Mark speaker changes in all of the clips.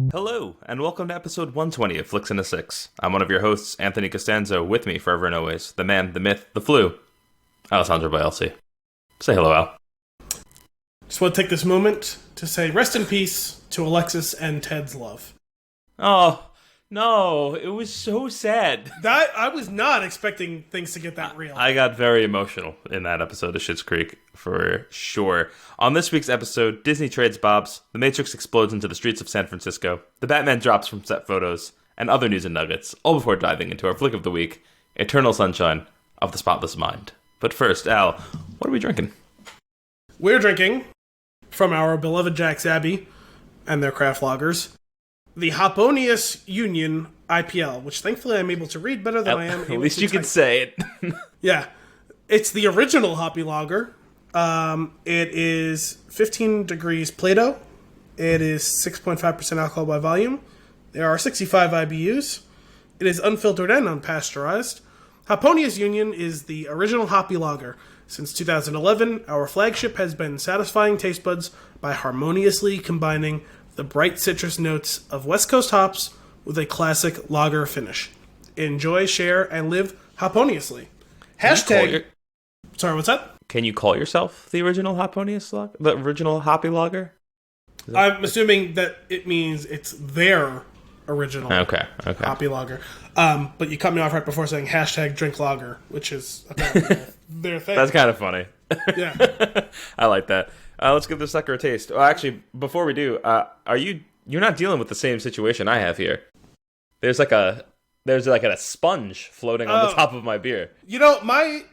Speaker 1: Hello, and welcome to episode 120 of Flix and a Six. I'm one of your hosts, Anthony Costanzo, with me forever and always, the man, the myth, the flu, Alessandro Bielsi. Say hello, Al.
Speaker 2: Just want to take this moment to say rest in peace to Alexis and Ted's love.
Speaker 1: Oh, no, it was so sad.
Speaker 2: I was not expecting things to get that real.
Speaker 1: I got very emotional in that episode of Schitt's Creek, for sure. On this week's episode, Disney trades Bobs, the Matrix explodes into the streets of San Francisco, the Batman drops from set photos, and other news and nuggets, all before diving into our flick of the week, Eternal Sunshine of the Spotless Mind. But first, Al, what are we drinking?
Speaker 2: We're drinking, from our beloved Jack's Abbey and their craft lagers, the Hoponius Union IPL, which thankfully I'm able to read better than I am able to
Speaker 1: At least you
Speaker 2: type.
Speaker 1: can say it.
Speaker 2: Yeah. It's the original Hoppy Lager. It is 15 degrees Plato. It is 6.5% alcohol by volume. There are 65 IBUs. It is unfiltered and unpasteurized. Hoponius Union is the original Hoppy Lager. Since 2011, our flagship has been satisfying taste buds by harmoniously combining the bright citrus notes of West Coast hops with a classic lager finish. Enjoy, share, and live Hoponiously. Hashtag... Sorry, what's that?
Speaker 1: Can you call yourself the original Hoponius Lager? The original Hoppy Lager?
Speaker 2: I'm assuming that it means it's their original Hoppy Lager. But you cut me off right before saying hashtag drink lager, which is apparently their thing.
Speaker 1: That's kind of funny.
Speaker 2: Yeah.
Speaker 1: I like that. Let's give this sucker a taste. Well, actually, before we do, you're not dealing with the same situation I have here. There's like a sponge floating on the top of my beer.
Speaker 2: You know, my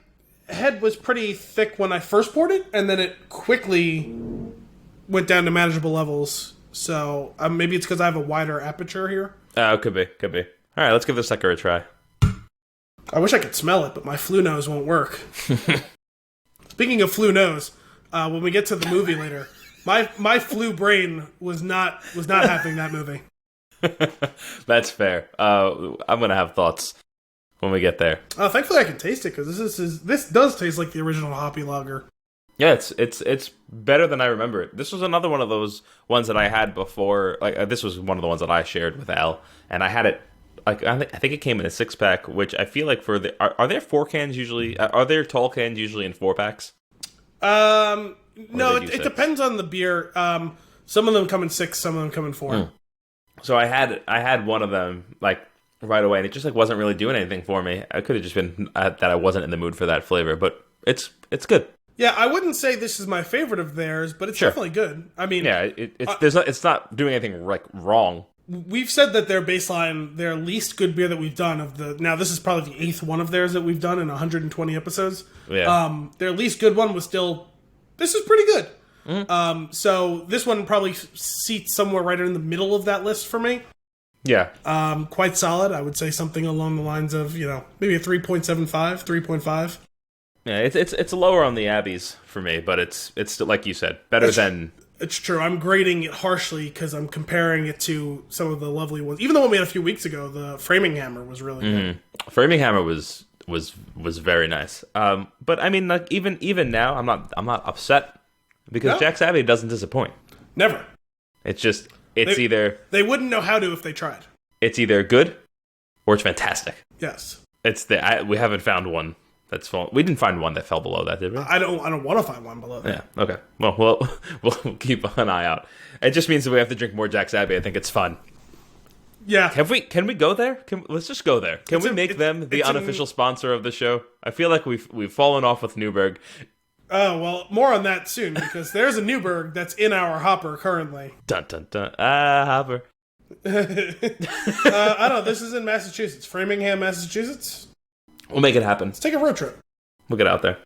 Speaker 2: head was pretty thick when I first poured it, and then it quickly went down to manageable levels. So maybe it's because I have a wider aperture here.
Speaker 1: Could be. All right, let's give this sucker a try.
Speaker 2: I wish I could smell it, but my flu nose won't work. Speaking of flu nose, when we get to the movie later, my flu brain was not having that movie.
Speaker 1: That's fair. I'm gonna have thoughts when we get there.
Speaker 2: Thankfully, I can taste it because this does taste like the original Hoppy Lager.
Speaker 1: Yeah, it's better than I remember it. This was another one of those ones that I had before. This was one of the ones that I shared with Al, and I had it. I think it came in a 6-pack, which I feel like for the are there 4 cans usually? Are there tall cans usually in 4-packs?
Speaker 2: No, it depends on the beer. Some of them come in 6, some of them come in 4.
Speaker 1: So I had one of them like right away, and it just like wasn't really doing anything for me. I could have just been that I wasn't in the mood for that flavor, but it's good.
Speaker 2: Yeah, I wouldn't say this is my favorite of theirs, but it's definitely good. I mean,
Speaker 1: yeah, it's not doing anything like wrong.
Speaker 2: We've said that their baseline, their least good beer that we've done now this is probably the 8th one of theirs that we've done in 120 episodes.
Speaker 1: Yeah.
Speaker 2: Their least good one was still, this is pretty good. So this one probably seats somewhere right in the middle of that list for me.
Speaker 1: Yeah.
Speaker 2: Quite solid. I would say something along the lines of, maybe a 3.75, 3.5.
Speaker 1: Yeah, it's lower on the Abbeys for me, but it's still, like you said, better than...
Speaker 2: It's true. I'm grading it harshly because I'm comparing it to some of the lovely ones. Even the one we had a few weeks ago, the Framing Hammer was really good.
Speaker 1: Framing Hammer was very nice. But I mean, like even now, I'm not upset because Jack's Abbey doesn't disappoint. Never. It's either
Speaker 2: they wouldn't know how to if they tried.
Speaker 1: It's either good or it's fantastic.
Speaker 2: Yes.
Speaker 1: We haven't found one. We didn't find one that fell below that, did we?
Speaker 2: I don't want to find one below that.
Speaker 1: Yeah. Okay. Well, we'll keep an eye out. It just means that we have to drink more Jack's Abbey. I think it's fun.
Speaker 2: Yeah.
Speaker 1: Can we go there? Let's just go there. Can we make them the unofficial sponsor of the show? I feel like we've fallen off with Newberg.
Speaker 2: Oh, well, more on that soon because there's a Newberg that's in our hopper currently.
Speaker 1: Dun dun dun. Hopper.
Speaker 2: I don't know. This is in Massachusetts, Framingham, Massachusetts.
Speaker 1: We'll make it happen.
Speaker 2: Let's take a road trip.
Speaker 1: We'll get out there.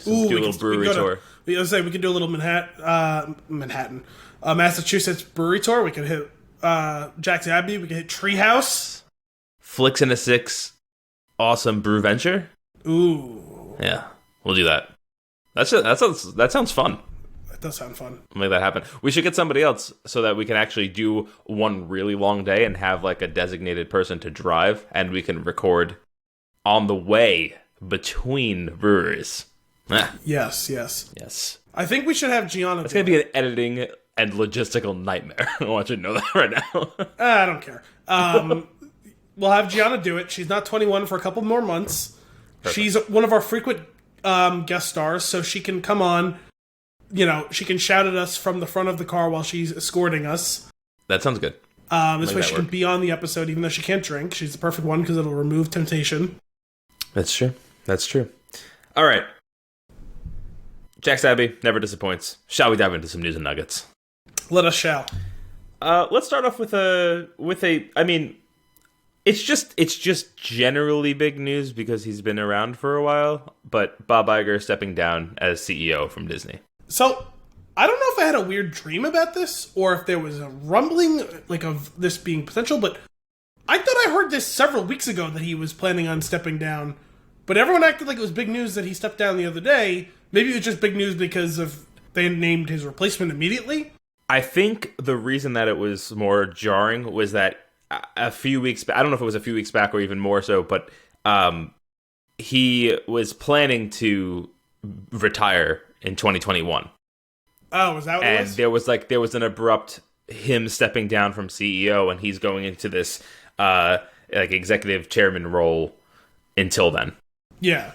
Speaker 1: Do a little brewery tour.
Speaker 2: We could do a little Manhattan, Massachusetts brewery tour. We could hit Jack's Abbey. We could hit Treehouse.
Speaker 1: Flix and a Six. Awesome brew venture.
Speaker 2: Ooh.
Speaker 1: Yeah, we'll do that. That sounds fun.
Speaker 2: That does sound fun.
Speaker 1: We'll make that happen. We should get somebody else so that we can actually do one really long day and have like a designated person to drive, and we can record on the way between breweries.
Speaker 2: Yes.
Speaker 1: Yes.
Speaker 2: I think we should have Gianna.
Speaker 1: It's going to be an editing and logistical nightmare. I want you to know that right now.
Speaker 2: I don't care. We'll have Gianna do it. She's not 21 for a couple more months. Perfect. She's one of our frequent guest stars, so she can come on. She can shout at us from the front of the car while she's escorting us.
Speaker 1: That sounds good.
Speaker 2: This way she can be on the episode even though she can't drink. She's the perfect one because it'll remove temptation.
Speaker 1: That's true. All right. Jack's Abbey never disappoints. Shall we dive into some news and nuggets?
Speaker 2: Let us shall.
Speaker 1: Let's start off with a. I mean, it's just generally big news because he's been around for a while. But Bob Iger stepping down as CEO from Disney.
Speaker 2: So I don't know if I had a weird dream about this or if there was a rumbling of this being potential, but I thought I heard this several weeks ago that he was planning on stepping down. But everyone acted like it was big news that he stepped down the other day. Maybe it was just big news because they named his replacement immediately.
Speaker 1: I think the reason that it was more jarring was that a few weeks back, I don't know if it was a few weeks back or even more so, but he was planning to retire in 2021.
Speaker 2: Oh, was that what it was?
Speaker 1: And there was an abrupt him stepping down from CEO, and he's going into this executive chairman role until then.
Speaker 2: Yeah.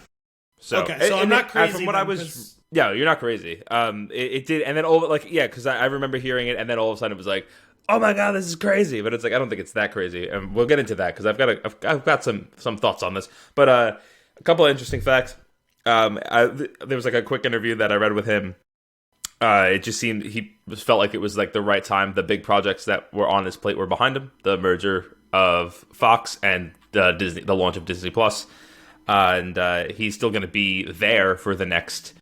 Speaker 1: So
Speaker 2: I'm not crazy.
Speaker 1: From what I was, yeah, you're not crazy. It did, and then because I remember hearing it, and then all of a sudden it was like, oh my god, this is crazy. But it's like I don't think it's that crazy, and we'll get into that because I've got some thoughts on this. But a couple of interesting facts. There was a quick interview that I read with him. It just seemed he felt like it was the right time. The big projects that were on his plate were behind him: the merger of Fox and Disney, the launch of Disney Plus, and he's still going to be there for the next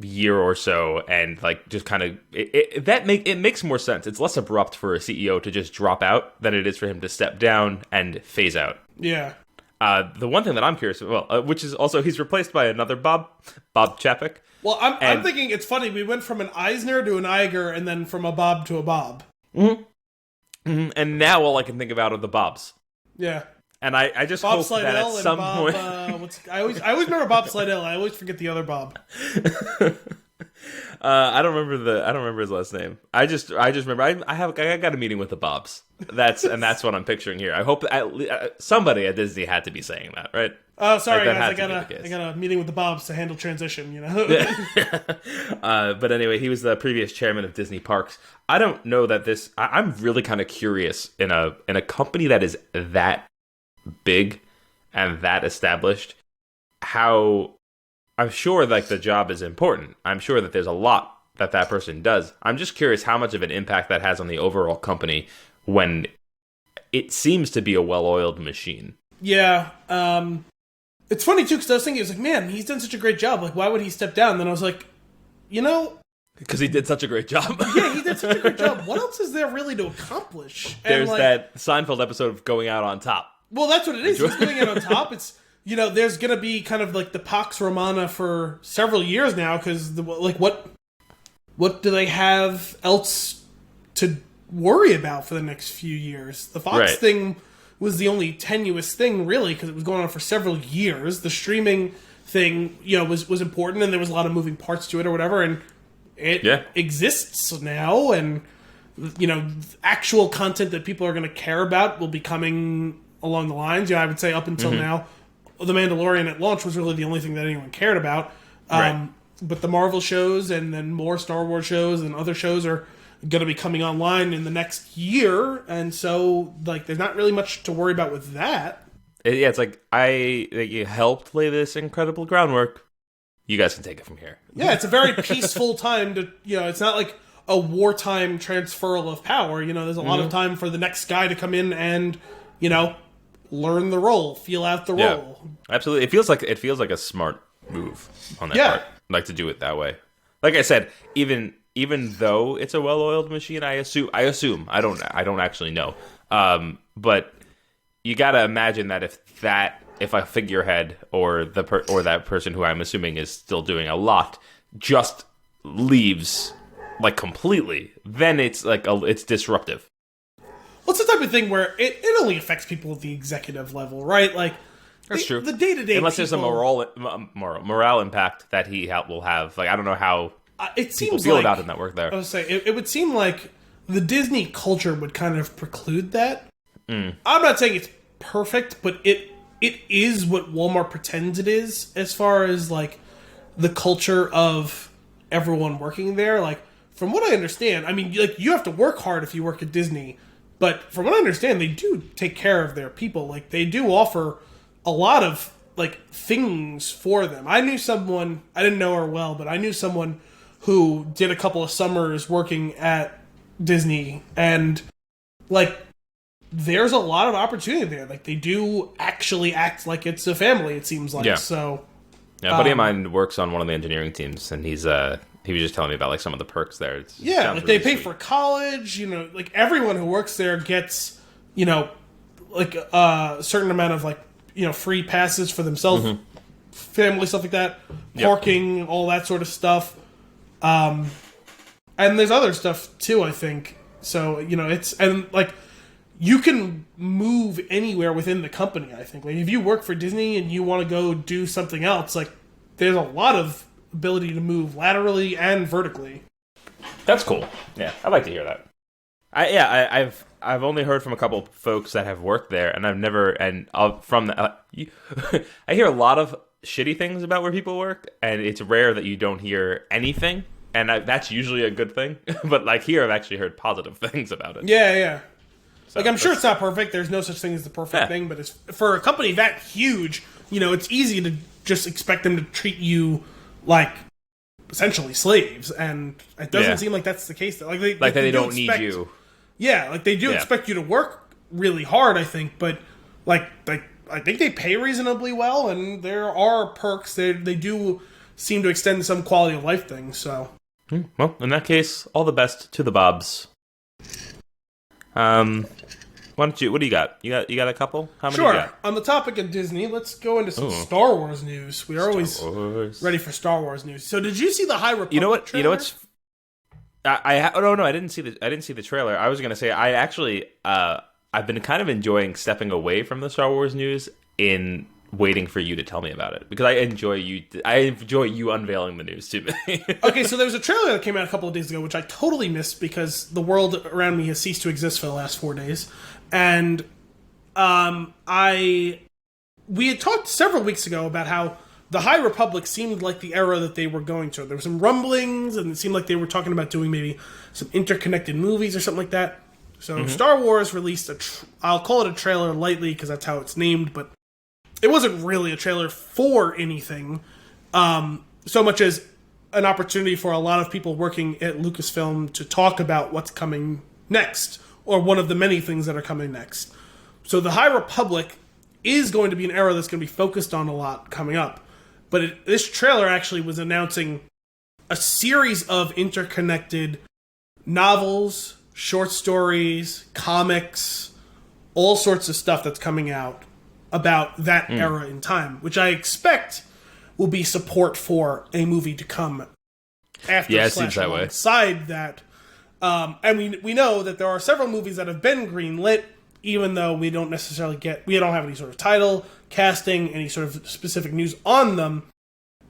Speaker 1: year or so. And just kind of it makes more sense. It's less abrupt for a CEO to just drop out than it is for him to step down and phase out.
Speaker 2: Yeah.
Speaker 1: The one thing that I'm curious about, which is also he's replaced by another Bob Chapek.
Speaker 2: Well, I'm thinking it's funny. We went from an Eisner to an Iger, and then from a Bob to a Bob.
Speaker 1: Mm-hmm. Mm-hmm. And now all I can think about are the Bobs.
Speaker 2: Yeah.
Speaker 1: And I just
Speaker 2: Bob
Speaker 1: hope
Speaker 2: Slidell
Speaker 1: that at some point...
Speaker 2: I always remember Bob Slidell. I always forget the other Bob.
Speaker 1: I don't remember his last name. I just remember I got a meeting with the Bobs. That's what I'm picturing here. I hope somebody at Disney had to be saying that, right?
Speaker 2: Oh, sorry guys, I got a meeting with the Bobs to handle transition.
Speaker 1: But anyway, he was the previous chairman of Disney Parks. I don't know that this. I'm really kind of curious in a company that is that big and that established. How I'm sure the job is important. I'm sure that there's a lot that person does. I'm just curious how much of an impact that has on the overall company when it seems to be a well-oiled machine.
Speaker 2: Yeah. It's funny, too, because I was thinking, man, he's done such a great job. Why would he step down? And then I was like,
Speaker 1: because he did such a great job.
Speaker 2: Yeah, he did such a great job. What else is there really to accomplish?
Speaker 1: There's that Seinfeld episode of going out on top.
Speaker 2: Well, that's what it is. He's going out on top. It's, there's going to be kind of the Pax Romana for several years now, because, what do they have else to worry about for the next few years? The Fox thing was the only tenuous thing, really, because it was going on for several years. The streaming thing, was important, and there was a lot of moving parts to it or whatever, and it exists now, and, actual content that people are going to care about will be coming along the lines. I would say up until now, The Mandalorian at launch was really the only thing that anyone cared about. But the Marvel shows and then more Star Wars shows and other shows are going to be coming online in the next year, and so there's not really much to worry about with that.
Speaker 1: Yeah, it's you helped lay this incredible groundwork. You guys can take it from here.
Speaker 2: Yeah, it's a very peaceful time to it's not like a wartime transferal of power. There's a lot of time for the next guy to come in and learn the role, feel out the role.
Speaker 1: Absolutely, it feels like a smart move on that part, to do it that way. Like I said, even though it's a well-oiled machine, I assume I don't actually know, but you gotta imagine that if a figurehead or that person who I'm assuming is still doing a lot just leaves completely, then it's it's disruptive.
Speaker 2: Well, it's the type of thing where it only affects people at the executive level, right?
Speaker 1: That's true.
Speaker 2: The day-to-day
Speaker 1: unless there's a morale impact that he will have. I don't know how
Speaker 2: it
Speaker 1: people
Speaker 2: seems
Speaker 1: feel
Speaker 2: like,
Speaker 1: about in that work there.
Speaker 2: I would say it would seem like the Disney culture would kind of preclude that. I'm not saying it's perfect, but it is what Walmart pretends it is as far as like the culture of everyone working there. Like from what I understand, I mean, like you have to work hard if you work at Disney, but from what I understand, they do take care of their people. Like they do offer a lot of like things for them. I knew someone, I didn't know her well, but I knew someone who did a couple of summers working at Disney, and like there's a lot of opportunity there. Like they do actually act like it's a family, it seems like.
Speaker 1: Yeah.
Speaker 2: So
Speaker 1: yeah, a buddy of mine works on one of the engineering teams, and he was just telling me about like some of the perks there. It
Speaker 2: yeah,
Speaker 1: sounds
Speaker 2: like they
Speaker 1: really
Speaker 2: pay
Speaker 1: sweet.
Speaker 2: for college, you know, like everyone who works there gets, you know, like a certain amount of like, you know, free passes for themselves, family, stuff like that, parking, all that sort of stuff. And there's other stuff too, I think. So, you know, and like you can move anywhere within the company, I think. Like if you work for Disney and you want to go do something else, like there's a lot of ability to move laterally and vertically.
Speaker 1: That's cool. Yeah, I'd like to hear that. I've only heard from a couple folks that have worked there, and I've never from the, I hear a lot of shitty things about where people work, and it's rare that you don't hear anything, and that's usually a good thing. But like here, I've actually heard positive things about it.
Speaker 2: Yeah.
Speaker 1: So
Speaker 2: like I'm sure it's not perfect. There's no such thing as the perfect thing, but it's, for a company that huge, you know, it's easy to just expect them to treat you like essentially slaves, and it doesn't seem like that's the case. Like they
Speaker 1: don't need you.
Speaker 2: Yeah, like they do expect you to work really hard, I think, but like I think they pay reasonably well, and there are perks. They do seem to extend some quality of life things. So,
Speaker 1: well, in that case, all the best to the Bobs. Why don't you? What do you got? You got a couple? How many?
Speaker 2: Sure.
Speaker 1: You got?
Speaker 2: On the topic of Disney, let's go into some Star Wars news. We are always ready for Star Wars news. So, did you see the High Republic?
Speaker 1: You know what?
Speaker 2: Trailer?
Speaker 1: You know what's? No, I didn't see the trailer. I was gonna say I actually I've been kind of enjoying stepping away from the Star Wars news in waiting for you to tell me about it, because I enjoy you unveiling the news to me.
Speaker 2: Okay, so there was a trailer that came out a couple of days ago, which I totally missed because the world around me has ceased to exist for the last 4 days. And we had talked several weeks ago about how the High Republic seemed like the era that they were going to. There were some rumblings, and it seemed like they were talking about doing maybe some interconnected movies or something like that. So Star Wars released I'll call it a trailer lightly because that's how it's named, but it wasn't really a trailer for anything, so much as an opportunity for a lot of people working at Lucasfilm to talk about what's coming next, or one of the many things that are coming next. So the High Republic is going to be an era that's going to be focused on a lot coming up. But this trailer actually was announcing a series of interconnected novels, short stories, comics, all sorts of stuff that's coming out about that era in time, which I expect will be support for a movie to come after.
Speaker 1: Yeah, it seems that way.
Speaker 2: Alongside that, and we know that there are several movies that have been greenlit, even though we don't have any sort of title, casting, any sort of specific news on them.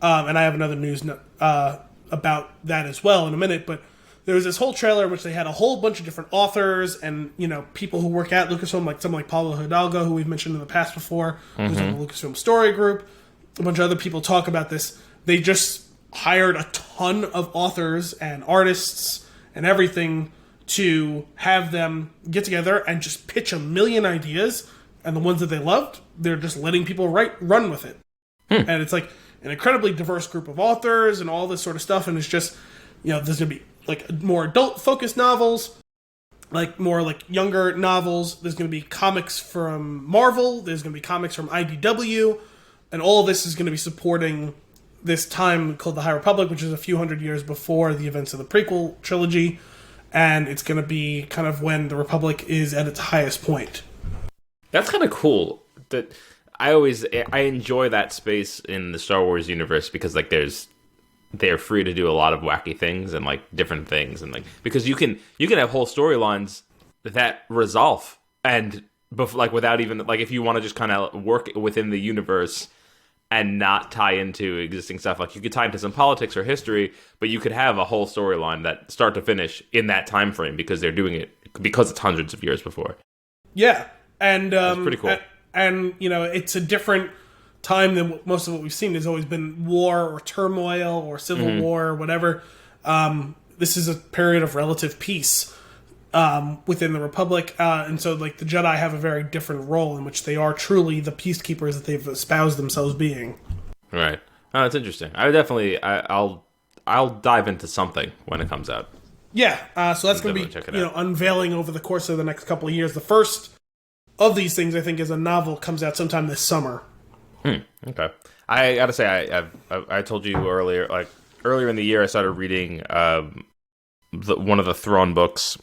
Speaker 2: And I have another news about that as well in a minute, but there was this whole trailer in which they had a whole bunch of different authors and, you know, people who work at Lucasfilm, like someone like Pablo Hidalgo, who we've mentioned in the past before, who's on the Lucasfilm Story Group. A bunch of other people talk about this. They just hired a ton of authors and artists and everything to have them get together and just pitch a million ideas, and the ones that they loved, they're just letting people run with it. And it's like an incredibly diverse group of authors and all this sort of stuff, and it's just, you know, there's going to be like more adult-focused novels, like more like younger novels. There's going to be comics from Marvel. There's going to be comics from IDW, and all of this is going to be supporting this time called the High Republic, which is a few hundred years before the events of the prequel trilogy, and it's going to be kind of when the Republic is at its highest point.
Speaker 1: That's kind of cool. That I enjoy that space in the Star Wars universe, because like they're free to do a lot of wacky things and like different things, and like because you can have whole storylines that resolve and like without even like if you want to just kind of work within the universe and not tie into existing stuff. Like, you could tie into some politics or history, but you could have a whole storyline that start to finish in that time frame because they're doing it because it's hundreds of years before.
Speaker 2: Yeah, and
Speaker 1: it's pretty cool.
Speaker 2: And it's a different time than most of what we've seen. There's always been war or turmoil or civil war or whatever. This is a period of relative peace within the Republic, and so like the Jedi have a very different role in which they are truly the peacekeepers that they've espoused themselves being.
Speaker 1: Right. Oh, that's interesting. I'll dive into something when it comes out.
Speaker 2: Yeah. So that's going to be unveiling over the course of the next couple of years. The first of these things, I think, is a novel, comes out sometime this summer.
Speaker 1: Okay. I gotta say, I told you earlier, like earlier in the year, I started reading one of the Thrawn books,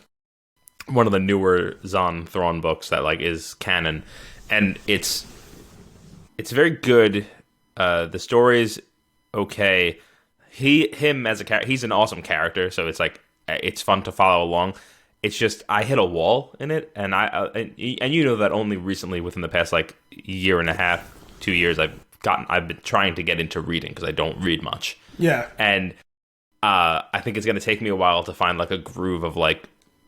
Speaker 1: one of the newer Zahn Thrawn books that like is canon, and it's very good. The story's okay. Him as a character, he's an awesome character, so it's like it's fun to follow along. It's just I hit a wall in it, and and you know that only recently, within the past like year and a half, 2 years, I've been trying to get into reading because I don't read much.
Speaker 2: Yeah,
Speaker 1: and I think it's going to take me a while to find like a groove of like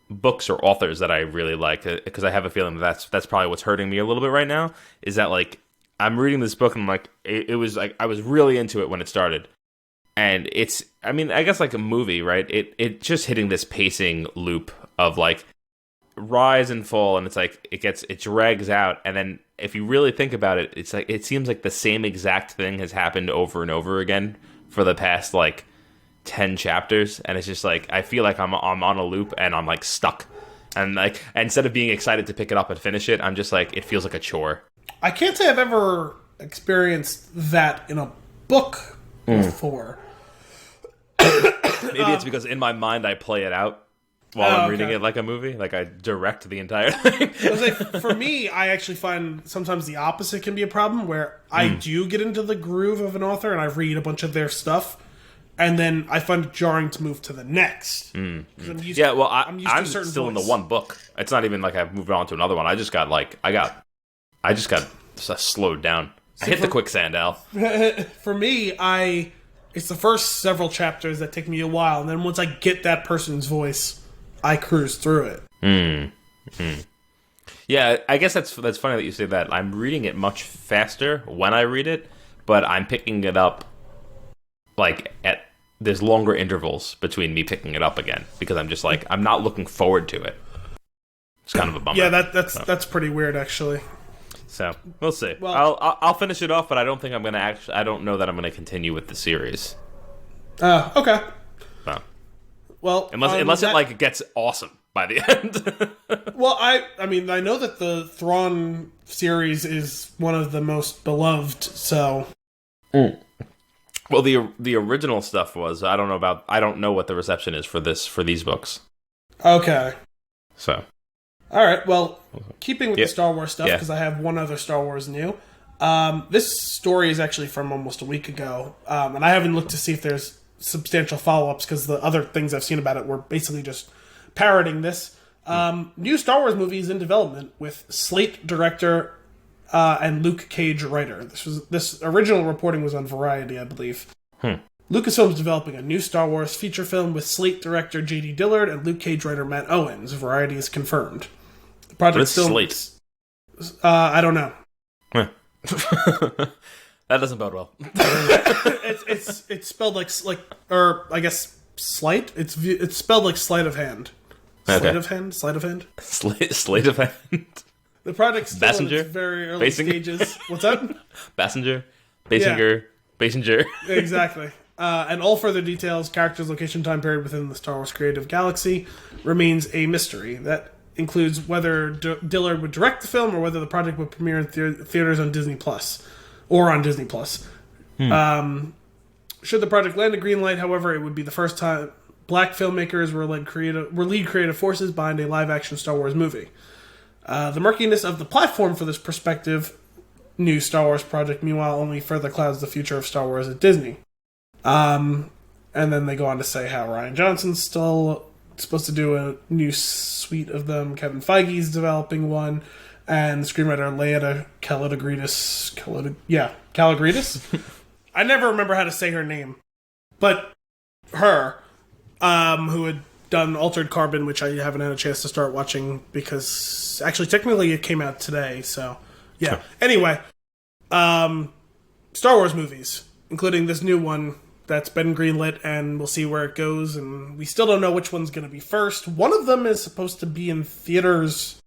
Speaker 1: books or authors that I really like, because I have a feeling that's probably what's hurting me a little bit right now. Is that like I'm reading this book and I'm like it was like I was really into it when it started, and it's I mean I guess like a movie, right? It just hitting this pacing loop of like rise and fall, and it's like it drags out, and then if you really think about it, it's like it seems like the same exact thing has happened over and over again for the past like 10 chapters, and it's just like I feel like I'm on a loop and I'm like stuck, and like instead of being excited to pick it up and finish it, I'm just like it feels like a chore.
Speaker 2: I can't say I've ever experienced that in a book before.
Speaker 1: Maybe it's because in my mind I play it out while I'm reading it like a movie. Like I direct the entire thing.
Speaker 2: For me, I actually find sometimes the opposite can be a problem, where I do get into the groove of an author and I read a bunch of their stuff, and then I find it jarring to move to the next. I'm
Speaker 1: still in the one book. It's not even like I've moved on to another one. I just got slowed down. I hit the quicksand, Al.
Speaker 2: For me, it's the first several chapters that take me a while, and then once I get that person's voice, I cruise through it.
Speaker 1: Yeah, I guess that's funny that you say that. I'm reading it much faster when I read it, but I'm picking it up like there's longer intervals between me picking it up again, because I'm just like I'm not looking forward to it. It's kind of a bummer.
Speaker 2: Yeah, that's pretty weird, actually.
Speaker 1: So we'll see. Well, I'll finish it off, but I don't think I'm gonna I don't know that I'm gonna continue with the series.
Speaker 2: Okay.
Speaker 1: So.
Speaker 2: Well,
Speaker 1: unless it like gets awesome by the end.
Speaker 2: Well, I mean, I know that the Thrawn series is one of the most beloved, so.
Speaker 1: Well, the original stuff was. I don't know what the reception is for these books.
Speaker 2: Okay.
Speaker 1: So.
Speaker 2: All right. Well, keeping with the Star Wars stuff, because I have one other Star Wars new. This story is actually from almost a week ago, and I haven't looked to see if there's substantial follow-ups, because the other things I've seen about it were basically just parroting this. New Star Wars movie is in development with Slate director and Luke Cage writer. This original reporting was on Variety, I believe. Lucasfilm's developing a new Star Wars feature film with Slate director J.D. Dillard and Luke Cage writer Matt Owens. Variety is confirmed. The project still
Speaker 1: Slate.
Speaker 2: I don't know.
Speaker 1: That doesn't bode well.
Speaker 2: It's spelled like or I guess slight. It's spelled like sleight of hand. Sleight of hand. Sleight of hand.
Speaker 1: Sleight of hand.
Speaker 2: The project's still
Speaker 1: Basinger?
Speaker 2: in its very early stages. What's that?
Speaker 1: Basinger. Basinger. Basinger.
Speaker 2: Exactly. And all further details, characters, location, time period within the Star Wars creative galaxy remains a mystery. That includes whether Dillard would direct the film or whether the project would premiere in theaters on Disney Plus. Or on Disney Plus. Should the project land a green light, however, it would be the first time black filmmakers were lead creative forces behind a live-action Star Wars movie. The murkiness of the platform for this prospective new Star Wars project, meanwhile, only further clouds the future of Star Wars at Disney. And then they go on to say how Rian Johnson's still supposed to do a new suite of them. Kevin Feige's developing one. And screenwriter Leia Kalodagridis Calagridis. I never remember how to say her name, but her, who had done Altered Carbon, which I haven't had a chance to start watching because actually technically it came out today. So yeah. Sure. Anyway, Star Wars movies, including this new one that's been greenlit, and we'll see where it goes. And we still don't know which one's going to be first. One of them is supposed to be in theaters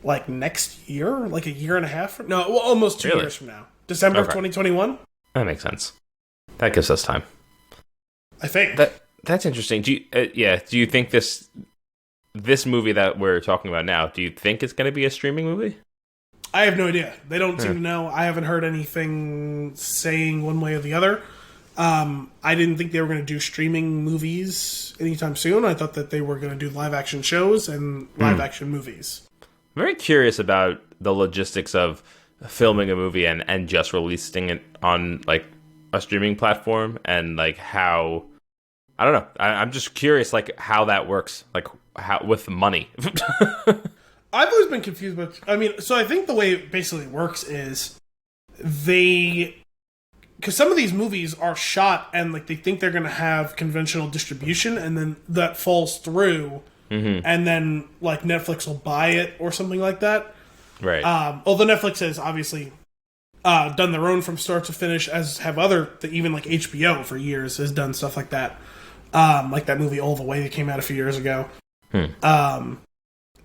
Speaker 2: like next year, like a year and a half. Almost 2 years from now, December of 2021.
Speaker 1: That makes sense. That gives us time.
Speaker 2: I think
Speaker 1: that's interesting. Do you think this movie that we're talking about now? Do you think it's going to be a streaming movie?
Speaker 2: I have no idea. They don't seem to know. I haven't heard anything saying one way or the other. I didn't think they were going to do streaming movies anytime soon. I thought that they were going to do live action shows and live action movies. I'm
Speaker 1: very curious about the logistics of filming a movie and just releasing it on like a streaming platform, and like how, I don't know. I'm just curious like how that works, like how with money.
Speaker 2: I've always been confused about. So I think the way it basically works is because some of these movies are shot and like they think they're going to have conventional distribution, and then that falls through, and then like Netflix will buy it or something like that.
Speaker 1: Right.
Speaker 2: Although Netflix has obviously done their own from start to finish, as have even like HBO for years has done stuff like that. Like that movie All the Way that came out a few years ago.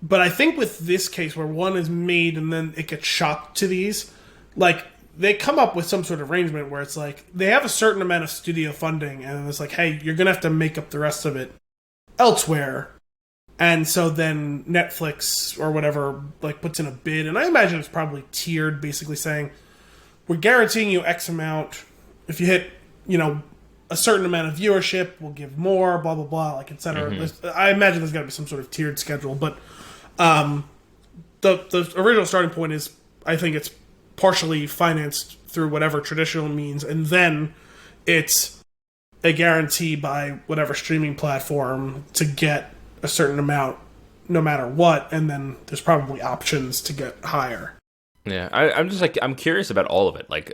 Speaker 2: But I think with this case where one is made and then it gets shot to these, like they come up with some sort of arrangement where it's like they have a certain amount of studio funding and it's like, hey, you're going to have to make up the rest of it elsewhere. And so then Netflix or whatever like puts in a bid, and I imagine it's probably tiered, basically saying, we're guaranteeing you X amount. If you hit, a certain amount of viewership, we'll give more, blah, blah, blah, like, et cetera. I imagine there's got to be some sort of tiered schedule, but the original starting point is, I think it's partially financed through whatever traditional means, and then it's a guarantee by whatever streaming platform to get a certain amount no matter what, and then there's probably options to get higher.
Speaker 1: Yeah, I'm just like, I'm curious about all of it. Like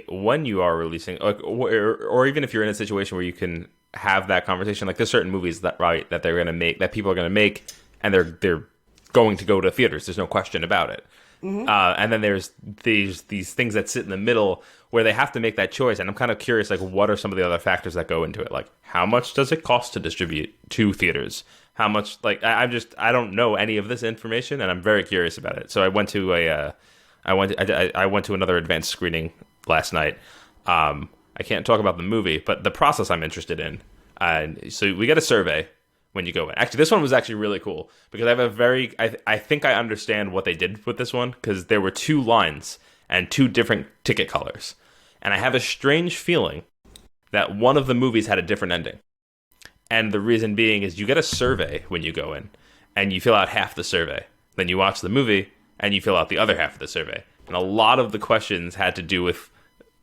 Speaker 1: when you are releasing, like, or even if you're in a situation where you can have that conversation, like there's certain movies that they're going to make, that people are going to make, and they're going to go to theaters. There's no question about it. And then there's these things that sit in the middle where they have to make that choice. And I'm kind of curious, like, what are some of the other factors that go into it? Like, how much does it cost to distribute to theaters? How much, like, I don't know any of this information, and I'm very curious about it. So I went to I went to another advanced screening last night. I can't talk about the movie, but the process I'm interested in. So we get a survey when you go in. Actually, this one was actually really cool because I think I understand what they did with this one, because there were 2 lines and 2 different ticket colors. And I have a strange feeling that one of the movies had a different ending. And the reason being is you get a survey when you go in, and you fill out half the survey. Then you watch the movie, and you fill out the other half of the survey. And a lot of the questions had to do with,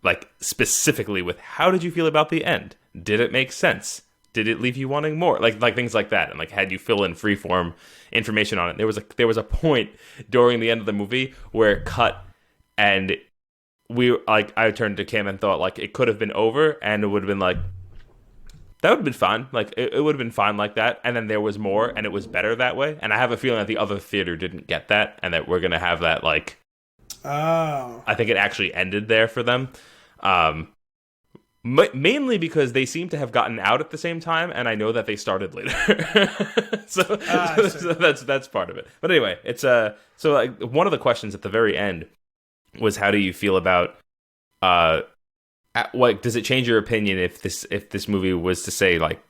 Speaker 1: like, specifically with, how did you feel about the end? Did it make sense? Did it leave you wanting more? Like things like that. And like, had you fill in freeform information on it. There was a point during the end of the movie where it cut, and I turned to Kim and thought, like, it could have been over, and it would have been like, that would have been fine. Like, it would have been fine like that. And then there was more, and it was better that way. And I have a feeling that the other theater didn't get that, and that we're going to have that, like...
Speaker 2: Oh.
Speaker 1: I think it actually ended there for them. Mainly because they seem to have gotten out at the same time, and I know that they started later. so that's part of it. But anyway, it's so like one of the questions at the very end was, how do you feel about... what does it change your opinion if this movie was to say, like,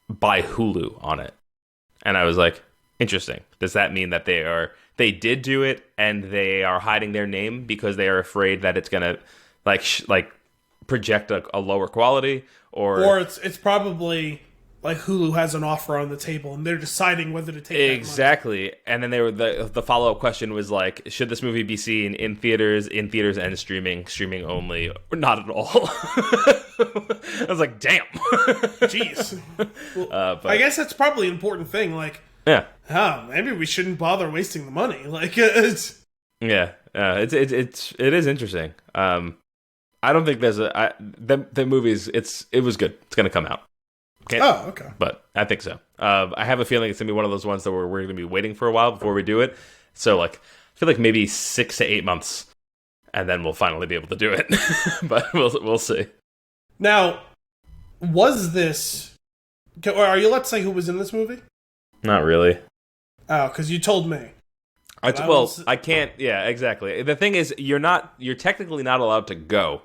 Speaker 1: buy Hulu on it? And I was like, interesting. Does that mean that they did do it and they are hiding their name because they are afraid that it's gonna like project a lower quality, or
Speaker 2: it's probably like Hulu has an offer on the table and they're deciding whether to take
Speaker 1: exactly. And then the follow-up question was like, should this movie be seen in theaters and streaming only, or not at all? I was like, damn.
Speaker 2: Jeez. Well, but I guess that's probably an important thing. Like,
Speaker 1: yeah,
Speaker 2: maybe we shouldn't bother wasting the money. Like, it's
Speaker 1: it is interesting. I don't think there's the movie's it was good. It's gonna come out.
Speaker 2: Okay.
Speaker 1: But I think so. I have a feeling it's gonna be one of those ones that we're gonna be waiting for a while before we do it. So like, I feel like maybe 6 to 8 months, and then we'll finally be able to do it. But we'll see.
Speaker 2: Now, was this? Or are you allowed to say who was in this movie?
Speaker 1: Not really.
Speaker 2: Oh, because you told me.
Speaker 1: I can't. Yeah, exactly. The thing is, you're technically not allowed to go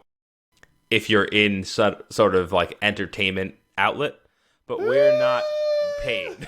Speaker 1: if you're in sort of like entertainment outlet, but we're not paid.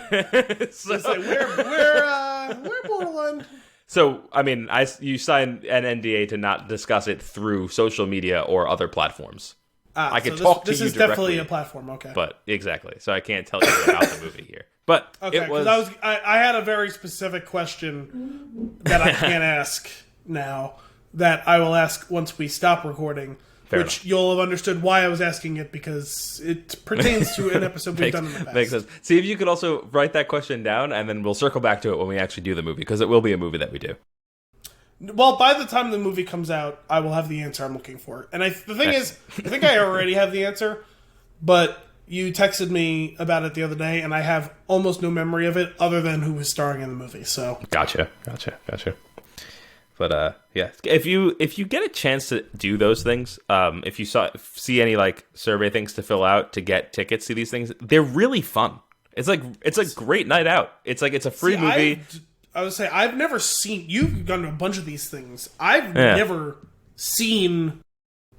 Speaker 1: So
Speaker 2: it's like we're borderline.
Speaker 1: So I mean, you sign an NDA to not discuss it through social media or other platforms. I could talk to you directly. This is definitely
Speaker 2: a platform, okay.
Speaker 1: But exactly, so I can't tell you about the movie here. But
Speaker 2: okay,
Speaker 1: it was.
Speaker 2: I had a very specific question that I can't ask now that I will ask once we stop recording. Fair which enough. You'll have understood why I was asking it because it pertains to an episode we've done in the past.
Speaker 1: Makes sense. See if you could also write that question down, and then we'll circle back to it when we actually do the movie, because it will be a movie that we do.
Speaker 2: Well, by the time the movie comes out, I will have the answer I'm looking for. And the thing is, I think I already have the answer, but you texted me about it the other day, and I have almost no memory of it other than who was starring in the movie. So
Speaker 1: Gotcha. But yeah, if you get a chance to do those things, if you see any like survey things to fill out to get tickets to these things, they're really fun. It's a great night out. It's a free movie.
Speaker 2: I would say I've never seen. You've gone to a bunch of these things. I've never seen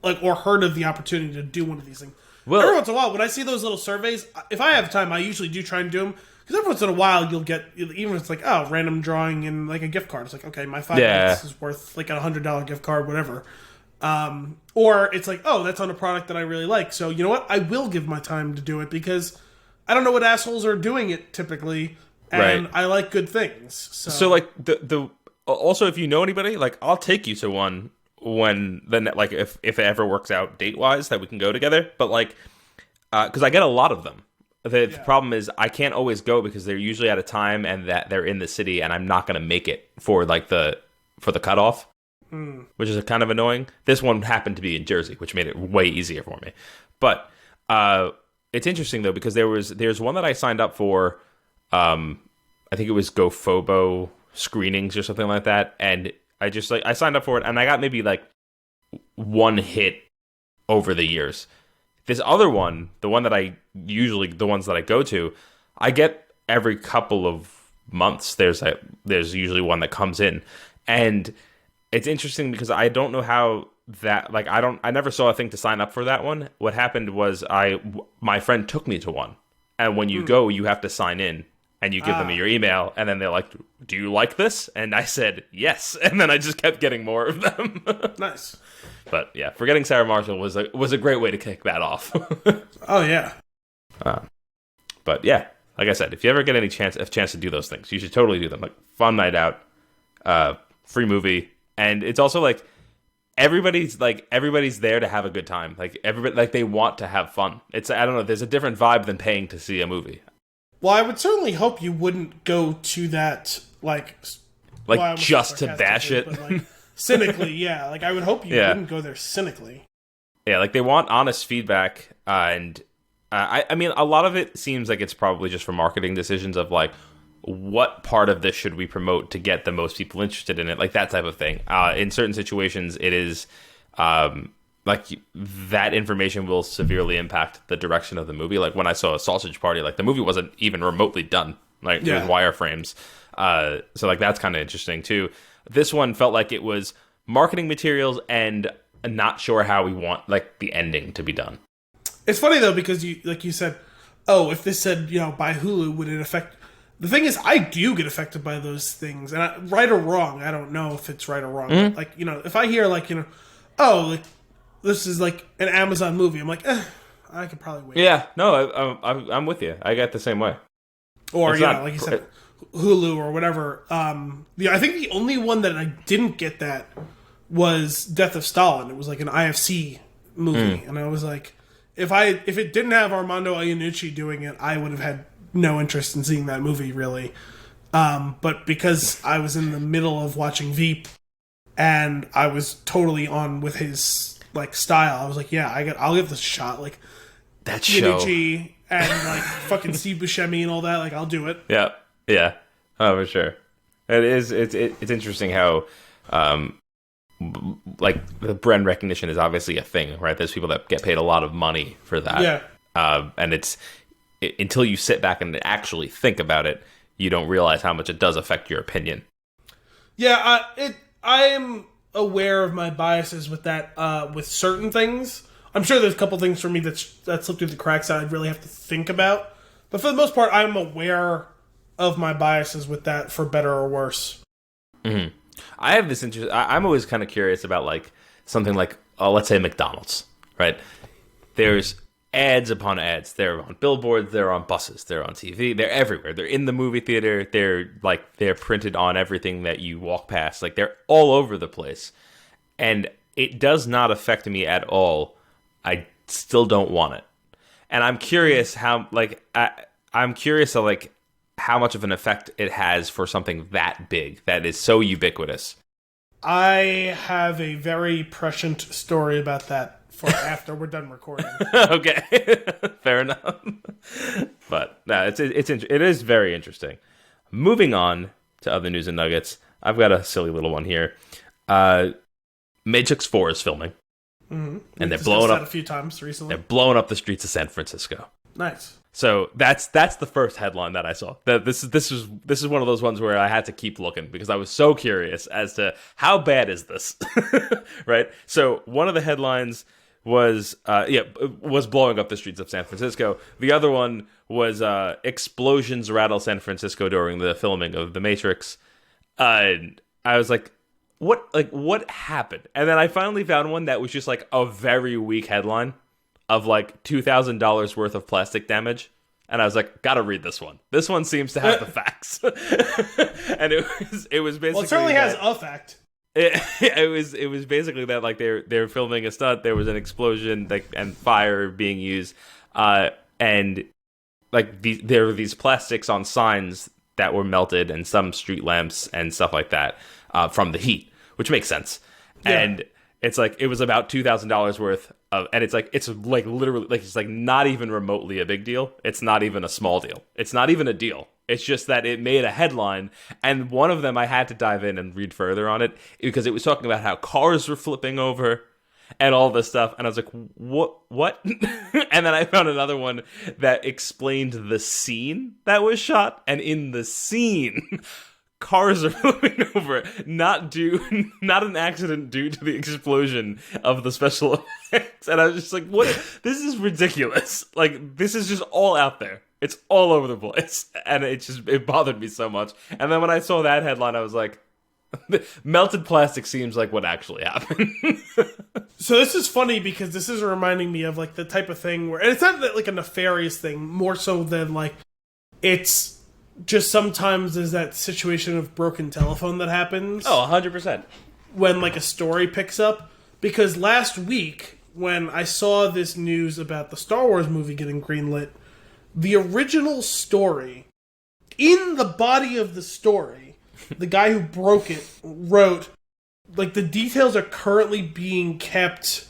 Speaker 2: or heard of the opportunity to do one of these things. Well, every once in a while, when I see those little surveys, if I have time, I usually do try and do them. Because every once in a while, you'll get, even if it's like, random drawing and like a gift card. It's like, okay, my $5 is worth like a $100 gift card, whatever. Or it's like, that's on a product that I really like. So you know what? I will give my time to do it because I don't know what assholes are doing it typically. And I like good things. So
Speaker 1: like the also, if you know anybody, like I'll take you to one when if it ever works out date wise that we can go together. But like, because I get a lot of them. The problem is I can't always go because they're usually at a time and that they're in the city and I'm not going to make it for the cutoff, which is kind of annoying. This one happened to be in Jersey, which made it way easier for me. But it's interesting though because there's one that I signed up for. I think it was GoFobo screenings or something like that, and I just I signed up for it and I got maybe like one hit over the years. This other one, the ones that I go to, I get every couple of months. There's usually one that comes in, and it's interesting because I don't know how that I never saw a thing to sign up for that one. What happened was my friend took me to one, and when you go, you have to sign in. And you give them your email, and then they're like, "Do you like this?" And I said, "Yes." And then I just kept getting more of them.
Speaker 2: Nice.
Speaker 1: But yeah, Forgetting Sarah Marshall was a great way to kick that off.
Speaker 2: Oh yeah.
Speaker 1: But yeah, like I said, if you ever get a chance to do those things, you should totally do them. Like fun night out, free movie, and it's also like everybody's there to have a good time. Like everybody, they want to have fun. It's I don't know. There's a different vibe than paying to see a movie.
Speaker 2: Well, I would certainly hope you wouldn't go to that,
Speaker 1: just to bash it.
Speaker 2: But, cynically, yeah. I would hope you wouldn't go there cynically.
Speaker 1: Yeah, they want honest feedback, and I mean, a lot of it seems like it's probably just for marketing decisions of, what part of this should we promote to get the most people interested in it, that type of thing. In certain situations, it is... that information will severely impact the direction of the movie. Like when I saw a Sausage Party, the movie wasn't even remotely done. It was wireframes. So that's kind of interesting too. This one felt like it was marketing materials and not sure how we want the ending to be done.
Speaker 2: It's funny though because you said, if this said by Hulu, would it affect? The thing is, I do get affected by those things, and right or wrong, I don't know if it's right or wrong.
Speaker 1: Mm-hmm.
Speaker 2: But, if I hear this is an Amazon movie, I'm I could probably wait.
Speaker 1: Yeah, no, I'm with you. I got the same way.
Speaker 2: Or like you said, Hulu or whatever. I think the only one that I didn't get that was Death of Stalin. It was an IFC movie, and I was if it didn't have Armando Iannucci doing it, I would have had no interest in seeing that movie really. But because I was in the middle of watching Veep, and I was totally on with his like style. I was like, yeah, I'll give this a shot. Like
Speaker 1: that show
Speaker 2: G and like fucking Steve Buscemi and all that. Like I'll do it.
Speaker 1: Yeah, yeah, oh for sure. It's interesting how like the brand recognition is obviously a thing, right? There's people that get paid a lot of money for that.
Speaker 2: Yeah.
Speaker 1: And until you sit back and actually think about it, you don't realize how much it does affect your opinion.
Speaker 2: Yeah, I am aware of my biases with that, with certain things. I'm sure there's a couple things for me that slipped through the cracks that I'd really have to think about. But for the most part, I'm aware of my biases with that, for better or worse.
Speaker 1: Mm-hmm. I have this interest. I'm always kind of curious about like something like, let's say McDonald's, right? There's ads upon ads. They're on billboards. They're on buses. They're on TV. They're everywhere. They're in the movie theater. They're printed on everything that you walk past. Like they're all over the place, and it does not affect me at all. I still don't want it, and I'm curious how how much of an effect it has for something that big, that is so ubiquitous.
Speaker 2: I have a very prescient story about that for after we're done recording.
Speaker 1: Okay, fair enough. But no, it is very interesting. Moving on to other news and nuggets, I've got a silly little one here. Matrix 4 is filming, and they're blowing up
Speaker 2: a few times recently.
Speaker 1: They're blowing up the streets of San Francisco.
Speaker 2: Nice.
Speaker 1: So that's the first headline that I saw. That this is one of those ones where I had to keep looking because I was so curious as to how bad is this, right? So one of the headlines was blowing up the streets of San Francisco. The other one was explosions rattle San Francisco during the filming of The Matrix. I was like, what happened? And then I finally found one that was just like a very weak headline of like $2,000 worth of plastic damage, and I was like, gotta read this one. This one seems to have the facts. And it was basically,
Speaker 2: well, it certainly has a fact.
Speaker 1: It was basically that like they're filming a stunt. There was an explosion and fire being used, and like there were these plastics on signs that were melted, and some street lamps and stuff like that from the heat, which makes sense. Yeah. And it's like it was about $2,000 worth of, and it's like literally like it's like not even remotely a big deal. It's not even a small deal. It's not even a deal. It's just that it made a headline, and one of them I had to dive in and read further on it because it was talking about how cars were flipping over and all this stuff, and I was like, what? And then I found another one that explained the scene that was shot, and in the scene, cars are flipping over, not an accident due to the explosion of the special effects. And I was just like, what? This is ridiculous. Like, this is just all out there. It's all over the place. And it bothered me so much. And then when I saw that headline, I was like, melted plastic seems like what actually happened.
Speaker 2: So this is funny because this is reminding me of like the type of thing where, and it's not like a nefarious thing, more so than like, it's just sometimes there's that situation of broken telephone that happens.
Speaker 1: Oh, 100%.
Speaker 2: When like a story picks up. Because last week, when I saw this news about the Star Wars movie getting greenlit, the original story, in the body of the story, the guy who broke it wrote, like, the details are currently being kept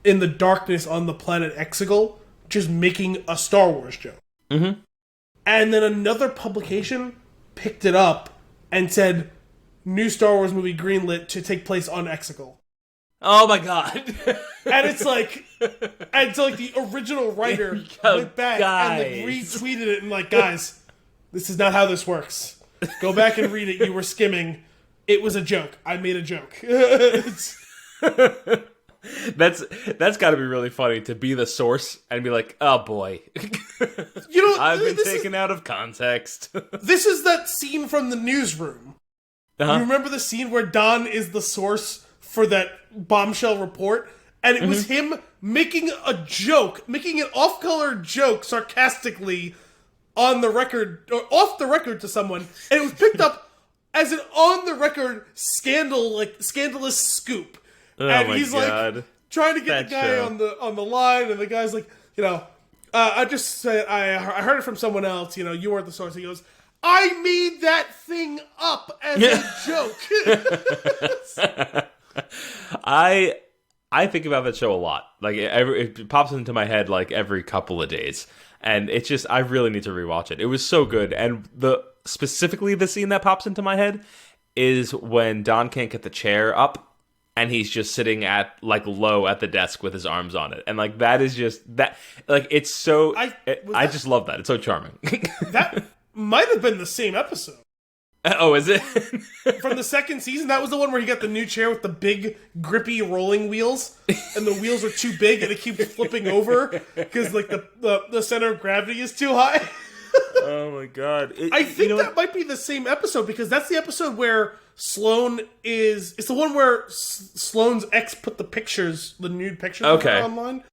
Speaker 2: in the darkness on the planet Exegol, just making a Star Wars joke.
Speaker 1: Mm-hmm.
Speaker 2: And then another publication picked it up and said, new Star Wars movie greenlit to take place on Exegol.
Speaker 1: Oh my god.
Speaker 2: And it's like, and so like the original writer went back and like retweeted it and like, guys, this is not how this works. Go back and read it. You were skimming. It was a joke. I made a joke.
Speaker 1: That's got to be really funny to be the source and be like, oh boy, I've been taken out of context.
Speaker 2: This is that scene from The Newsroom. Uh-huh. You remember the scene where Don is the source for that bombshell report? And it was him making a joke, making an off-color joke sarcastically on the record, or off the record to someone, and it was picked up as an on-the-record scandalous scoop.
Speaker 1: Oh,
Speaker 2: and
Speaker 1: my
Speaker 2: he's
Speaker 1: God.
Speaker 2: like trying to get the guy on the line, and the guy's like, I just said I heard it from someone else. You weren't the source. He goes, I made that thing up as a joke.
Speaker 1: I think about that show a lot. Like it pops into my head like every couple of days, and it's just I really need to rewatch it. It was so good, and specifically the scene that pops into my head is when Don can't get the chair up, and he's just sitting at like low at the desk with his arms on it, and like that is just that like it's so. I just love that. It's so charming.
Speaker 2: That might have been the same episode.
Speaker 1: Oh, is it?
Speaker 2: From the second season, that was the one where he got the new chair with the big, grippy rolling wheels, and the wheels are too big and it keeps flipping over because like the center of gravity is too high.
Speaker 1: Oh my god!
Speaker 2: I think that might be the same episode because that's the episode where Sloane is. It's the one where Sloane's ex put the nude pictures of her online,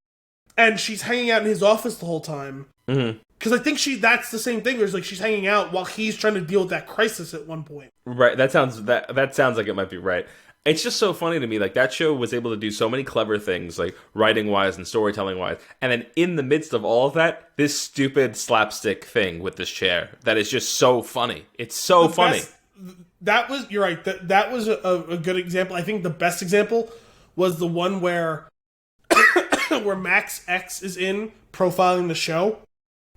Speaker 2: and she's hanging out in his office the whole time. Mm-hmm. Because I think that's the same thing. There's like she's hanging out while he's trying to deal with that crisis at one point.
Speaker 1: Right. That sounds like it might be right. It's just so funny to me. Like that show was able to do so many clever things, like writing wise and storytelling wise, and then in the midst of all of that, this stupid slapstick thing with this chair that is just so funny. It's so funny.
Speaker 2: You're right. That was a good example. I think the best example was the one where where Max X is in profiling the show.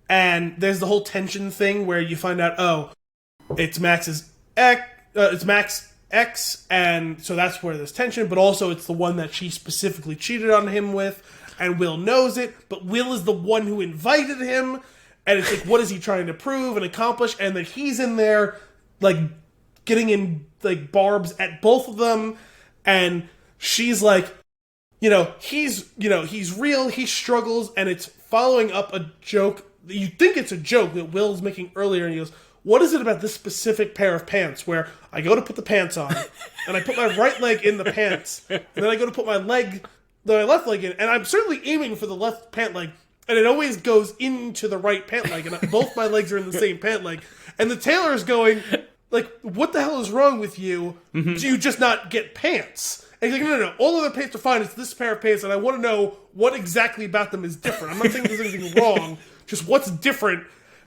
Speaker 2: And there's the whole tension thing where you find out, it's Max's X, it's Max X, and so that's where there's tension. But also, it's the one that she specifically cheated on him with, and Will knows it. But Will is the one who invited him, and it's like, what is he trying to prove and accomplish? And then he's in there, like getting in like barbs at both of them, and she's like, he's real, he struggles, and it's following up a joke. You think it's a joke that Will's making earlier, and he goes, what is it about this specific pair of pants where I go to put the pants on, and I put my right leg in the pants, and then I go to put my left leg in, and I'm certainly aiming for the left pant leg, and it always goes into the right pant leg, and both my legs are in the same pant leg, and the tailor is going, like, what the hell is wrong with you? Mm-hmm. Do you just not get pants? And he's like, no, all other pants are fine, it's this pair of pants, and I want to know what exactly about them is different. I'm not saying there's anything wrong, just what's different.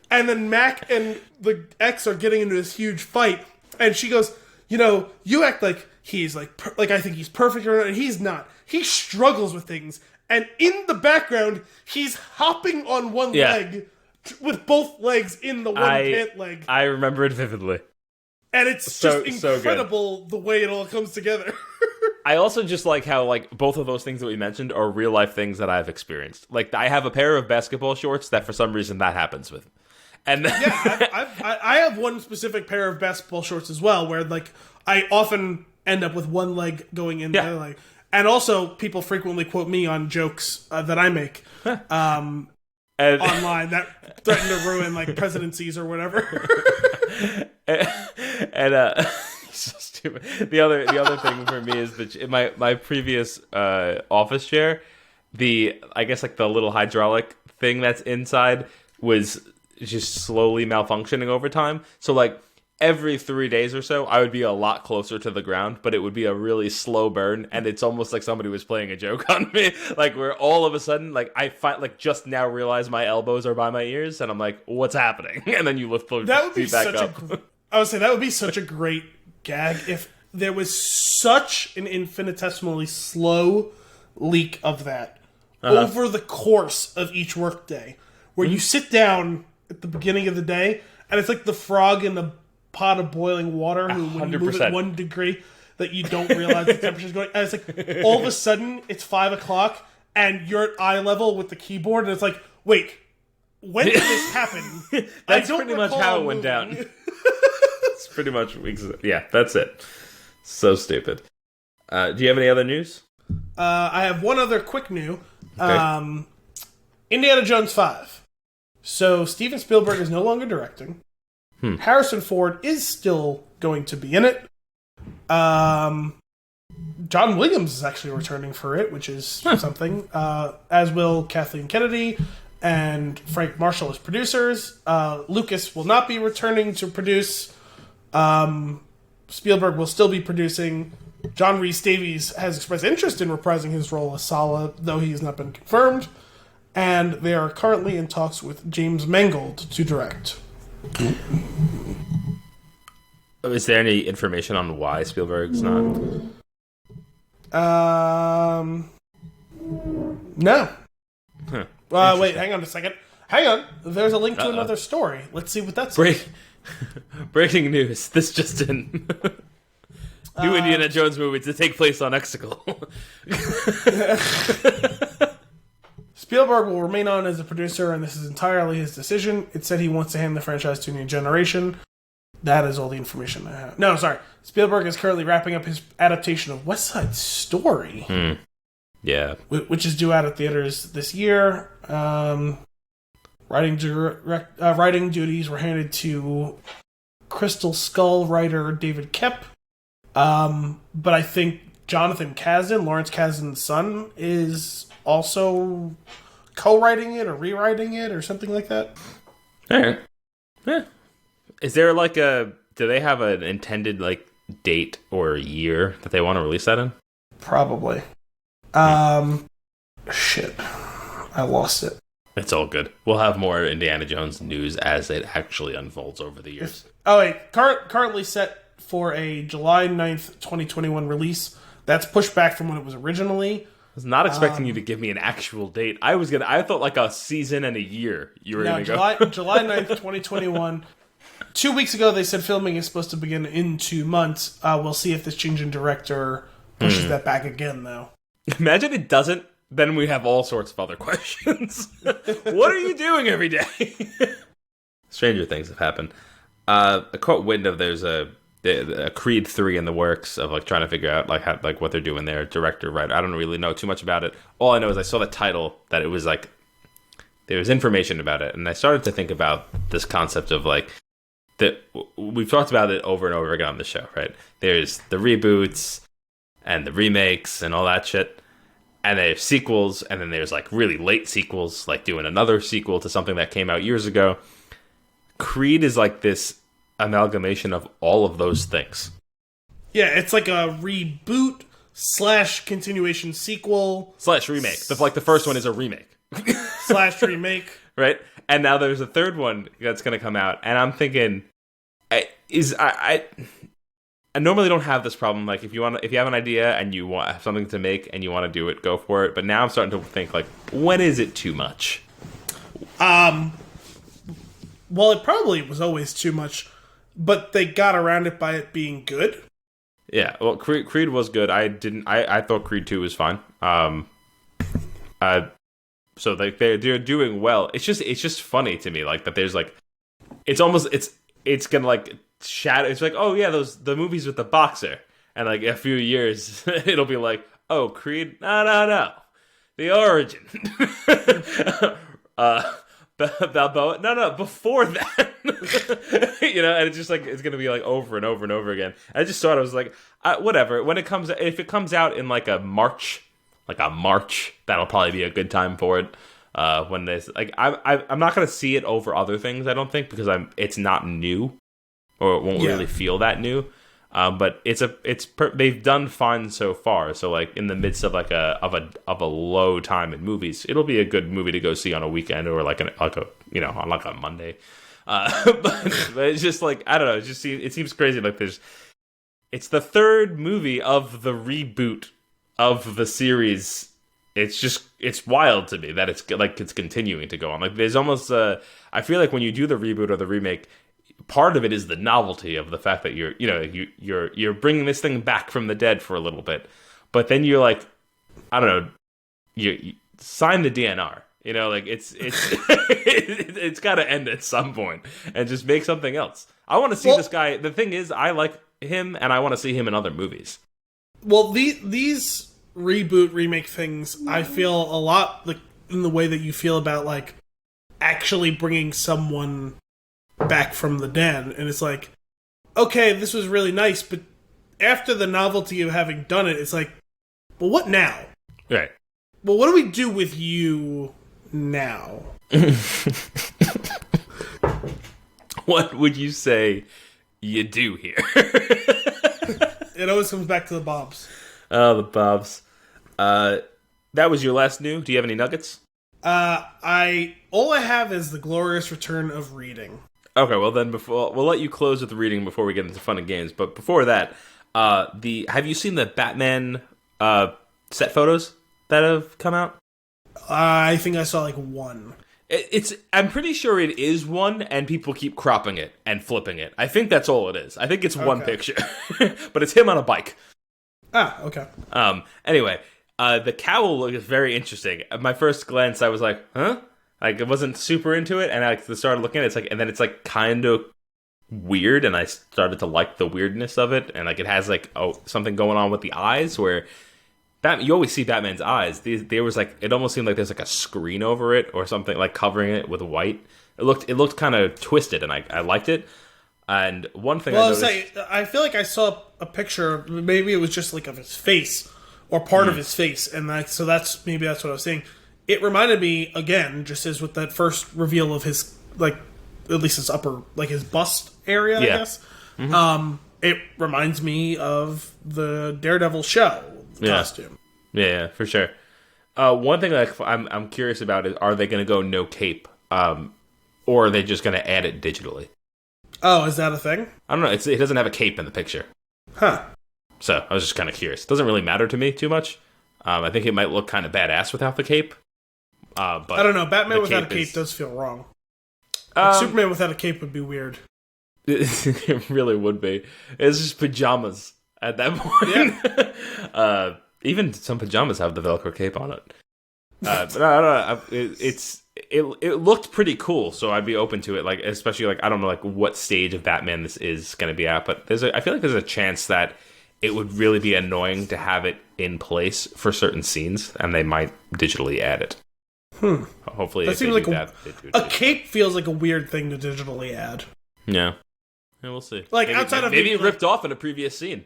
Speaker 2: And then Mac and the ex are getting into this huge fight, and she goes, you act like he's like I think he's perfect, and he's not. He struggles with things, and in the background, he's hopping on one leg with both legs in the one pant leg.
Speaker 1: I remember it vividly.
Speaker 2: And it's just incredible the way it all comes together.
Speaker 1: I also just like how like both of those things that we mentioned are real life things that I've experienced. Like I have a pair of basketball shorts that for some reason that happens with. And
Speaker 2: I have one specific pair of basketball shorts as well, where like I often end up with one leg going in the other leg. And also, people frequently quote me on jokes that I make online that threaten to ruin like presidencies or whatever.
Speaker 1: and so stupid. The other thing for me is that my previous office chair, I guess like the little hydraulic thing that's inside was just slowly malfunctioning over time. So like every 3 days or so, I would be a lot closer to the ground, but it would be a really slow burn, and it's almost like somebody was playing a joke on me. Like where all of a sudden, like I just now realize my elbows are by my ears, and I'm like, what's happening? And then you lift the feet back up.
Speaker 2: I would say that would be such a great gag if there was such an infinitesimally slow leak of that over the course of each workday, where you sit down at the beginning of the day, and it's like the frog in the pot of boiling water who, when you move it 1 degree, that you don't realize the temperature's going. And it's like, all of a sudden, it's 5 o'clock, and you're at eye level with the keyboard, and it's like, wait, when did this happen?
Speaker 1: That's pretty much how it went down. It's pretty much, yeah, that's it. So stupid. Do you have any other news?
Speaker 2: I have one other quick new.
Speaker 1: Okay.
Speaker 2: Indiana Jones 5. So Steven Spielberg is no longer directing. Harrison Ford is still going to be in it. John Williams is actually returning for it, which is something. As will Kathleen Kennedy and Frank Marshall as producers. Lucas will not be returning to produce. Spielberg will still be producing. John Rhys Davies has expressed interest in reprising his role as Sala, though he has not been confirmed. And they are currently in talks with James Mangold to direct.
Speaker 1: Is there any information on why Spielberg's not?
Speaker 2: No.
Speaker 1: Huh.
Speaker 2: Wait, hang on a second. Hang on. There's a link to another story. Let's see what that's
Speaker 1: Breaking news. This just in. New Indiana Jones movie to take place on Exegol.
Speaker 2: Spielberg will remain on as a producer, and this is entirely his decision. It said he wants to hand the franchise to a new generation. That is all the information I have. No, sorry. Spielberg is currently wrapping up his adaptation of West Side Story.
Speaker 1: Yeah.
Speaker 2: Which is due out at theaters this year. Writing duties were handed to Crystal Skull writer David Koepp. But I think Jonathan Kasdan, Lawrence Kasdan's son, is also co-writing it or rewriting it or something like that.
Speaker 1: All right. Yeah. Is there like do they have an intended like date or year that they want to release that in?
Speaker 2: Probably. Shit. I lost it.
Speaker 1: It's all good. We'll have more Indiana Jones news as it actually unfolds over the years.
Speaker 2: Currently set for a July 9th, 2021 release. That's pushed back from when it was originally.
Speaker 1: I was not expecting you to give me an actual date. I thought like a season and a year you were going to go.
Speaker 2: July 9th, 2021. 2 weeks ago, they said filming is supposed to begin in 2 months. We'll see if this change in director pushes that back again, though.
Speaker 1: Imagine it doesn't. Then we have all sorts of other questions. What are you doing every day? Stranger things have happened. I caught wind of there's a Creed 3 in the works of like trying to figure out like how, like what they're doing there. Director, writer. I don't really know too much about it. All I know is I saw the title that it was like there was information about it, and I started to think about this concept of like that we've talked about it over and over again on the show, right? There's the reboots and the remakes and all that shit. And they have sequels, and then there's like really late sequels, like doing another sequel to something that came out years ago. Creed is like this amalgamation of all of those things.
Speaker 2: Yeah, it's like a reboot / continuation sequel
Speaker 1: / remake. The first one is a remake.
Speaker 2: / remake.
Speaker 1: Right? And now there's a third one that's going to come out, and I'm thinking, I normally don't have this problem. Like, if you have an idea and you want something to make and you want to do it, go for it. But now I'm starting to think, like, when is it too much?
Speaker 2: Well, it probably was always too much, but they got around it by it being good.
Speaker 1: Yeah, well, Creed was good. I thought Creed 2 was fine. So they're doing well. It's just funny to me, like that. There's like, it's gonna like shadow. It's like, oh yeah, the movies with the boxer, and like a few years it'll be like, oh, Creed, no, the origin. Balboa, no, before that. And it's just like it's gonna be like over and over and over again. I just thought, I was like, whatever. If it comes out in like a March, that'll probably be a good time for it. When this, like, I'm not gonna see it over other things, I don't think, because it's not new, or it won't really feel that new. But they've done fine so far. So like in the midst of like a low time in movies, it'll be a good movie to go see on a weekend, or on like a Monday. But it's just like, I don't know. It seems crazy. Like it's the third movie of the reboot of the series. It's wild to me that it's continuing to go on. Like there's almost I feel like when you do the reboot or the remake, part of it is the novelty of the fact that you're bringing this thing back from the dead for a little bit, but then you're like, I don't know, you sign the DNR. Like it's it's got to end at some point and just make something else. I want to see this guy. The thing is, I like him, and I want to see him in other movies.
Speaker 2: Well, these reboot remake things, I feel a lot like in the way that you feel about like actually bringing someone back from the dead, and it's like, okay, this was really nice, but after the novelty of having done it, it's like, well, what now?
Speaker 1: Right.
Speaker 2: Well, what do we do with you now?
Speaker 1: What would you say you do here?
Speaker 2: It always comes back to the Bobs.
Speaker 1: Oh, the Bobs. That was your last new. Do you have any nuggets?
Speaker 2: All I have is the glorious return of reading.
Speaker 1: Okay, well then we'll let you close with the reading before we get into fun and games. But before that, have you seen the Batman set photos that have come out?
Speaker 2: I think I saw like one.
Speaker 1: I'm pretty sure it is one, and people keep cropping it and flipping it. I think that's all it is. I think it's one picture, but it's him on a bike.
Speaker 2: Ah, okay.
Speaker 1: Anyway, the cowl look is very interesting. At my first glance, I was like, huh? Like, I wasn't super into it, and I started looking at it, and then it's like kind of weird, and I started to like the weirdness of it, and like it has like something going on with the eyes where you always see Batman's eyes. There was like, it almost seemed like there's like a screen over it or something, like covering it with white. It looked kind of twisted, and I liked it. And one thing I noticed,
Speaker 2: I feel like I saw a picture. Maybe it was just like of his face or part of his face, and that's maybe that's what I was saying. It reminded me again, just as with that first reveal of his, like, at least his upper, like his bust area, I guess. Mm-hmm. It reminds me of the Daredevil show costume.
Speaker 1: Yeah, for sure. One thing that I'm curious about is, are they going to go no cape, or are they just going to add it digitally?
Speaker 2: Oh, is that a thing?
Speaker 1: I don't know. It doesn't have a cape in the picture.
Speaker 2: Huh.
Speaker 1: So I was just kind of curious. It doesn't really matter to me too much. I think it might look kind of badass without the cape. But
Speaker 2: I don't know. Batman without a cape does feel wrong. Superman without a cape would be weird.
Speaker 1: It really would be. It's just pajamas at that point. Yeah. Even some pajamas have the Velcro cape on it. But I don't know. It looked pretty cool, so I'd be open to it. Like, especially like, I don't know like what stage of Batman this is going to be at, but I feel like there's a chance that it would really be annoying to have it in place for certain scenes, and they might digitally add it. Hopefully,
Speaker 2: that seems like a cape feels like a weird thing to digitally add.
Speaker 1: Yeah, we'll see.
Speaker 2: Like, outside of
Speaker 1: maybe it ripped off in a previous scene.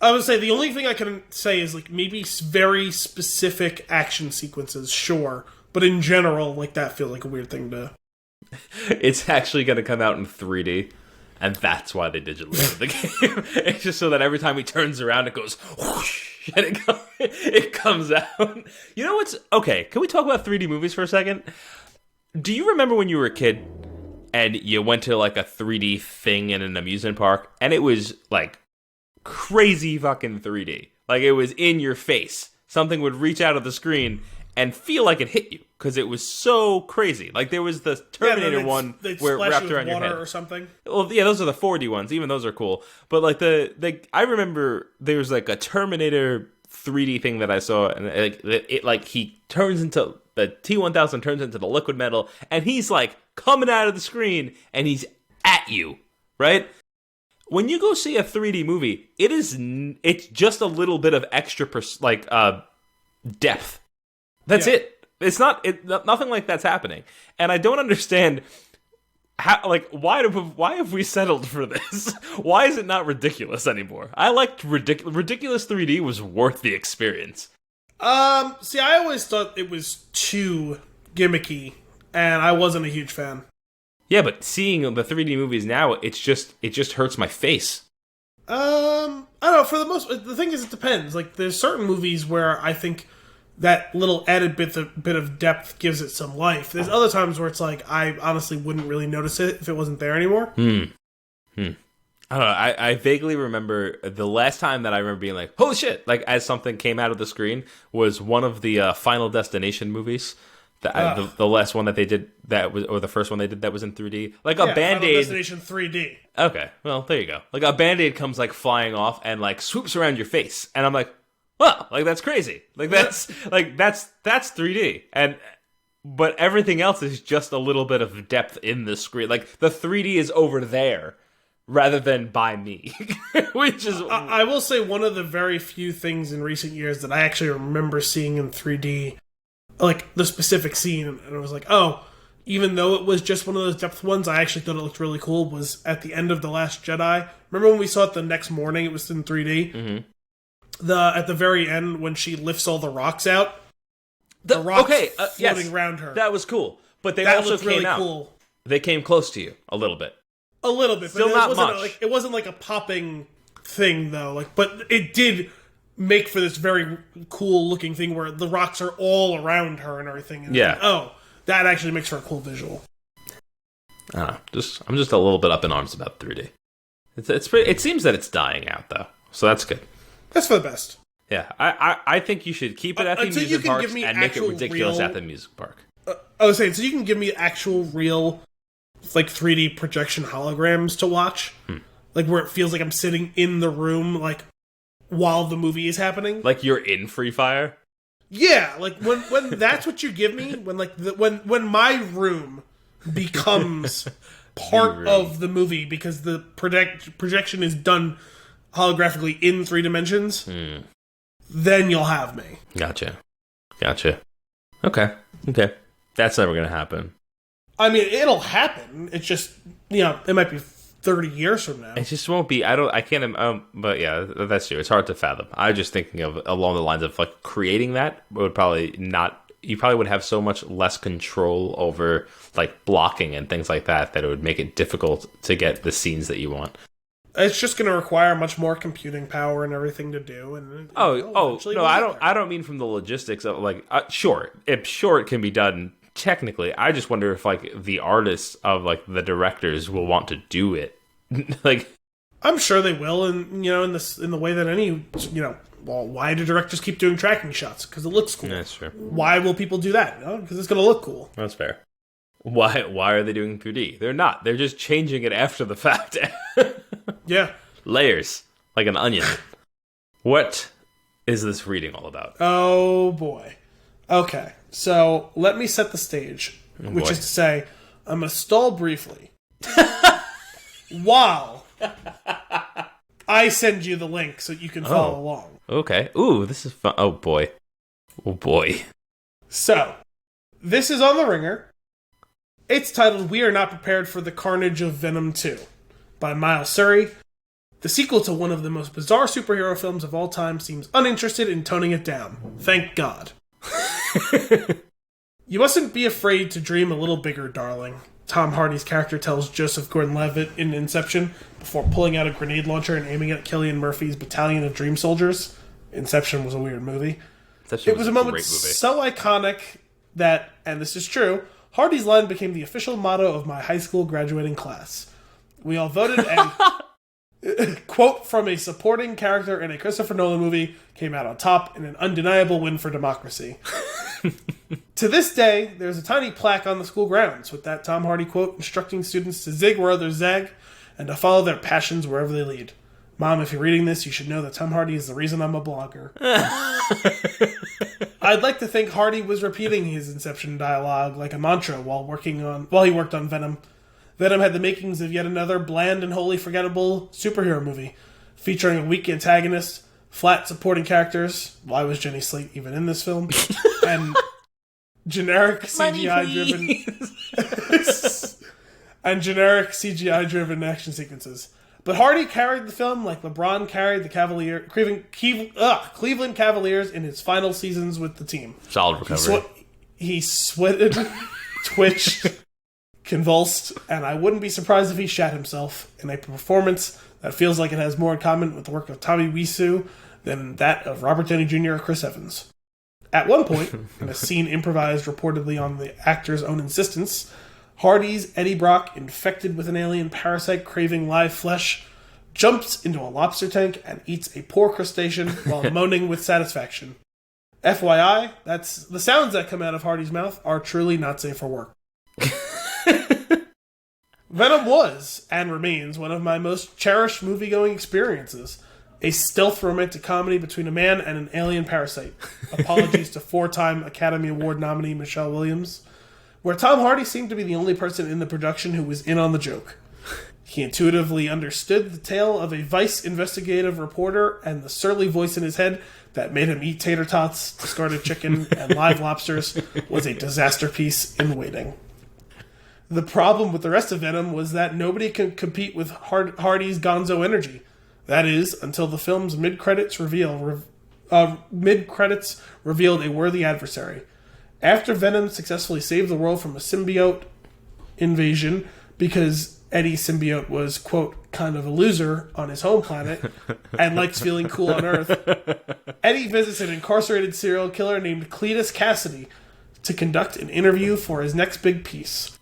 Speaker 2: I would say the only thing I can say is like maybe very specific action sequences, sure, but in general, like that feels like a weird thing to.
Speaker 1: It's actually going to come out in 3D, and that's why they digitally added the game. It's just so that every time he turns around, it goes whoosh, and it comes out. You know what's okay? Can we talk about 3D movies for a second? Do you remember when you were a kid and you went to like a 3D thing in an amusement park, and it was like crazy fucking 3D. Like, it was in your face. Something would reach out of the screen and feel like it hit you because it was so crazy. Like, there was the Terminator one where it wrapped around your head
Speaker 2: or something.
Speaker 1: Well, yeah, those are the 4D ones. Even those are cool. But like I remember there was like a Terminator 3D thing that I saw, and he turns into the T-1000 turns into the liquid metal, and he's like coming out of the screen, and he's at you, right? When you go see a 3D movie, it's just a little bit of extra depth. That's it. It's nothing like that's happening, and I don't understand how. Like, why have we settled for this? Why is it not ridiculous anymore? I liked ridiculous 3D was worth the experience.
Speaker 2: See, I always thought it was too gimmicky, and I wasn't a huge fan.
Speaker 1: Yeah, but seeing the 3D movies now, it just hurts my face.
Speaker 2: I don't know. For the thing is, it depends. Like, there's certain movies where I think that little added bit of depth gives it some life. There's other times where it's like, I honestly wouldn't really notice it if it wasn't there anymore.
Speaker 1: I don't know. I vaguely remember the last time that I remember being like, holy shit, like, as something came out of the screen was one of the Final Destination movies. The last one that they did or the first one they did that was in 3D, like a Band-Aid.
Speaker 2: Final Destination 3D.
Speaker 1: Okay, well there you go. Like a Band-Aid comes like flying off and like swoops around your face, and I'm like, well, like that's crazy. Like that's 3D, but everything else is just a little bit of depth in the screen. Like the 3D is over there rather than by me, which is.
Speaker 2: I will say one of the very few things in recent years that I actually remember seeing in 3D. Like, the specific scene, and I was like, oh, even though it was just one of those depth ones, I actually thought it looked really cool, was at the end of The Last Jedi. Remember when we saw it the next morning, it was in 3D? Mm-hmm. At the very end, when she lifts all the rocks out, the rocks floating around her.
Speaker 1: That was cool. But they also came really out. Cool. They came close to you, a little bit.
Speaker 2: A little bit.
Speaker 1: Still
Speaker 2: but
Speaker 1: not much.
Speaker 2: It wasn't like a popping thing, though. Like, but it did make for this very cool looking thing where the rocks are all around her and everything. And
Speaker 1: yeah.
Speaker 2: Like, oh, that actually makes for a cool visual.
Speaker 1: I'm just a little bit up in arms about 3D. It seems that it's dying out though, so that's good.
Speaker 2: That's for the best.
Speaker 1: Yeah, I think you should keep it at the
Speaker 2: until you
Speaker 1: amusement
Speaker 2: can
Speaker 1: parks
Speaker 2: give me
Speaker 1: and make it
Speaker 2: actual
Speaker 1: ridiculous
Speaker 2: real-
Speaker 1: at the music park.
Speaker 2: I was saying, so you can give me actual, real, like 3D projection holograms to watch, like where it feels like I'm sitting in the room, like while the movie is happening.
Speaker 1: Like you're in Free Fire.
Speaker 2: Yeah, like when that's what you give me, when like when my room becomes part of the movie because the projection is done holographically in 3 dimensions, then you'll have me.
Speaker 1: Gotcha. Okay. That's never gonna happen.
Speaker 2: I mean, it'll happen. It's just, it might be 30 years from now.
Speaker 1: It just won't be. I can't. But yeah, that's true. It's hard to fathom. I was just thinking of along the lines of like creating that would probably not. You probably would have so much less control over like blocking and things like that it would make it difficult to get the scenes that you want.
Speaker 2: It's just going to require much more computing power and everything to do. And
Speaker 1: no, I don't mean from the logistics of like. Sure, it can be done. Technically, I just wonder if like the artists of like the directors will want to do it. Like,
Speaker 2: I'm sure they will, and in the way that any why do directors keep doing tracking shots? Because it looks cool.
Speaker 1: That's true.
Speaker 2: Why will people do that? Because it's going to look cool.
Speaker 1: That's fair. Why are they doing 3D? They're not. They're just changing it after the fact.
Speaker 2: Yeah.
Speaker 1: Layers, like an onion. What is this reading all about?
Speaker 2: Oh boy. Okay. So, let me set the stage, which is to say, I'm going to stall briefly while I send you the link so you can follow along.
Speaker 1: Okay. Ooh, this is fun. Oh, boy.
Speaker 2: So, this is on the Ringer. It's titled, We Are Not Prepared for the Carnage of Venom 2 by Miles Surrey. The sequel to one of the most bizarre superhero films of all time seems uninterested in toning it down. Thank God. You mustn't be afraid to dream a little bigger, darling. Tom Hardy's character tells Joseph Gordon-Levitt in Inception before pulling out a grenade launcher and aiming at Cillian Murphy's battalion of dream soldiers. Inception was a weird movie. It was a moment so iconic that, and this is true, Hardy's line became the official motto of my high school graduating class. We all voted and quote from a supporting character in a Christopher Nolan movie came out on top in an undeniable win for democracy. To this day, there's a tiny plaque on the school grounds with that Tom Hardy quote instructing students to zig where others zag and to follow their passions wherever they lead. Mom, if you're reading this, you should know that Tom Hardy is the reason I'm a blogger. I'd like to think Hardy was repeating his Inception dialogue like a mantra while he worked on Venom. Venom had the makings of yet another bland and wholly forgettable superhero movie, featuring a weak antagonist, flat supporting characters. Why was Jenny Slate even in this film? And generic CGI-driven action sequences. But Hardy carried the film like LeBron carried the Cleveland Cavaliers in his final seasons with the team.
Speaker 1: Solid recovery.
Speaker 2: He sweated, twitched, convulsed, and I wouldn't be surprised if he shat himself in a performance that feels like it has more in common with the work of Tommy Wiseau than that of Robert Downey Jr. or Chris Evans. At one point, in a scene improvised reportedly on the actor's own insistence, Hardy's Eddie Brock, infected with an alien parasite craving live flesh, jumps into a lobster tank and eats a poor crustacean while moaning with satisfaction. FYI, that's the sounds that come out of Hardy's mouth are truly not safe for work. Venom was, and remains, one of my most cherished movie-going experiences. A stealth romantic comedy between a man and an alien parasite. Apologies to 4-time Academy Award nominee Michelle Williams. Where Tom Hardy seemed to be the only person in the production who was in on the joke. He intuitively understood the tale of a Vice investigative reporter and the surly voice in his head that made him eat tater tots, discarded chicken, and live lobsters was a disaster piece in waiting. The problem with the rest of Venom was that nobody could compete with Hardy's gonzo energy. That is, until the film's mid-credits revealed a worthy adversary. After Venom successfully saved the world from a symbiote invasion because Eddie's symbiote was, quote, kind of a loser on his home planet and likes feeling cool on Earth, Eddie visits an incarcerated serial killer named Cletus Cassidy to conduct an interview for his next big piece.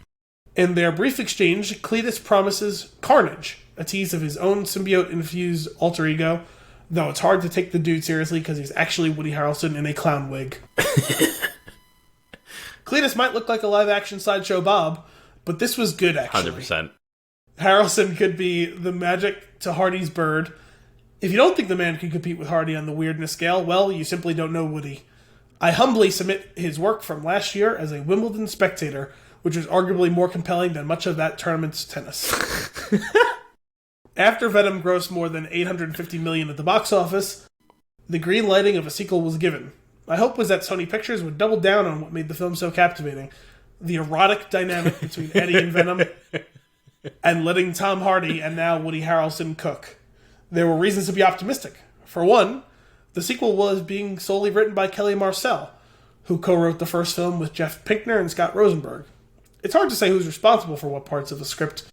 Speaker 2: In their brief exchange, Cletus promises carnage, a tease of his own symbiote-infused alter ego, though it's hard to take the dude seriously because he's actually Woody Harrelson in a clown wig. Cletus might look like a live-action Sideshow Bob, but this was good, actually.
Speaker 1: 100%.
Speaker 2: Harrelson could be the magic to Hardy's bird. If you don't think the man can compete with Hardy on the weirdness scale, well, you simply don't know Woody. I humbly submit his work from last year as a Wimbledon spectator, which was arguably more compelling than much of that tournament's tennis. After Venom grossed more than $850 million at the box office, the green lighting of a sequel was given. My hope was that Sony Pictures would double down on what made the film so captivating. The erotic dynamic between Eddie and Venom, and letting Tom Hardy and now Woody Harrelson cook. There were reasons to be optimistic. For one, the sequel was being solely written by Kelly Marcel, who co-wrote the first film with Jeff Pinkner and Scott Rosenberg. It's hard to say who's responsible for what parts of the script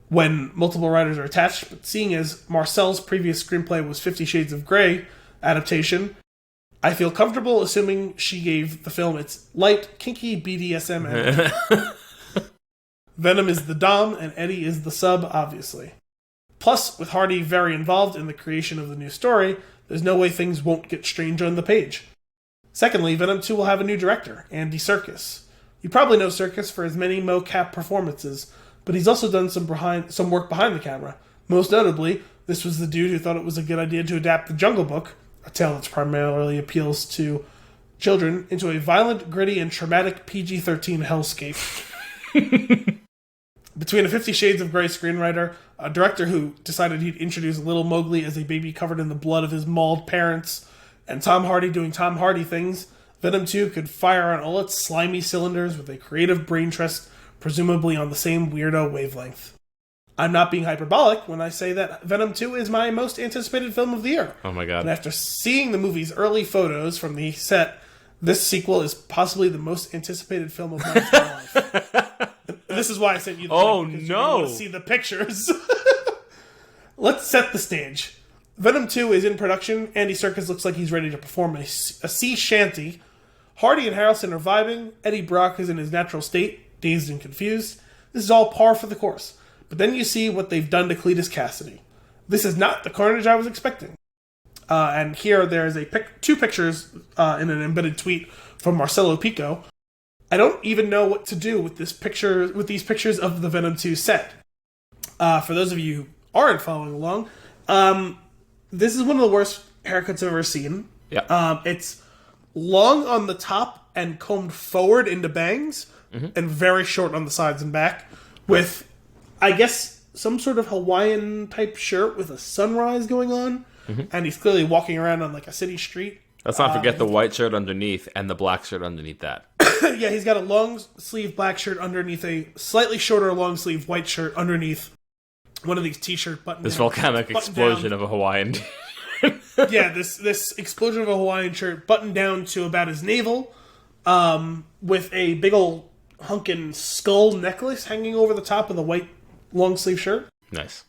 Speaker 2: when multiple writers are attached, but seeing as Marcel's previous screenplay was 50 Shades of Grey adaptation, I feel comfortable assuming she gave the film its light, kinky BDSM energy. Venom is the dom, and Eddie is the sub, obviously. Plus, with Hardy very involved in the creation of the new story, there's no way things won't get strange on the page. Secondly, Venom 2 will have a new director, Andy Serkis. You probably know Serkis for his many mocap performances, but he's also done some work behind the camera. Most notably, this was the dude who thought it was a good idea to adapt The Jungle Book, a tale that primarily appeals to children, into a violent, gritty, and traumatic PG-13 hellscape. Between a 50 Shades of Grey screenwriter, a director who decided he'd introduce little Mowgli as a baby covered in the blood of his mauled parents, and Tom Hardy doing Tom Hardy things, Venom 2 could fire on all its slimy cylinders with a creative brain trust, presumably on the same weirdo wavelength. I'm not being hyperbolic when I say that Venom 2 is my most anticipated film of the year.
Speaker 1: Oh my god.
Speaker 2: And after seeing the movie's early photos from the set, this sequel is possibly the most anticipated film of my entire life. This is why I sent you the link, because you're going to see the pictures. Let's set the stage. Venom 2 is in production. Andy Serkis looks like he's ready to perform a sea shanty. Hardy and Harrelson are vibing. Eddie Brock is in his natural state, dazed and confused. This is all par for the course. But then you see what they've done to Cletus Cassidy. This is not the carnage I was expecting. And here there's two pictures in an embedded tweet from Marcelo Pico. I don't even know what to do with these pictures of the Venom 2 set. For those of you who aren't following along, this is one of the worst haircuts I've ever seen.
Speaker 1: Yeah.
Speaker 2: It's long on the top and combed forward into bangs, and very short on the sides and back, with, I guess, some sort of Hawaiian-type shirt with a sunrise going on, and he's clearly walking around on like a city street.
Speaker 1: Let's not forget the white shirt underneath and the black shirt underneath that.
Speaker 2: Yeah, he's got a long sleeve black shirt underneath a slightly shorter long sleeve white shirt underneath one of these t-shirt buttons.
Speaker 1: This volcanic explosion of a Hawaiian.
Speaker 2: Yeah, this explosion of a Hawaiian shirt buttoned down to about his navel, with a big ol' hunkin' skull necklace hanging over the top of the white long sleeve shirt.
Speaker 1: Nice.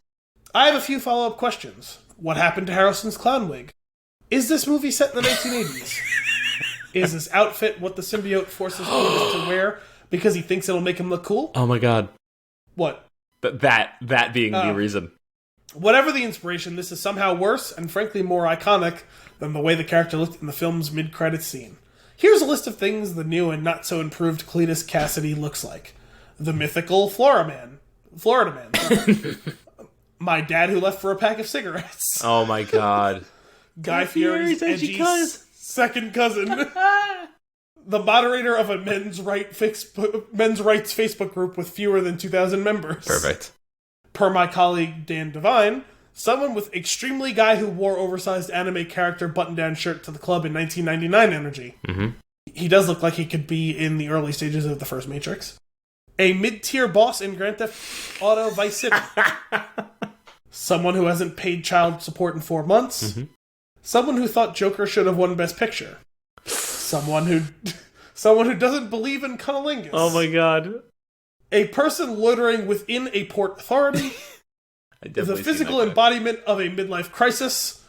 Speaker 2: I have a few follow-up questions. What happened to Harrelson's clown wig? Is this movie set in the 1980s? Is this outfit what the symbiote forces Cletus to wear because he thinks it'll make him look cool?
Speaker 1: Oh my god.
Speaker 2: What?
Speaker 1: That being the reason.
Speaker 2: Whatever the inspiration, this is somehow worse and frankly more iconic than the way the character looked in the film's mid-credits scene. Here's a list of things the new and not-so-improved Cletus Cassidy looks like. The mythical Florida Man. Sorry. My dad who left for a pack of cigarettes.
Speaker 1: Oh my god.
Speaker 2: Guy Fieri's edgy second cousin. The moderator of a men's rights Facebook group with fewer than 2,000 members.
Speaker 1: Perfect.
Speaker 2: Per my colleague Dan Devine, someone with extremely guy who wore oversized anime character button-down shirt to the club in 1999 energy. He does look like he could be in the early stages of the first Matrix. A mid-tier boss in Grand Theft Auto Vice City. Someone who hasn't paid child support in 4 months. Someone who thought Joker should have won Best Picture. Someone who doesn't believe in cunnilingus.
Speaker 1: Oh my god.
Speaker 2: A person loitering within a port authority. The physical embodiment of a midlife crisis.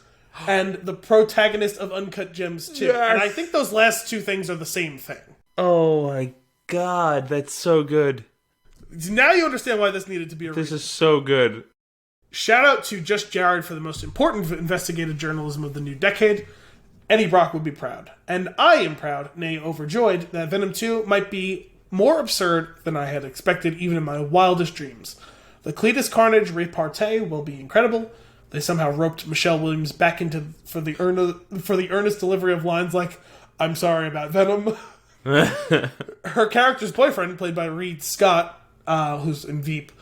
Speaker 2: And the protagonist of Uncut Gems 2. Yes. And I think those last two things are the same thing.
Speaker 1: Oh my god, that's so good.
Speaker 2: Now you understand why this needed to be a
Speaker 1: This is so good.
Speaker 2: Shout out to Just Jared for the most important investigative journalism of the new decade. Eddie Brock would be proud. And I am proud, nay overjoyed, that Venom 2 might be more absurd than I had expected even in my wildest dreams. The Cletus Carnage repartee will be incredible. They somehow roped Michelle Williams back into for the earnest delivery of lines like, "I'm sorry about Venom." Her character's boyfriend, played by Reed Scott, who's in Veep,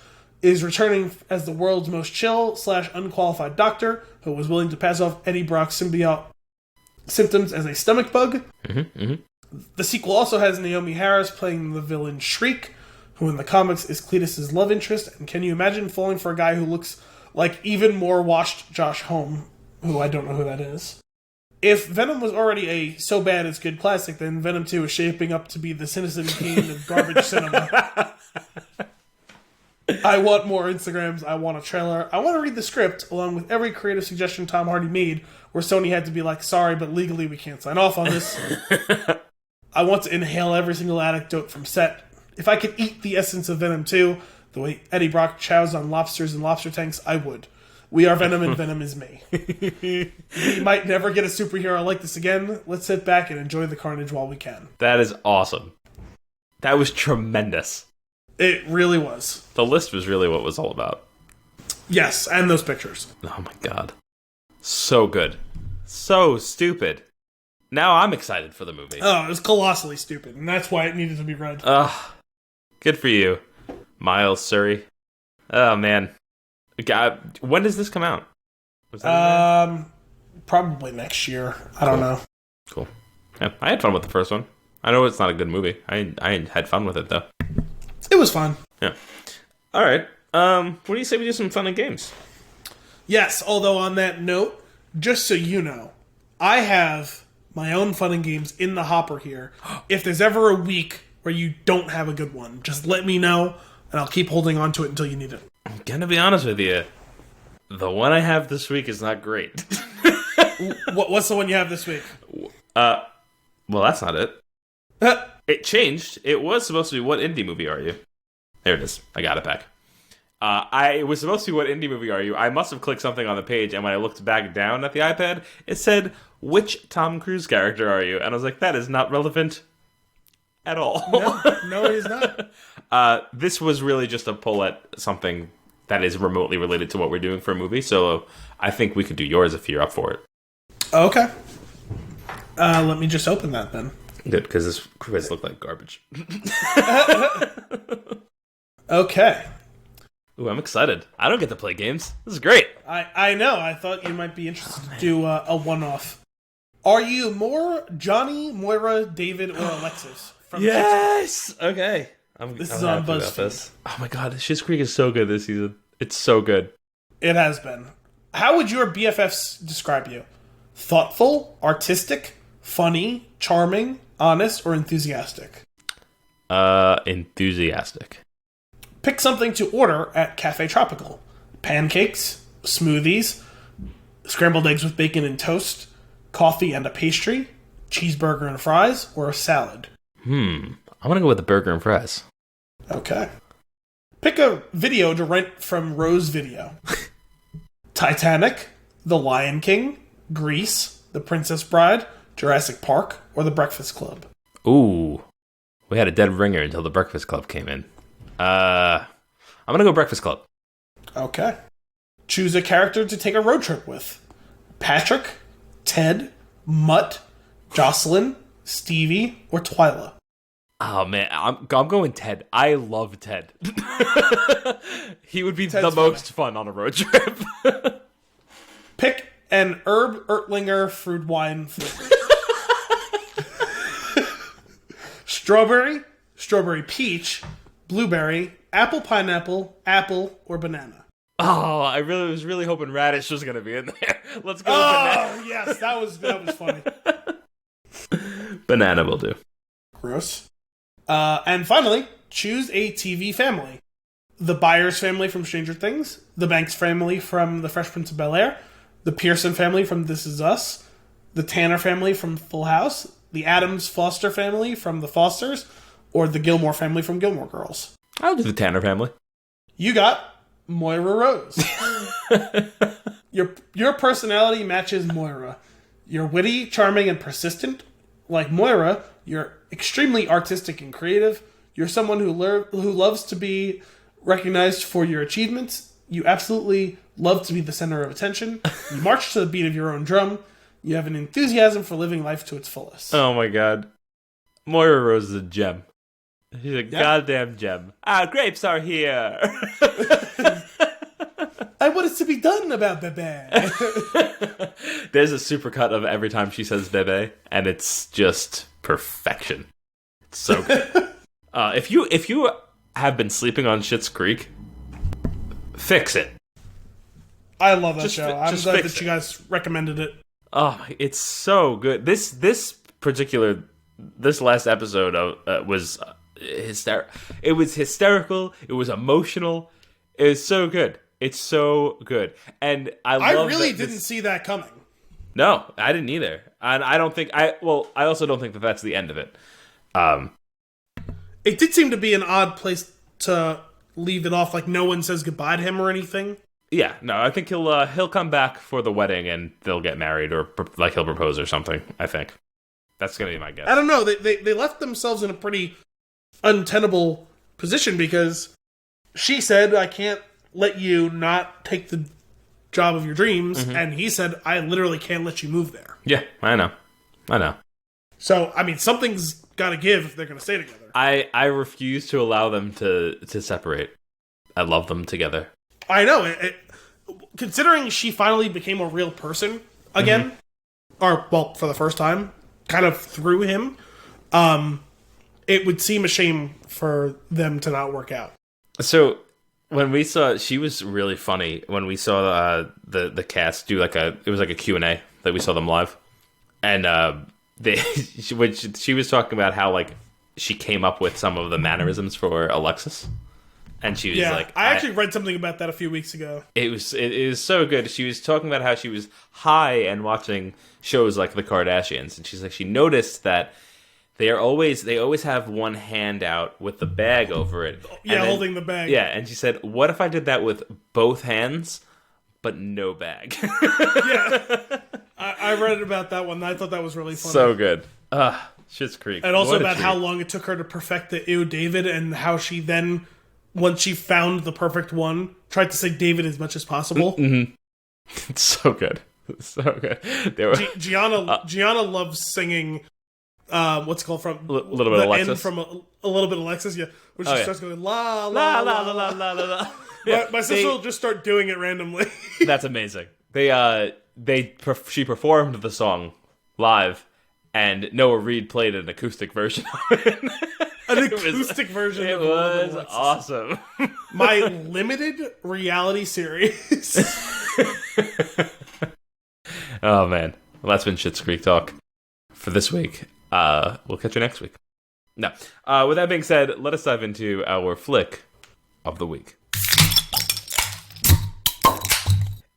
Speaker 2: is returning as the world's most chill / unqualified doctor who was willing to pass off Eddie Brock's symbiote symptoms as a stomach bug. The sequel also has Naomi Harris playing the villain Shriek, who in the comics is Cletus's love interest. And can you imagine falling for a guy who looks like even more washed Josh Homme, who I don't know who that is? If Venom was already a so bad it's good classic, then Venom 2 is shaping up to be the Citizen Kane of garbage cinema. I want more Instagrams. I want a trailer. I want to read the script along with every creative suggestion Tom Hardy made where Sony had to be like, sorry, but legally we can't sign off on this. I want to inhale every single anecdote from set. If I could eat the essence of Venom 2, the way Eddie Brock chows on lobsters and lobster tanks, I would. We are Venom and Venom is me. We might never get a superhero like this again. Let's sit back and enjoy the carnage while we can.
Speaker 1: That is awesome. That was tremendous.
Speaker 2: It really was.
Speaker 1: The list was really what it was all about.
Speaker 2: Yes, and those pictures.
Speaker 1: Oh my god. So good. So stupid. Now I'm excited for the movie.
Speaker 2: Oh, it was colossally stupid, and that's why it needed to be read.
Speaker 1: Good for you, Miles Surrey. Oh, man. God, when does this come out? Was that
Speaker 2: probably next year. I don't know.
Speaker 1: Cool. Yeah, I had fun with the first one. I know it's not a good movie. I had fun with it, though.
Speaker 2: It was fun.
Speaker 1: Yeah. All right. What do you say we do some fun and games?
Speaker 2: Yes, although on that note, just so you know, I have my own fun and games in the hopper here. If there's ever a week where you don't have a good one, just let me know, and I'll keep holding on to it until you need it.
Speaker 1: I'm gonna be honest with you. The one I have this week is not great.
Speaker 2: What's the one you have this week?
Speaker 1: Well, that's not it. It changed. It was supposed to be What Indie Movie Are You? There it is. I got it back. It was supposed to be What Indie Movie Are You? I must have clicked something on the page, and when I looked back down at the iPad, it said, which Tom Cruise character are you? And I was like, that is not relevant at all.
Speaker 2: No, it is not.
Speaker 1: This was really just a pull at something that is remotely related to what we're doing for a movie, so I think we could do yours if you're up for it.
Speaker 2: Okay. Let me just open that then.
Speaker 1: Good, because this quiz looked like garbage.
Speaker 2: Okay.
Speaker 1: Ooh, I'm excited. I don't get to play games. This is great.
Speaker 2: I know. I thought you might be interested to do a one-off. Are you more Johnny, Moira, David, or Alexis?
Speaker 1: Yes! Okay.
Speaker 2: This is on BuzzFeed.
Speaker 1: Oh my god, Schitt's Creek is so good this season. It's so good.
Speaker 2: It has been. How would your BFFs describe you? Thoughtful, artistic, funny, charming, honest, or enthusiastic?
Speaker 1: Enthusiastic.
Speaker 2: Pick something to order at Cafe Tropical. Pancakes, smoothies, scrambled eggs with bacon and toast, coffee and a pastry, cheeseburger and fries, or a salad.
Speaker 1: I'm gonna go with the burger and fries.
Speaker 2: Okay. Pick a video to rent from Rose Video. Titanic, The Lion King, Grease, The Princess Bride, Jurassic Park, or The Breakfast Club.
Speaker 1: Ooh. We had a dead ringer until The Breakfast Club came in. I'm gonna go Breakfast Club.
Speaker 2: Okay. Choose a character to take a road trip with. Patrick, Ted, Mutt, Jocelyn, Stevie, or Twyla.
Speaker 1: Oh man, I'm going Ted. I love Ted. He would be
Speaker 2: Ted's
Speaker 1: the most fun on a road trip.
Speaker 2: Pick an herb Ertlinger fruit wine flavor. Strawberry peach, blueberry, apple pineapple, apple, or banana.
Speaker 1: Oh, I was really hoping radish was gonna be in there. Let's go with
Speaker 2: banana. Oh yes, that was funny.
Speaker 1: Banana will do.
Speaker 2: Gross. And finally, choose a TV family. The Byers family from Stranger Things, the Banks family from The Fresh Prince of Bel-Air, the Pearson family from This Is Us, the Tanner family from Full House, the Addams Foster family from The Fosters, or the Gilmore family from Gilmore Girls.
Speaker 1: I'll do the Tanner family.
Speaker 2: You got Moira Rose. Your personality matches Moira. You're witty, charming, and persistent. Like Moira, you're extremely artistic and creative. You're someone who loves to be recognized for your achievements. You absolutely love to be the center of attention. You march to the beat of your own drum. You have an enthusiasm for living life to its fullest.
Speaker 1: Oh my god. Moira Rose is a gem. She's a goddamn gem. Grapes are here.
Speaker 2: And what is to be done about Bebe?
Speaker 1: There's a supercut of every time she says Bebe, and it's just perfection. It's so good. If you have been sleeping on Schitt's Creek, fix it.
Speaker 2: I love that show. I'm glad that you guys recommended it.
Speaker 1: Oh, it's so good. This last episode was hysterical. It was hysterical. It was emotional. It was so good. It's so good, and I really
Speaker 2: didn't see that coming.
Speaker 1: No, I didn't either, and I don't think I also don't think that that's the end of it.
Speaker 2: It did seem to be an odd place to leave it off, like no one says goodbye to him or anything.
Speaker 1: Yeah, no, I think he'll come back for the wedding and they'll get married, or like he'll propose or something. I think that's gonna be my guess.
Speaker 2: I don't know. They left themselves in a pretty untenable position because she said, "I can't let you not take the job of your dreams," and he said, "I literally can't let you move there."
Speaker 1: Yeah, I know.
Speaker 2: So, I mean, something's got to give if they're going to stay together.
Speaker 1: I refuse to allow them to separate. I love them together.
Speaker 2: I know. Considering she finally became a real person again, or, well, for the first time, kind of through him, it would seem a shame for them to not work out. So,
Speaker 1: when we saw, she was really funny when we saw the cast do it was like a Q&A that we saw them live. And she was talking about how like she came up with some of the mannerisms for Alexis. And she was like,
Speaker 2: I actually read something about that a few weeks ago.
Speaker 1: It was so good. She was talking about how she was high and watching shows like The Kardashians, and she's like, she noticed that they always have one hand out with the bag over it.
Speaker 2: Yeah, holding the bag.
Speaker 1: Yeah, and she said, what if I did that with both hands, but no bag?
Speaker 2: Yeah. I read about that one. I thought that was really funny.
Speaker 1: So good. Schitt's Creek.
Speaker 2: And also about how long it took her to perfect the Ew David, and how she then, once she found the perfect one, tried to say David as much as possible.
Speaker 1: Mm-hmm. It's so good. So good.
Speaker 2: Gianna loves singing... what's it called from
Speaker 1: little bit Alexis?
Speaker 2: End from a little bit Alexis, yeah. When she starts going la la la la la la la la. Yeah, my sister will just start doing it randomly.
Speaker 1: That's amazing. She performed the song live, and Noah Reed played an acoustic version of it.
Speaker 2: An acoustic version.
Speaker 1: It was awesome.
Speaker 2: My limited reality series.
Speaker 1: Oh man, well, that's been Schitt's Creek talk for this week. We'll catch you next week. No. With that being said, let us dive into our flick of the week.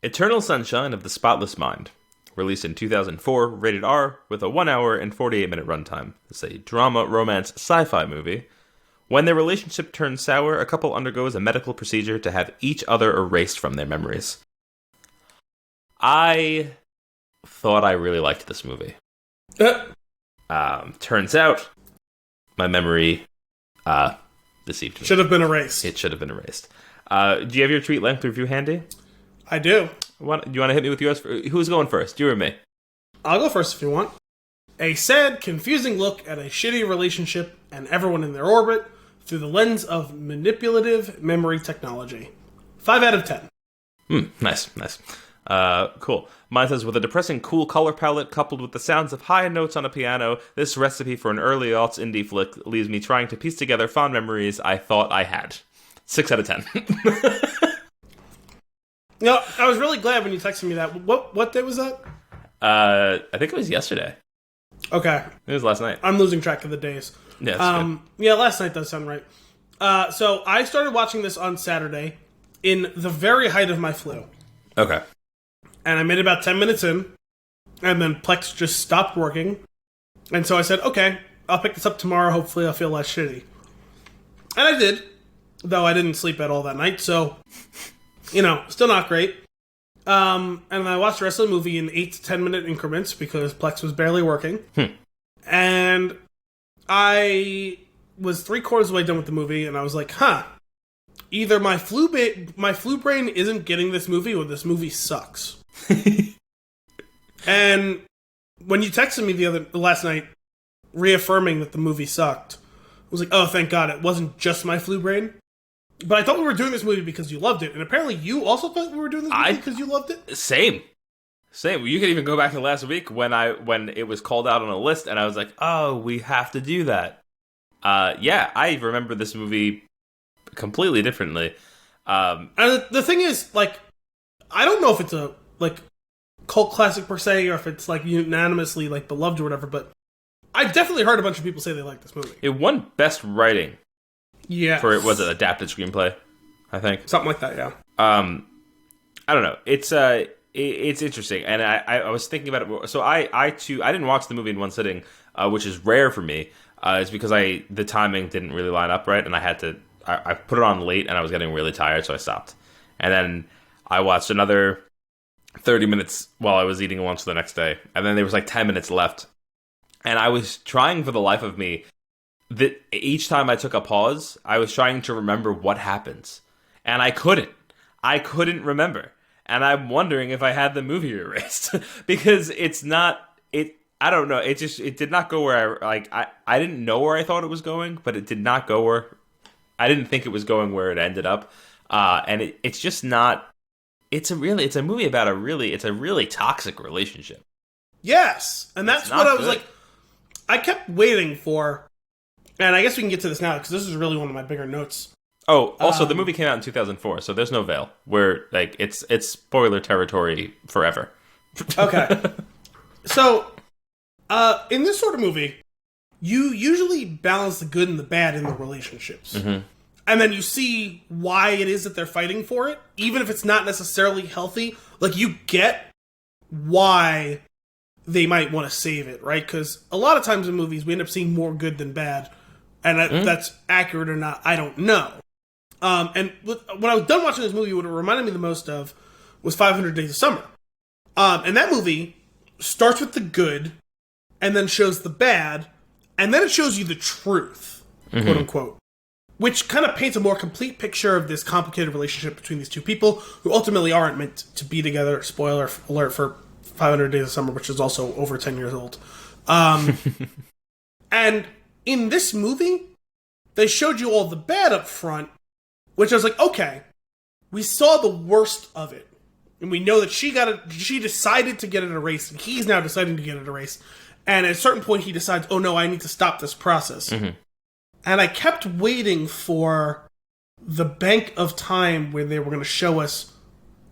Speaker 1: Eternal Sunshine of the Spotless Mind. Released in 2004, rated R, with a 1 hour and 48-minute runtime. It's a drama, romance, sci-fi movie. When their relationship turns sour, a couple undergoes a medical procedure to have each other erased from their memories. I thought I really liked this movie. Turns out, my memory deceived me.
Speaker 2: Should have been erased.
Speaker 1: It should have been erased. Do you have your tweet length review handy?
Speaker 2: I do.
Speaker 1: Do you want to hit me with yours? Who's going first, you or me?
Speaker 2: I'll go first if you want. A sad, confusing look at a shitty relationship and everyone in their orbit through the lens of manipulative memory technology. 5 out of 10.
Speaker 1: Nice. Cool. Mine says, with a depressing cool color palette coupled with the sounds of high notes on a piano, this recipe for an early aughts indie flick leaves me trying to piece together fond memories I thought I had. 6 out of 10.
Speaker 2: No, I was really glad when you texted me that. What day was that?
Speaker 1: I think it was yesterday.
Speaker 2: Okay.
Speaker 1: It was last night.
Speaker 2: I'm losing track of the days.
Speaker 1: Yeah, that's good.
Speaker 2: Yeah, last night does sound right. So I started watching this on Saturday in the very height of my flu.
Speaker 1: Okay.
Speaker 2: And I made about 10 minutes in, and then Plex just stopped working. And so I said, okay, I'll pick this up tomorrow. Hopefully I'll feel less shitty. And I did, though I didn't sleep at all that night, so Still not great. And I watched the rest of the movie in 8 to 10 minute increments because Plex was barely working. And I was 3/4 of the way done with the movie, and I was like, either my flu brain isn't getting this movie, or this movie sucks. And when you texted me last night, reaffirming that the movie sucked, I was like, oh, thank God, it wasn't just my flu brain. But I thought we were doing this movie because you loved it, and apparently you also thought we were doing this movie because you loved it?
Speaker 1: Same. You can even go back to last week when it was called out on a list, and I was like, oh, we have to do that. Yeah, I remember this movie completely differently.
Speaker 2: And the thing is, I don't know if it's a, cult classic per se, or if it's, unanimously, beloved or whatever, but I've definitely heard a bunch of people say they like this movie.
Speaker 1: It won Best Writing.
Speaker 2: Yeah.
Speaker 1: For, was it adapted screenplay, I think?
Speaker 2: Something like that, yeah.
Speaker 1: I don't know. It's interesting, and I was thinking about it. So I didn't watch the movie in one sitting, which is rare for me. It's because the timing didn't really line up right, and I put it on late, and I was getting really tired, so I stopped. And then I watched another 30 minutes while I was eating lunch the next day, and then there was 10 minutes left. And I was trying for the life of me, that each time I took a pause, I was trying to remember what happens. And I couldn't remember. And I'm wondering if I had the movie erased. Because I don't know, it did not go where I didn't know where I thought it was going, but it did not go where, I didn't think it was going where it ended up. And it's just not, it's a movie about a really toxic relationship.
Speaker 2: Yes, and that's what I was like, I kept waiting for, and I guess we can get to this now, because this is really one of my bigger notes.
Speaker 1: Oh, also, the movie came out in 2004, so there's no veil. Where, it's spoiler territory forever.
Speaker 2: Okay. So, in this sort of movie, you usually balance the good and the bad in the relationships.
Speaker 1: Mm-hmm.
Speaker 2: And then you see why it is that they're fighting for it, even if it's not necessarily healthy. You get why they might want to save it, right? Because a lot of times in movies, we end up seeing more good than bad. And if that's accurate or not, I don't know. And when I was done watching this movie, what it reminded me the most of was 500 Days of Summer. And that movie starts with the good, and then shows the bad, and then it shows you the truth, quote unquote. Which kind of paints a more complete picture of this complicated relationship between these two people, who ultimately aren't meant to be together. Spoiler alert for 500 Days of Summer, which is also over 10 years old. And in this movie, they showed you all the bad up front, which I was like, okay, we saw the worst of it. And we know that she decided to get it erased, and he's now deciding to get it erased. And at a certain point, he decides, oh no, I need to stop this process. Mm-hmm. And I kept waiting for the bank of time where they were going to show us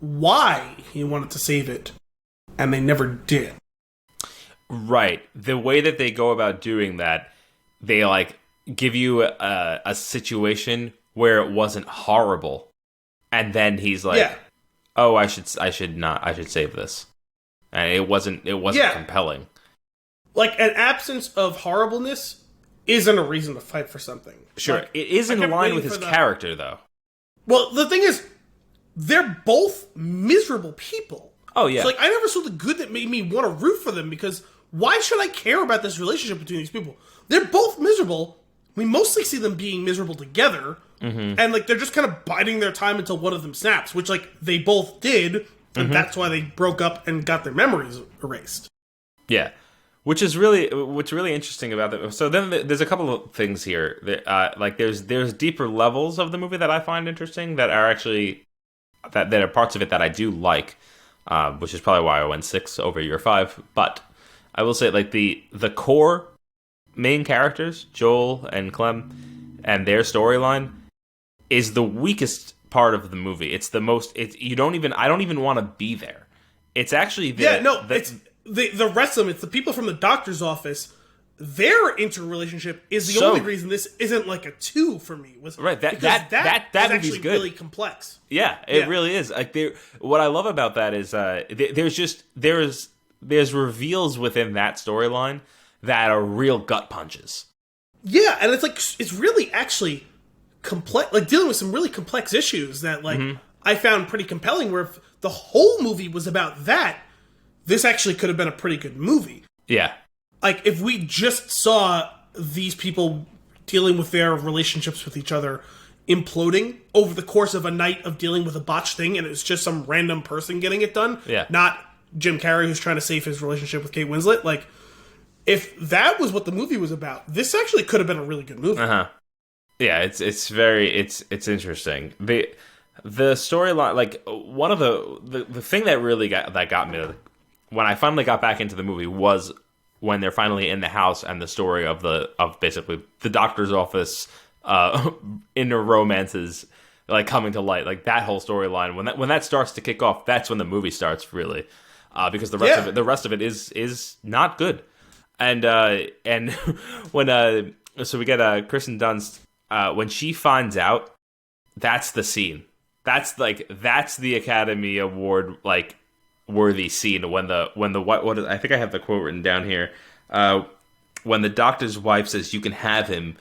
Speaker 2: why he wanted to save it. And they never did.
Speaker 1: Right. The way that they go about doing that, they give you a situation where it wasn't horrible, and then he's like, "Oh, I should save this," and it wasn't compelling. An absence of horribleness isn't a reason to fight for something. Sure, it is in line with his character, though.
Speaker 2: Well, the thing is, they're both miserable people.
Speaker 1: Oh yeah,
Speaker 2: so, I never saw the good that made me want to root for them, because why should I care about this relationship between these people? They're both miserable. We mostly see them being miserable together, and they're just kind of biding their time until one of them snaps, which they both did, and that's why they broke up and got their memories erased.
Speaker 1: Yeah, what's really interesting about it. So then there's a couple of things here that, there's deeper levels of the movie that I find interesting that are actually that are parts of it that I do like, which is probably why I went 6 over your 5. But I will say, the core main characters, Joel and Clem, and their storyline is the weakest part of the movie. It's the most. I don't even want to be there. It's actually
Speaker 2: it's the rest of them. It's the people from the doctor's office. Their interrelationship is the only reason this isn't a 2 for me.
Speaker 1: That
Speaker 2: is actually
Speaker 1: good.
Speaker 2: Really complex.
Speaker 1: Yeah, it really is. What I love about that is there's reveals within that storyline that are real gut punches.
Speaker 2: Yeah, and it's really actually complex, dealing with some really complex issues that I found pretty compelling, where if the whole movie was about that, this actually could have been a pretty good movie.
Speaker 1: Yeah.
Speaker 2: Like, if we just saw these people dealing with their relationships with each other imploding over the course of a night of dealing with a botched thing, and it was just some random person getting it done, not Jim Carrey who's trying to save his relationship with Kate Winslet. Like, if that was what the movie was about, this actually could have been a really good movie.
Speaker 1: Yeah, it's interesting. The storyline, like, one of the thing that really got me when I finally got back into the movie was when they're finally in the house, and the story of basically the doctor's office inner romances like coming to light, like that whole storyline. When that starts to kick off, that's when the movie starts really, because the rest of it is not good. And when so we get Kristen Dunst when she finds out, that's the scene. That's the Academy Award like worthy scene when what I think I have the quote written down here. When the doctor's wife says, "You can have him,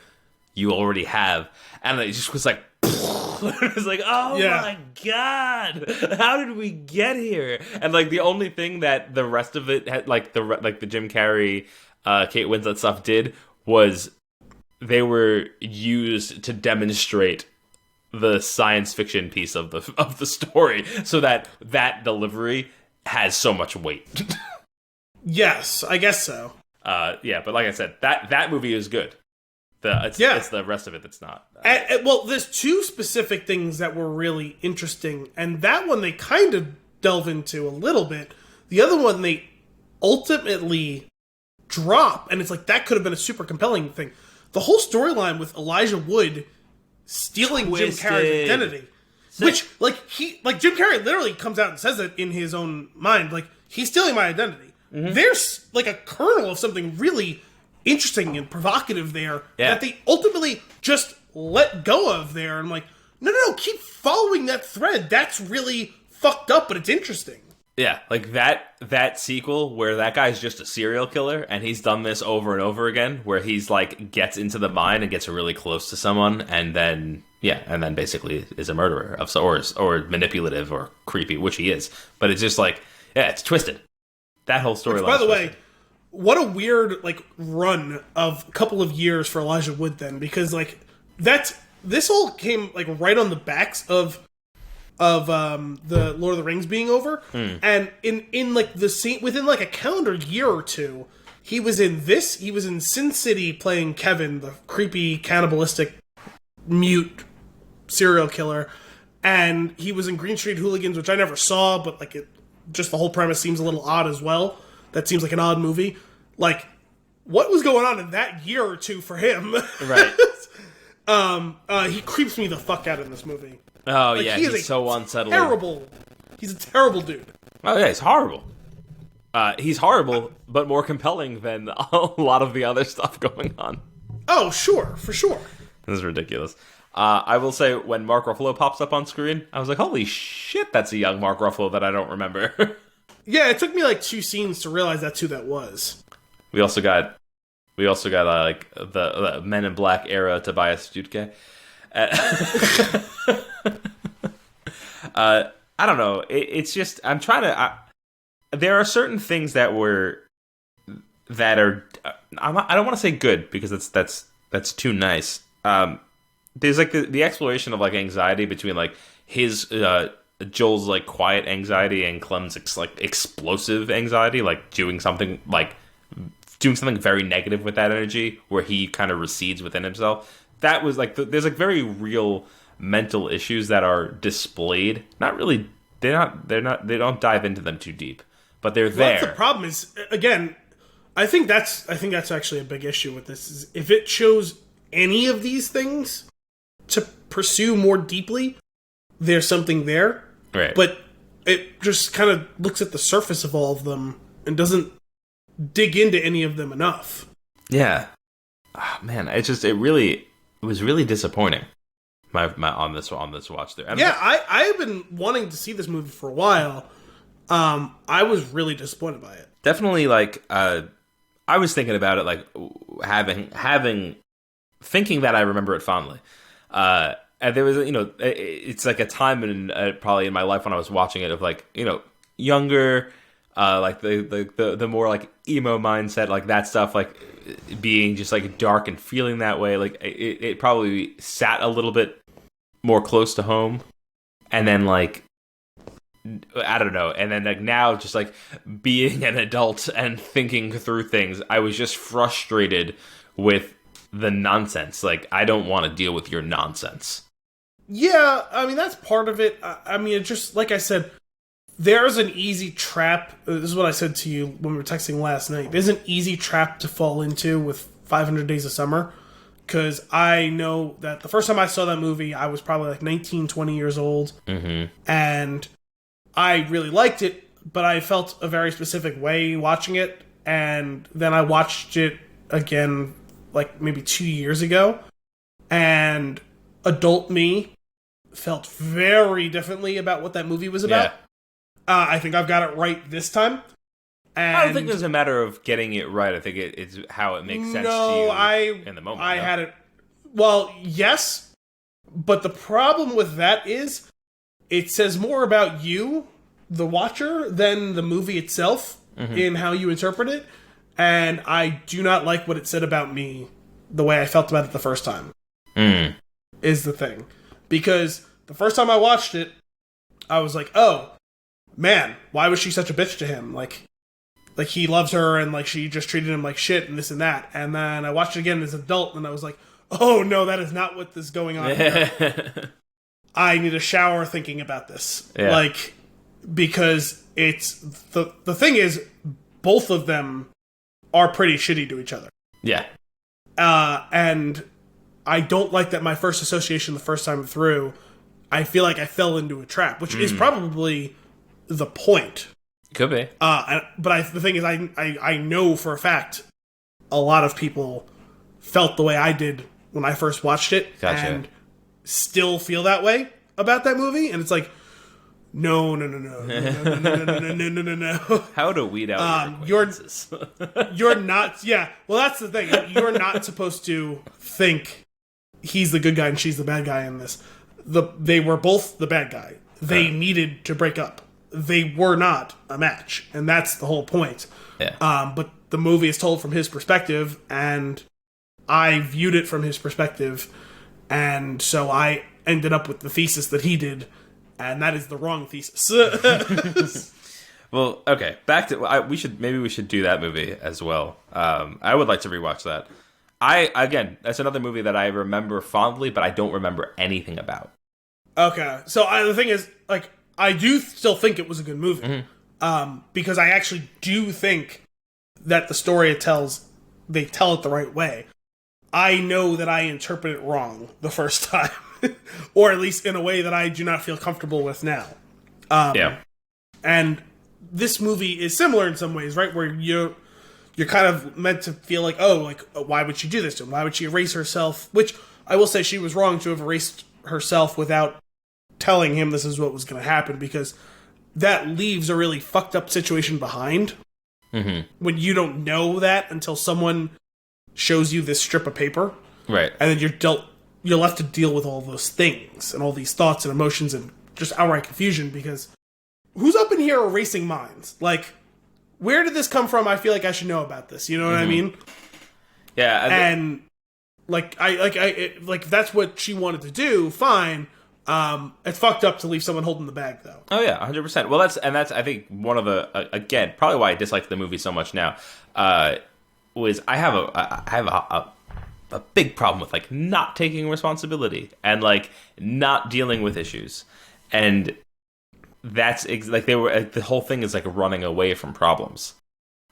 Speaker 1: you already have," and it just was like, it was like, oh my god, how did we get here? And like the only thing that the rest of it had, like the Jim Carrey, Kate Winslet stuff did was they were used to demonstrate the science fiction piece of the story, so that delivery has so much weight.
Speaker 2: Yes, I guess so.
Speaker 1: Yeah, but like I said, that movie is good. It's the rest of it that's not.
Speaker 2: Well, there's two specific things that were really interesting, and that one they kind of delve into a little bit. The other one they ultimately drop, and it's like that could have been a super compelling thing. The whole storyline with Elijah Wood stealing Jim Carrey's identity. Which, Jim Carrey literally comes out and says it in his own mind, like, he's stealing my identity. Mm-hmm. There's, like, a kernel of something really interesting and provocative there that they ultimately just let go of there. I'm like, no, keep following that thread. That's really fucked up, but it's interesting.
Speaker 1: Yeah, like that sequel where that guy's just a serial killer, and he's done this over and over again, where he's, like, gets into the mind and gets really close to someone, and then basically is a murderer or manipulative or creepy, which he is. But it's just like, it's twisted. That whole storyline.
Speaker 2: By the way, what a weird like run of a couple of years for Elijah Wood then, because like this all came like right on the backs of the Lord of the Rings being over, and in like the scene within like a calendar year or two, he was in Sin City playing Kevin, the creepy cannibalistic mute serial killer, and he was in Green Street Hooligans, which I never saw, but like just the whole premise seems a little odd as well. That seems like an odd movie. Like, what was going on in that year or two for him?
Speaker 1: Right.
Speaker 2: He creeps me the fuck out in this movie.
Speaker 1: Oh, like, he's so unsettling.
Speaker 2: He's a terrible dude.
Speaker 1: Oh, yeah, he's horrible. He's horrible, but more compelling than a lot of the other stuff going on.
Speaker 2: Oh, sure, for sure.
Speaker 1: This is ridiculous. I will say, when Mark Ruffalo pops up on screen, I was like, holy shit, that's a young Mark Ruffalo that I don't remember.
Speaker 2: Yeah, it took me like 2 scenes to realize that's who that was.
Speaker 1: We also got like the Men in Black era Tobias Stutke. I don't know. It's just I'm trying to. There are certain things that are. I don't want to say good because that's too nice. There's like the exploration of like anxiety between like his Joel's like quiet anxiety and Clem's like explosive anxiety, like doing something very negative with that energy, where he kind of recedes within himself. That was like there's like very real mental issues that are displayed. Not really. They don't dive into them too deep, but they're there.
Speaker 2: That's the problem. Is again, I think that's actually a big issue with this. Is if it shows any of these things to pursue more deeply, there's something there.
Speaker 1: Right. But
Speaker 2: it just kind of looks at the surface of all of them and doesn't dig into any of them enough.
Speaker 1: Yeah. Oh, man, it was really disappointing. On this watch there.
Speaker 2: I have been wanting to see this movie for a while. I was really disappointed by it.
Speaker 1: Definitely, like I was thinking about it, like thinking that I remember it fondly. And there was, it's like a time in probably in my life when I was watching it of like, younger, like the more like emo mindset, like that stuff, like being just like dark and feeling that way. Like it probably sat a little bit more close to home. And then like, I don't know. And then like now just like being an adult and thinking through things, I was just frustrated with the nonsense. Like, I don't want to deal with your nonsense.
Speaker 2: Yeah, I mean, that's part of it. I mean, it just, like I said, there's an easy trap. This is what I said to you when we were texting last night. There's an easy trap to fall into with 500 Days of Summer. Because I know that the first time I saw that movie, I was probably like 19, 20 years old.
Speaker 1: Mm-hmm.
Speaker 2: And I really liked it, but I felt a very specific way watching it. And then I watched it again, like maybe 2 years ago. And adult me felt very differently about what that movie was about.
Speaker 1: Yeah.
Speaker 2: I think I've got it right this time. And
Speaker 1: I don't think it's a matter of getting it right. I think it's how it makes sense to you in the moment.
Speaker 2: I had it... Well, yes, but the problem with that is it says more about you, the watcher, than the movie itself in how you interpret it. And I do not like what it said about me the way I felt about it the first time. Is the thing. Because the first time I watched it, I was like, oh, man, why was she such a bitch to him? Like he loves her and like she just treated him like shit and this and that. And then I watched it again as an adult and I was like, oh no, that is not what is going on here. I need a shower thinking about this.
Speaker 1: Yeah.
Speaker 2: Like, because it's the thing is, both of them are pretty shitty to each other.
Speaker 1: Yeah.
Speaker 2: And I don't like that my first association the first time through, I feel like I fell into a trap, which is probably the point.
Speaker 1: Could be.
Speaker 2: But the thing is, I know for a fact a lot of people felt the way I did when I first watched it.
Speaker 1: Gotcha.
Speaker 2: And still feel that way about that movie. And it's like, no.
Speaker 1: How to weed out your acquaintances.
Speaker 2: You're not, yeah. Well, that's the thing. You're not supposed to think he's the good guy and she's the bad guy in this. They were both the bad guy. They needed to break up. They were not a match, and that's the whole point.
Speaker 1: Yeah.
Speaker 2: But the movie is told from his perspective, and I viewed it from his perspective, and so I ended up with the thesis that he did, and that is the wrong thesis.
Speaker 1: Well, okay. Back to we should do that movie as well. I would like to rewatch that. That's another movie that I remember fondly, but I don't remember anything about.
Speaker 2: Okay, so the thing is, like, I do still think it was a good movie, because I actually do think that the story it tells, they tell it the right way. I know that I interpret it wrong the first time, or at least in a way that I do not feel comfortable with now.
Speaker 1: Yeah,
Speaker 2: and this movie is similar in some ways, right? Where you're kind of meant to feel like, oh, like, why would she do this to him? Why would she erase herself? Which I will say she was wrong to have erased herself without telling him this is what was going to happen, because that leaves a really fucked up situation behind. When you don't know that until someone shows you this strip of paper,
Speaker 1: right?
Speaker 2: And then you're left to deal with all those things and all these thoughts and emotions and just outright confusion, because who's up in here erasing minds? Like, where did this come from? I feel like I should know about this. You know what I mean?
Speaker 1: Yeah,
Speaker 2: and like if that's what she wanted to do, fine. It's fucked up to leave someone holding the bag, though.
Speaker 1: Oh yeah, 100%. Well, that's I think one of the again probably why I dislike the movie so much now was I have a big problem with like not taking responsibility and like not dealing with issues, and that's like they were the whole thing is like running away from problems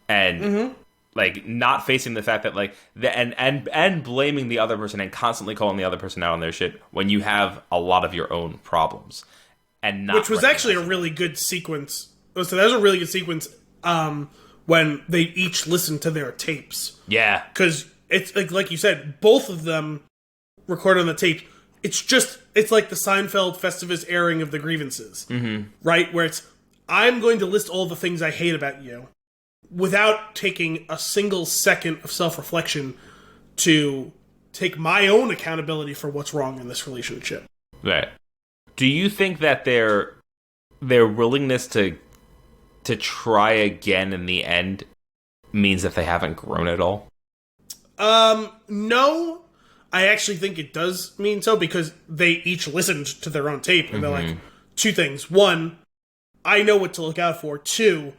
Speaker 1: and. Like not facing the fact that like and blaming the other person and constantly calling the other person out on their shit when you have a lot of your own problems, and not
Speaker 2: which was actually a really good sequence. So that was a really good sequence when they each listened to their tapes.
Speaker 1: Yeah,
Speaker 2: because it's like you said, both of them recorded on the tape. It's like the Seinfeld Festivus airing of the grievances, right? Where it's I'm going to list all the things I hate about you, without taking a single second of self-reflection to take my own accountability for what's wrong in this relationship.
Speaker 1: Right. Do you think that their willingness to try again in the end means that they haven't grown at all?
Speaker 2: No. I actually think it does mean so, because they each listened to their own tape, and they're like, two things. One, I know what to look out for. Two,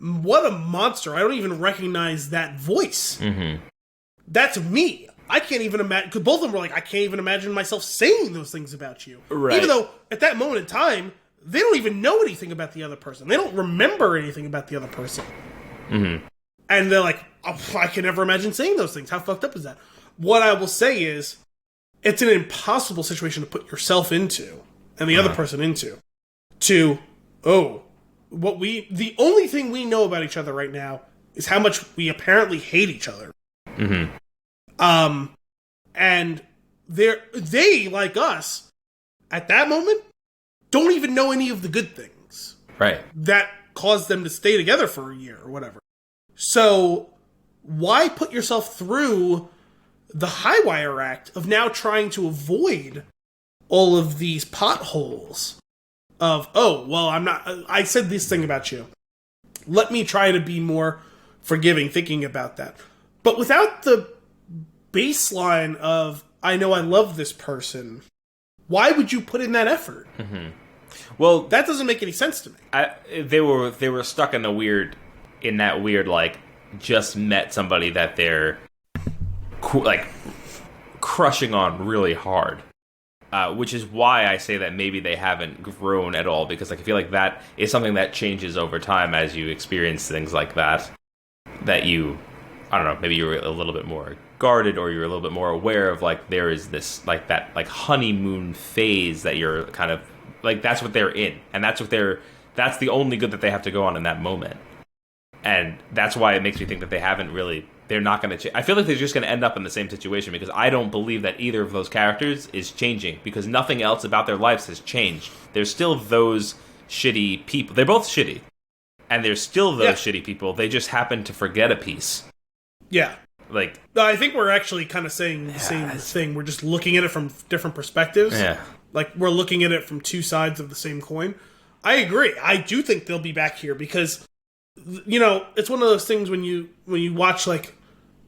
Speaker 2: what a monster. I don't even recognize that voice. That's me. I can't even imagine, because both of them were like, I can't even imagine myself saying those things about you.
Speaker 1: Right.
Speaker 2: Even though, at that moment in time, they don't even know anything about the other person. They don't remember anything about the other person. And they're like, oh, I can never imagine saying those things. How fucked up is that? What I will say is, it's an impossible situation to put yourself into, and the other person into. The only thing we know about each other right now is how much we apparently hate each other. And they, like us, at that moment, don't even know any of the good things.
Speaker 1: Right.
Speaker 2: That caused them to stay together for a year or whatever. So, why put yourself through the high wire act of now trying to avoid all of these potholes of, I said this thing about you. Let me try to be more forgiving thinking about that. But without the baseline of, I know I love this person, why would you put in that effort?
Speaker 1: Well,
Speaker 2: that doesn't make any sense to me.
Speaker 1: They were stuck in that weird, like, just met somebody that they're like crushing on really hard, which is why I say that maybe they haven't grown at all, because like I feel like that is something that changes over time as you experience things like that. That you, I don't know, maybe you're a little bit more guarded, or you're a little bit more aware of, like, there is this, like, that, like, honeymoon phase that you're kind of like, that's what they're in, and that's the only good that they have to go on in that moment. And that's why it makes me think that they're not going to change. I feel like they're just going to end up in the same situation, because I don't believe that either of those characters is changing, because nothing else about their lives has changed. There's still those shitty people. They're both shitty. And there's still those shitty people. They just happen to forget a piece.
Speaker 2: Yeah.
Speaker 1: Like,
Speaker 2: I think we're actually kind of saying the same thing. We're just looking at it from different perspectives.
Speaker 1: Yeah.
Speaker 2: Like, we're looking at it from two sides of the same coin. I agree. I do think they'll be back here, because, you know, it's one of those things when you watch, like,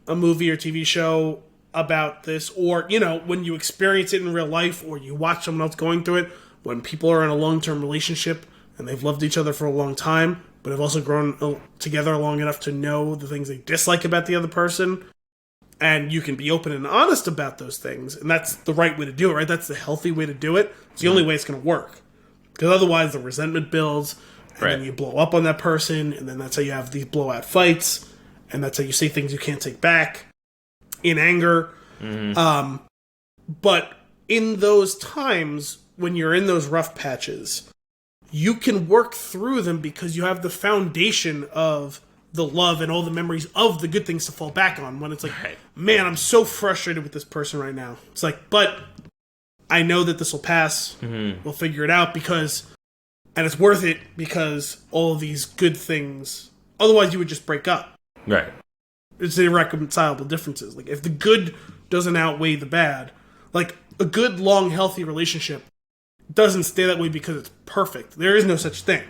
Speaker 2: a movie or TV show about this, or, you know, when you experience it in real life, or you watch someone else going through it, when people are in a long-term relationship and they've loved each other for a long time, but have also grown together long enough to know the things they dislike about the other person, and you can be open and honest about those things, and that's the right way to do it, right? That's the healthy way to do it. It's the only way it's going to work. Because otherwise the resentment builds, and then you blow up on that person, and then that's how you have these blowout fights, and that's how you say things you can't take back in anger. But in those times, when you're in those rough patches, you can work through them because you have the foundation of the love and all the memories of the good things to fall back on. When it's like, man, I'm so frustrated with this person right now. It's like, but I know that this will pass. We'll figure it out, because, and it's worth it because all of these good things, otherwise you would just break up.
Speaker 1: Right.
Speaker 2: It's irreconcilable differences. Like, if the good doesn't outweigh the bad, like, a good, long, healthy relationship doesn't stay that way because it's perfect. There is no such thing.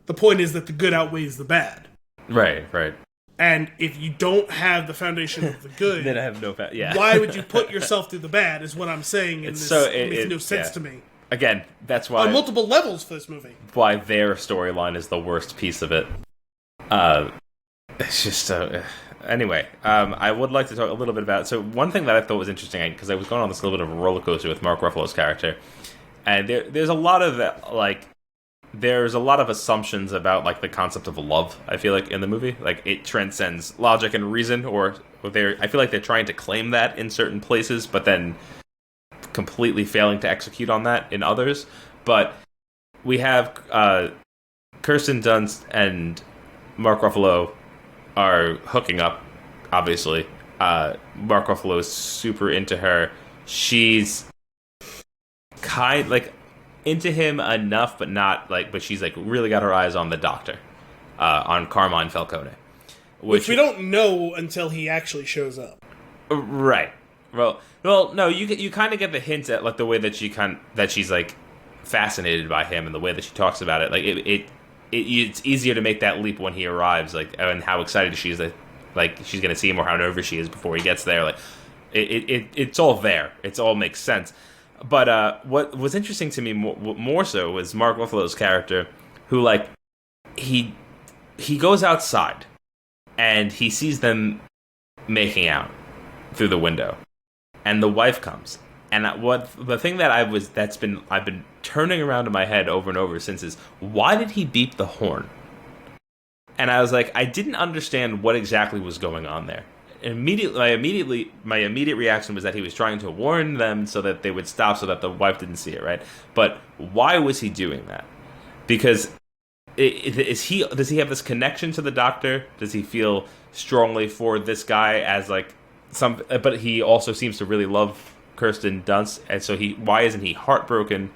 Speaker 2: The point is that the good outweighs the bad.
Speaker 1: Right.
Speaker 2: And if you don't have the foundation of the good,
Speaker 1: then I have no
Speaker 2: why would you put yourself through the bad, is what I'm saying. It makes no sense to me.
Speaker 1: Again, that's why...
Speaker 2: On multiple levels for this movie.
Speaker 1: Why their storyline is the worst piece of it. It's just... Anyway, I would like to talk a little bit about... So one thing that I thought was interesting, because I was going on this little bit of a roller coaster with Mark Ruffalo's character, and there's a lot of, like... There's a lot of assumptions about, like, the concept of love, I feel like, in the movie. Like, it transcends logic and reason, or I feel like they're trying to claim that in certain places, but then completely failing to execute on that in others. But we have Kirsten Dunst and Mark Ruffalo are hooking up, obviously. Mark Ruffalo is super into her. She's into him enough, but not, like, but she's, like, really got her eyes on the doctor, on Carmine Falcone.
Speaker 2: Which we don't know until he actually shows up.
Speaker 1: Right. Well, no, you kind of get the hint at like the way that she's like fascinated by him and the way that she talks about it. Like it's easier to make that leap when he arrives, like, and how excited she is that like she's gonna see him, or how nervous she is before he gets there. Like it's all there. It all makes sense. But what was interesting to me more so was Mark Ruffalo's character, who like he goes outside and he sees them making out through the window, and the wife comes. And the thing that I've been turning around in my head over and over since is, why did he beep the horn? And I was like, I didn't understand what exactly was going on there. And my immediate reaction was that he was trying to warn them so that they would stop, so that the wife didn't see it, right? But why was he doing that? Because does he have this connection to the doctor? Does he feel strongly for this guy as like but he also seems to really love Kirsten Dunst, and so why isn't he heartbroken?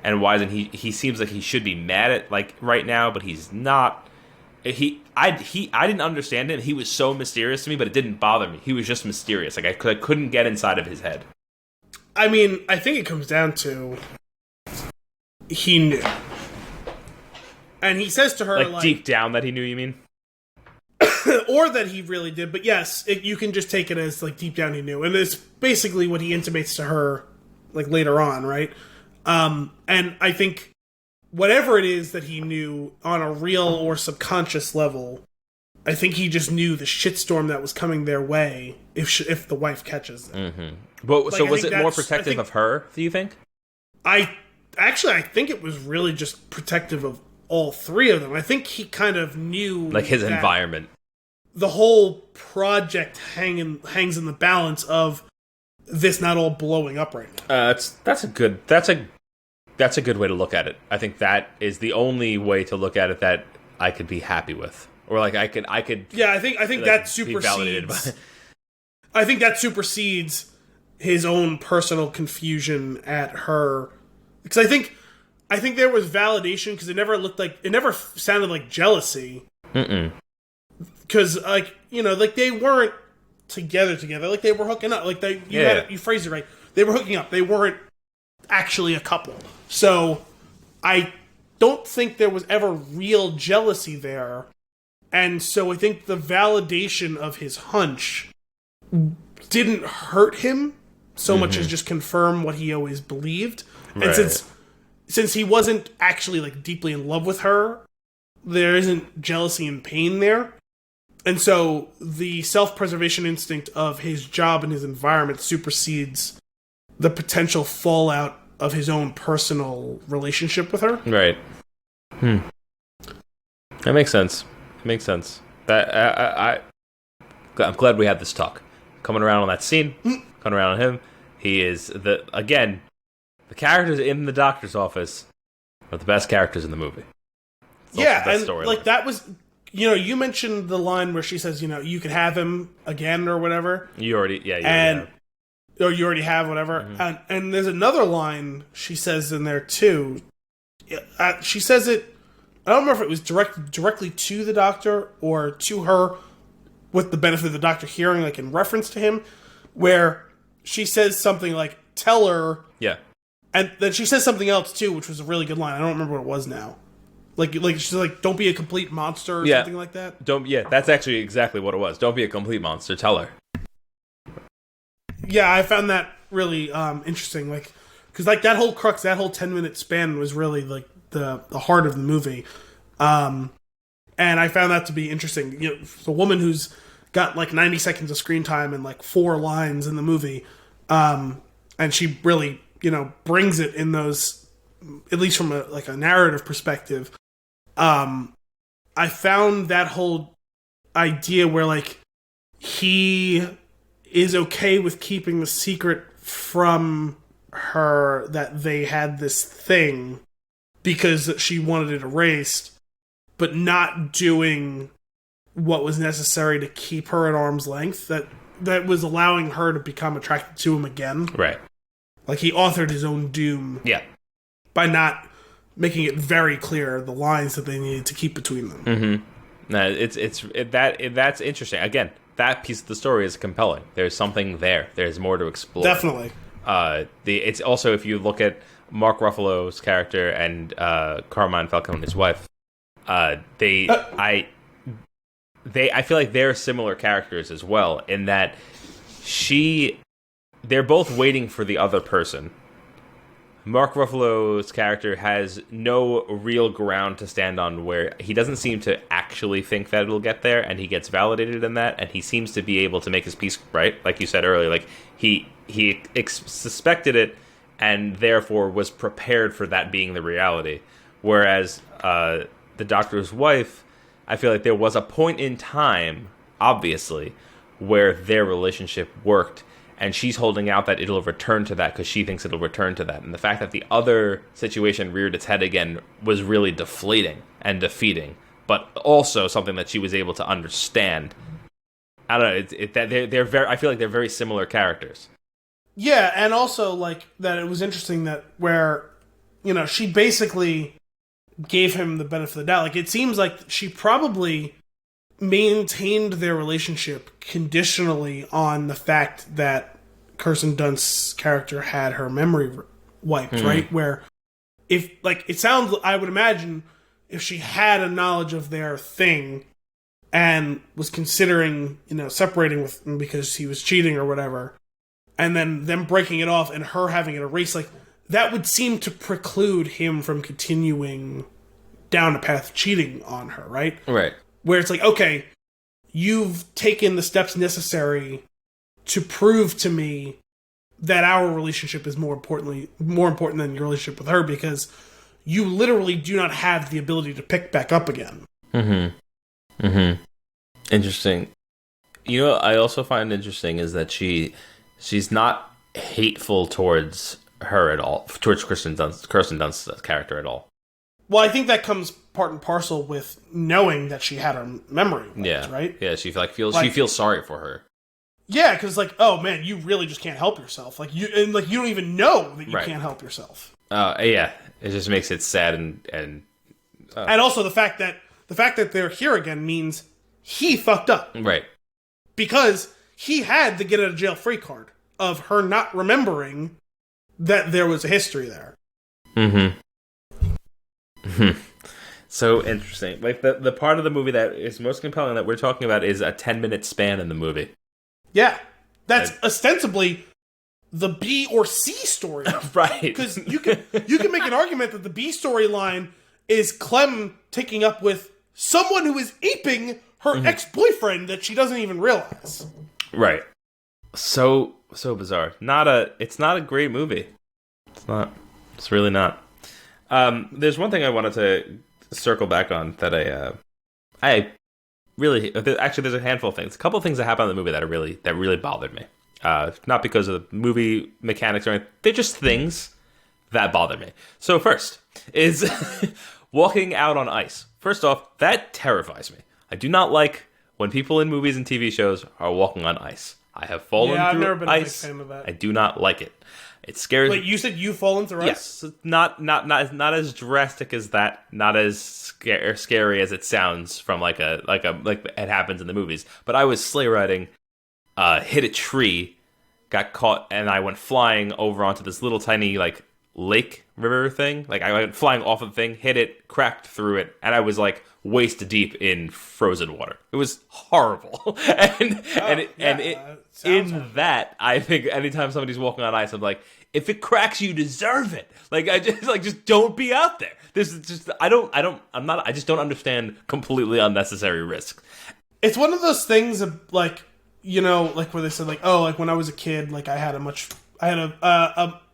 Speaker 1: And why isn't he seems like he should be mad at like right now, but he's not. I didn't understand him. He was so mysterious to me, but it didn't bother me. He was just mysterious. Like I couldn't get inside of his head.
Speaker 2: I mean, I think it comes down to he knew. And he says to her, like
Speaker 1: deep down that he knew, you mean?
Speaker 2: Or that he really did, but yes, you can just take it as like deep down he knew, and it's basically what he intimates to her, like later on, right? And I think whatever it is that he knew on a real or subconscious level, I think he just knew the shitstorm that was coming their way if the wife catches them.
Speaker 1: Mm-hmm. But so was it more protective of her? Do you think?
Speaker 2: I think it was really just protective of all three of them. I think he kind of knew
Speaker 1: like his environment.
Speaker 2: The whole project hangs in the balance of this not all blowing up right now.
Speaker 1: That's a good way to look at it. I think that is the only way to look at it that I could be happy with, or like I could.
Speaker 2: Yeah, I think like that supersedes. I think that supersedes his own personal confusion at her, because I think there was validation, because it never sounded like jealousy. Because like like they weren't together, like they were hooking up. Like you phrased it right. They were hooking up. They weren't actually a couple. So I don't think there was ever real jealousy there. And so I think the validation of his hunch didn't hurt him so much as just confirm what he always believed. Right. And since he wasn't actually like deeply in love with her, there isn't jealousy and pain there. And so the self-preservation instinct of his job and his environment supersedes the potential fallout of his own personal relationship with her. Right.
Speaker 1: That makes sense. That I'm glad we had this talk. Coming around on that scene, coming around on him. He is the characters in the doctor's office are the best characters in the movie.
Speaker 2: Yeah, and like that was, you mentioned the line where she says, you could have him again or whatever.
Speaker 1: You already
Speaker 2: have whatever. Mm-hmm. And there's another line she says in there too. She says it. I don't remember if it was directly to the doctor or to her, with the benefit of the doctor hearing, like in reference to him, where she says something like, "Tell her." Yeah. And then she says something else too, which was a really good line. I don't remember what it was now. Like she's like, "Don't be a complete monster," or something like that.
Speaker 1: That's actually exactly what it was. Don't be a complete monster. Tell her.
Speaker 2: Yeah, I found that really interesting. Like, because like that whole 10-minute span was really like the heart of the movie, and I found that to be interesting. The woman who's got like 90 seconds of screen time and like 4 lines in the movie, and she really brings it in those, at least from a narrative perspective. I found that whole idea where like he is okay with keeping the secret from her that they had this thing because she wanted it erased, but not doing what was necessary to keep her at arm's length, that was allowing her to become attracted to him again. Right. Like he authored his own doom. Yeah. By not making it very clear the lines that they needed to keep between them.
Speaker 1: Mm-hmm. No, that's interesting. Again, that piece of the story is compelling. There's something there. There's more to explore.
Speaker 2: Definitely.
Speaker 1: It's also, if you look at Mark Ruffalo's character and Carmine Falcone, his wife, I feel like they're similar characters as well, in that they're both waiting for the other person. Mark Ruffalo's character has no real ground to stand on, where he doesn't seem to actually think that it'll get there, and he gets validated in that, and he seems to be able to make his peace, right? Like you said earlier, like he suspected it, and therefore was prepared for that being the reality. Whereas the doctor's wife, I feel like there was a point in time, obviously, where their relationship worked, and she's holding out that it'll return to that because she thinks it'll return to that. And the fact that the other situation reared its head again was really deflating and defeating, but also something that she was able to understand. I don't know. They're very. I feel like they're very similar characters.
Speaker 2: Yeah, and also like that. It was interesting that where, she basically gave him the benefit of the doubt. Like, it seems like she probably maintained their relationship conditionally on the fact that Kirsten Dunst's character had her memory wiped, right? Where if, like, it sounds, I would imagine if she had a knowledge of their thing and was considering, separating with him because he was cheating or whatever, and then them breaking it off and her having it erased, like, that would seem to preclude him from continuing down a path of cheating on her, right?
Speaker 1: Right.
Speaker 2: Where it's like, okay, you've taken the steps necessary to prove to me that our relationship is more important than your relationship with her, because you literally do not have the ability to pick back up again.
Speaker 1: Interesting. What I also find interesting is that she's not hateful towards her at all, towards Kirsten Dunst's character at all.
Speaker 2: Well, I think that comes part and parcel with knowing that she had her memory wiped, right?
Speaker 1: Yeah, she feels sorry for her.
Speaker 2: Yeah, because like, oh man, you really just can't help yourself. Like you don't even know that you can't help yourself.
Speaker 1: Yeah, it just makes it sad and
Speaker 2: also the fact that they're here again means he fucked up,
Speaker 1: right?
Speaker 2: Because he had the get out of jail free card of her not remembering that there was a history there.
Speaker 1: So interesting. Like the part of the movie that is most compelling that we're talking about is a 10-minute span in the movie.
Speaker 2: Yeah, that's ostensibly the B or C story,
Speaker 1: right?
Speaker 2: Because you can make an argument that the B storyline is Clem taking up with someone who is aping her ex-boyfriend that she doesn't even realize.
Speaker 1: Right. So bizarre. It's not a great movie. It's not. It's really not. There's one thing I wanted to circle back on that I really, actually, there's a handful of things. A couple of things that happened in the movie that really bothered me. Not because of the movie mechanics or anything. They're just things that bothered me. So first is walking out on ice. First off, that terrifies me. I do not like when people in movies and TV shows are walking on ice. I have fallen through
Speaker 2: I've never been
Speaker 1: ice.
Speaker 2: a big fan of that.
Speaker 1: I do not like it. It scares me.
Speaker 2: Wait, you said you've fallen through ice?
Speaker 1: Yes, not as drastic as that. Not as scary as it sounds from like it happens in the movies. But I was sleigh riding, hit a tree, got caught, and I went flying over onto this little tiny like lake river thing. Like I went flying off of the thing, hit it, cracked through it, and I was like waist deep in frozen water. It was horrible. That I think anytime somebody's walking on ice, I'm like, if it cracks, you deserve it. Like I just don't be out there. This is just I just don't understand completely unnecessary risk.
Speaker 2: It's one of those things of like, like where they said like, oh, like when I was a kid, like I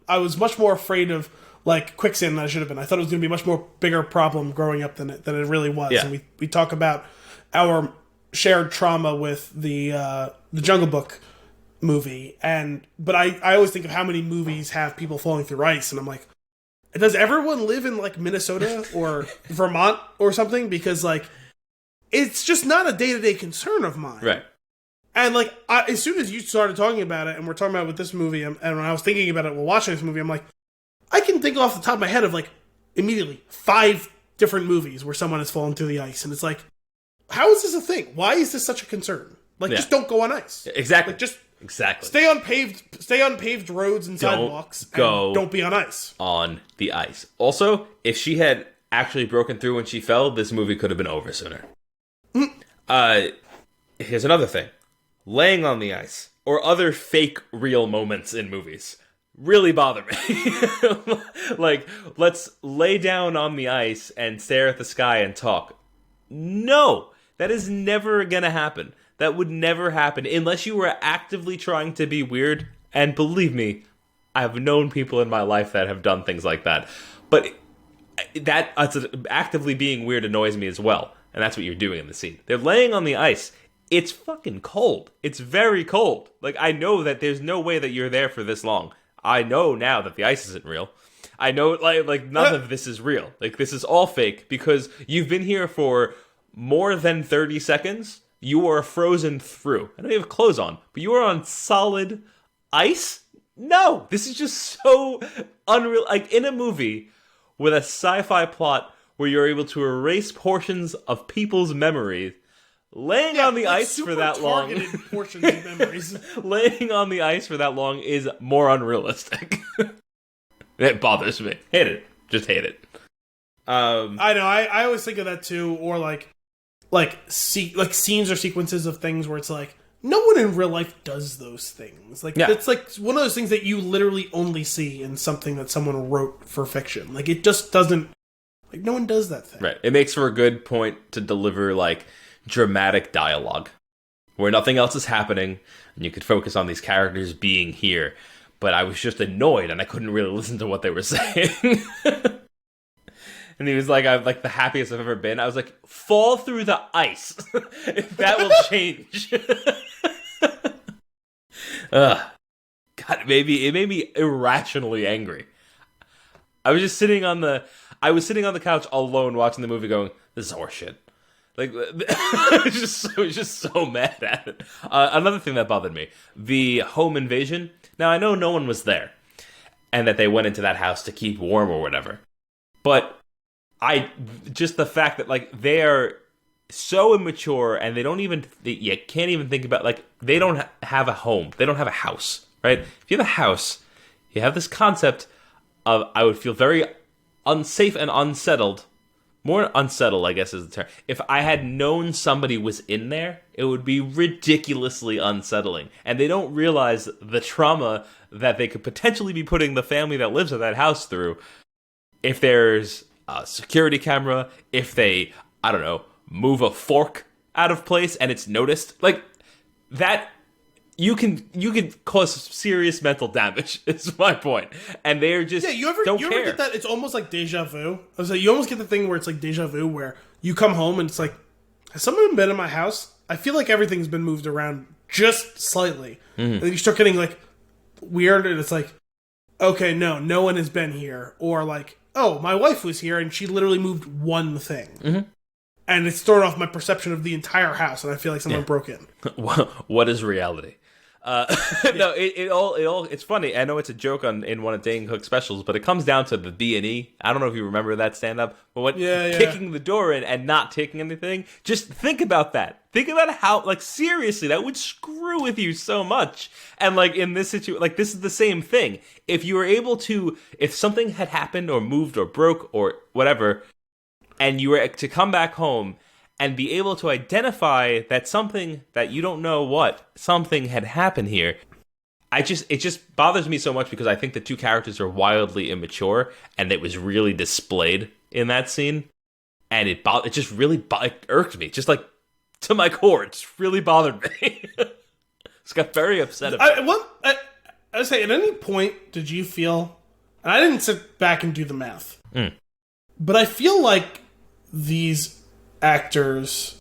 Speaker 2: was much more afraid of like quicksand than I should have been. I thought it was going to be a much more bigger problem growing up than it really was.
Speaker 1: Yeah.
Speaker 2: And we talk about our shared trauma with the Jungle Book movie, but I always think of how many movies have people falling through ice, and I'm like, does everyone live in like Minnesota or Vermont or something? Because like, it's just not a day-to-day concern of mine.
Speaker 1: Right.
Speaker 2: And like, as soon as you started talking about it, and we're talking about it with this movie, and when I was thinking about it while watching this movie, I'm like, I can think off the top of my head of like immediately 5 different movies where someone has fallen through the ice, and it's like, how is this a thing? Why is this such a concern? Like, just don't go on ice.
Speaker 1: Exactly.
Speaker 2: Like, just
Speaker 1: exactly.
Speaker 2: stay on paved roads and sidewalks. Don't be on ice.
Speaker 1: On the ice. Also, if she had actually broken through when she fell, this movie could have been over sooner. Here's another thing. Laying on the ice, or other fake real moments in movies, really bother me. Like, let's lay down on the ice and stare at the sky and talk. No, that is never gonna happen. That would never happen unless you were actively trying to be weird. And believe me, I've known people in my life that have done things like that. But actively being weird annoys me as well. And that's what you're doing in the scene. They're laying on the ice. It's fucking cold. It's very cold. Like, I know that there's no way that you're there for this long. I know now that the ice isn't real. I know, like none of this is real. Like, this is all fake because you've been here for more than 30 seconds. You are frozen through. I know you have clothes on, but you are on solid ice? No! This is just so unreal. Like, in a movie with a sci-fi plot where you're able to erase portions of people's memories, laying on the ice for that long. Portions of memories. Laying on the ice for that long is more unrealistic. It bothers me. Hate it. Just hate it.
Speaker 2: I know. I always think of that too, or like scenes or sequences of things where it's like no one in real life does those things. Like it's like one of those things that you literally only see in something that someone wrote for fiction. Like it just doesn't. Like no one does that thing.
Speaker 1: Right. It makes for a good point to deliver like dramatic dialogue where nothing else is happening and you could focus on these characters being here. But I was just annoyed and I couldn't really listen to what they were saying. And he was like, I'm like the happiest I've ever been. I was like, fall through the ice. That will change. God, it made me irrationally angry. I was sitting on the couch alone watching the movie going, this is horseshit. Like, I was just so mad at it. Another thing that bothered me, the home invasion. Now, I know no one was there, and that they went into that house to keep warm or whatever. But just the fact that, like, they are so immature, and you can't even think about, like, they don't have a home. They don't have a house, right? If you have a house, you have this concept of, I would feel very unsafe and unsettled. More unsettled, I guess is the term. If I had known somebody was in there, it would be ridiculously unsettling. And they don't realize the trauma that they could potentially be putting the family that lives in that house through. If there's a security camera, if they, I don't know, move a fork out of place and it's noticed, like that, you can cause serious mental damage. Is my point, and they're just
Speaker 2: you ever get that? It's almost like deja vu. I was like, you almost get the thing where it's like deja vu, where you come home and it's like, has someone been in my house? I feel like everything's been moved around just slightly, and then you start getting like weird, and it's like, okay, no one has been here, or like, oh, my wife was here and she literally moved one thing. And it's thrown off my perception of the entire house, and I feel like someone broke in.
Speaker 1: What is reality? No, it all. It's funny. I know it's a joke in one of Dane Cook's specials, but it comes down to the B&E. I don't know if you remember that stand-up, but when kicking the door in and not taking anything, just think about that. Think about how, like, seriously, that would screw with you so much. And like in this situation, like this is the same thing. If you were able to, if something had happened or moved or broke or whatever, and you were to come back home and be able to identify that something that you don't know something had happened here. It just bothers me so much because I think the two characters are wildly immature, and it was really displayed in that scene. And it just really it irked me, just like to my core. It just really bothered me. Just got very upset about it.
Speaker 2: I would say, at any point did you feel, and I didn't sit back and do the math, but I feel like these actors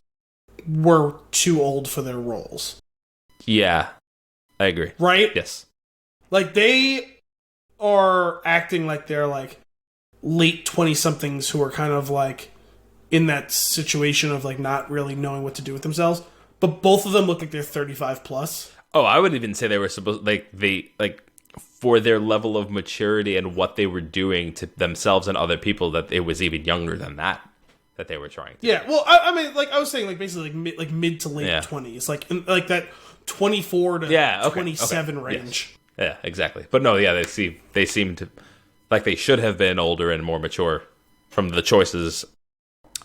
Speaker 2: were too old for their roles.
Speaker 1: Yeah, I agree.
Speaker 2: Right?
Speaker 1: Yes.
Speaker 2: Like, they are acting like they're, like, late 20-somethings who are kind of, like, in that situation of, like, not really knowing what to do with themselves. But both of them look like they're 35 plus.
Speaker 1: Oh, I would even say they were supposed, for their level of maturity and what they were doing to themselves and other people, that it was even younger than that. that they were trying to.
Speaker 2: Yeah, well, I mean, like I was saying, like basically like mid to late 20s, like in, like that 24 to 27 range.
Speaker 1: Yes. Yeah, exactly. But no, yeah, they seem to like they should have been older and more mature from the choices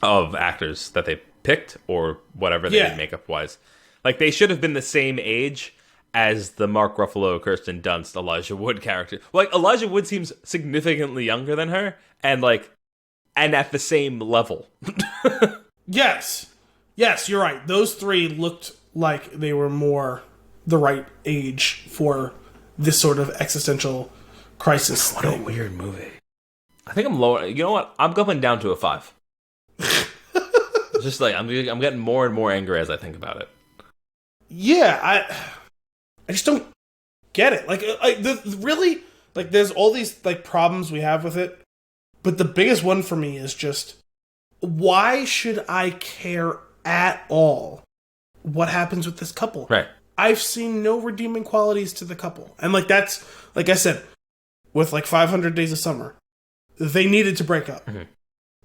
Speaker 1: of actors that they picked or whatever they did makeup wise. Like they should have been the same age as the Mark Ruffalo, Kirsten Dunst, Elijah Wood character. Like Elijah Wood seems significantly younger than her, and at the same level.
Speaker 2: Yes, you're right. Those three looked like they were more the right age for this sort of existential crisis.
Speaker 1: What a weird movie. I think I'm lower. You know what? I'm going down to a 5. Just like I'm getting more and more angry as I think about it.
Speaker 2: Yeah, I just don't get it. Really, like, there's all these like problems we have with it, but the biggest one for me is just why should I care at all what happens with this couple?
Speaker 1: Right.
Speaker 2: I've seen no redeeming qualities to the couple, and like that's like I said, with like 500 Days of Summer, they needed to break up,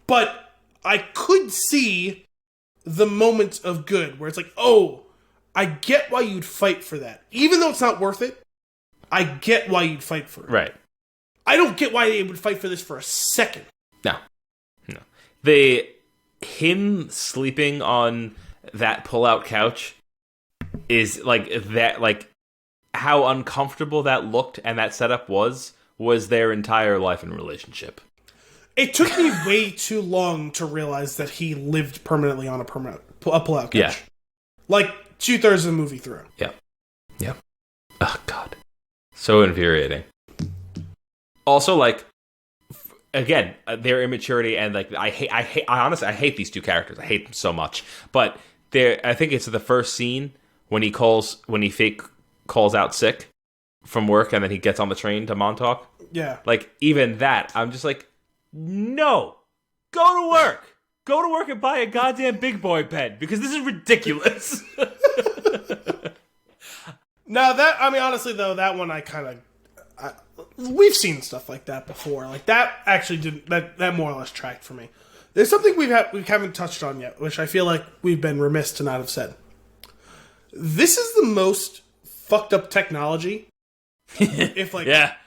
Speaker 2: but I could see the moments of good where it's like, oh, I get why you'd fight for that. Even though it's not worth it, I get why you'd fight for it.
Speaker 1: Right.
Speaker 2: I don't get why they would fight for this for a second.
Speaker 1: No. Him sleeping on that pull-out couch is like that, like how uncomfortable that looked and that setup was their entire life and relationship.
Speaker 2: It took me way too long to realize that he lived permanently on a pull-out couch.
Speaker 1: Yeah.
Speaker 2: Like 2/3 of the movie through.
Speaker 1: Yeah. Oh God, so infuriating. Also, like, again, their immaturity and like I honestly hate these two characters. I hate them so much. But I think it's the first scene when he fake calls out sick from work and then he gets on the train to Montauk.
Speaker 2: Yeah.
Speaker 1: Like even that, I'm just like, no, go to work. Go to work and buy a goddamn big boy pen because this is ridiculous.
Speaker 2: No, that, I mean, honestly though, that one we've seen stuff like that before. Like that actually didn't, that more or less tracked for me. There's something we haven't touched on yet, which I feel like we've been remiss to not have said. This is the most fucked up technology. If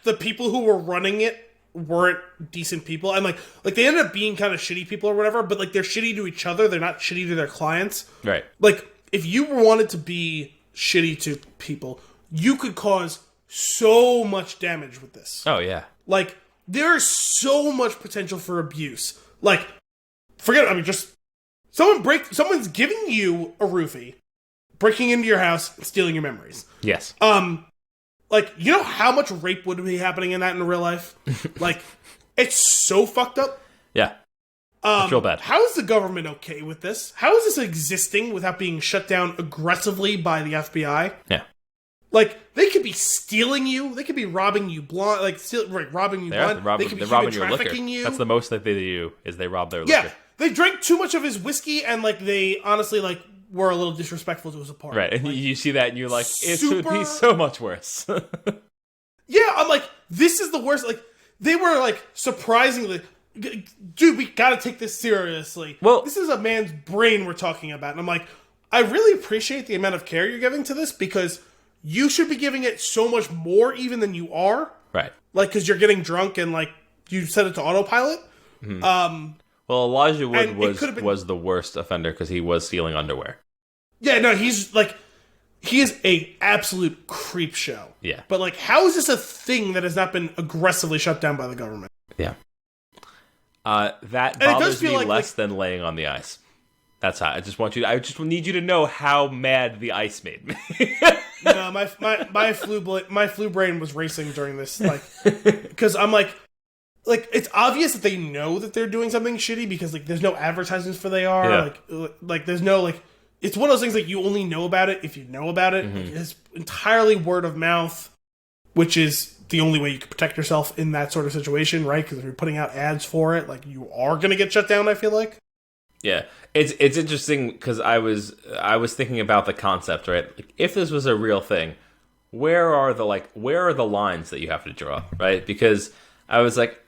Speaker 2: the people who were running it weren't decent people, and like they ended up being kind of shitty people or whatever, but like they're shitty to each other, they're not shitty to their clients.
Speaker 1: Right.
Speaker 2: Like if you wanted to be shitty to people, you could cause so much damage with this.
Speaker 1: Oh yeah.
Speaker 2: Like there's so much potential for abuse. Like just someone's giving you a roofie, breaking into your house and stealing your memories.
Speaker 1: Yes.
Speaker 2: Like, you know how much rape would be happening in that in real life? Like, it's so fucked up.
Speaker 1: Yeah. I feel bad.
Speaker 2: How is the government okay with this? How is this existing without being shut down aggressively by the FBI?
Speaker 1: Yeah.
Speaker 2: Like, they could be stealing you. They could be robbing you blind. Like, robbing you blind. They could be human trafficking you.
Speaker 1: That's the most that they do, is they rob their liquor.
Speaker 2: Yeah. They drank too much of his whiskey, and, like, they honestly, like, were a little disrespectful to his apartment.
Speaker 1: Right, and
Speaker 2: like,
Speaker 1: you see that and you're like, it would be so much worse.
Speaker 2: Yeah, I'm like, this is the worst. Like, they were like, surprisingly, dude, we gotta take this seriously.
Speaker 1: Well,
Speaker 2: this is a man's brain we're talking about. And I'm like, I really appreciate the amount of care you're giving to this because you should be giving it so much more even than you are.
Speaker 1: Right.
Speaker 2: Like, because you're getting drunk and like, you set it to autopilot.
Speaker 1: Mm-hmm. Well, Elijah Wood was the worst offender because he was stealing underwear.
Speaker 2: Yeah, no, he is a absolute creep show.
Speaker 1: Yeah.
Speaker 2: But like, how is this a thing that has not been aggressively shut down by the government?
Speaker 1: Yeah. That bothers me less than laying on the ice. That's how I just need you to know how mad the ice made me.
Speaker 2: No, my flu brain was racing during this, like, because I'm like it's obvious that they know that they're doing something shitty because like there's no advertisements for they are.
Speaker 1: Yeah.
Speaker 2: Like there's no like, it's one of those things like you only know about it if you know about it.
Speaker 1: Mm-hmm.
Speaker 2: Like, it's entirely word of mouth, which is the only way you can protect yourself in that sort of situation, right? Because if you're putting out ads for it, like you are going to get shut down, I feel like.
Speaker 1: Yeah, it's interesting because I was thinking about the concept, right? Like, if this was a real thing, where are the lines that you have to draw, right? Because I was like,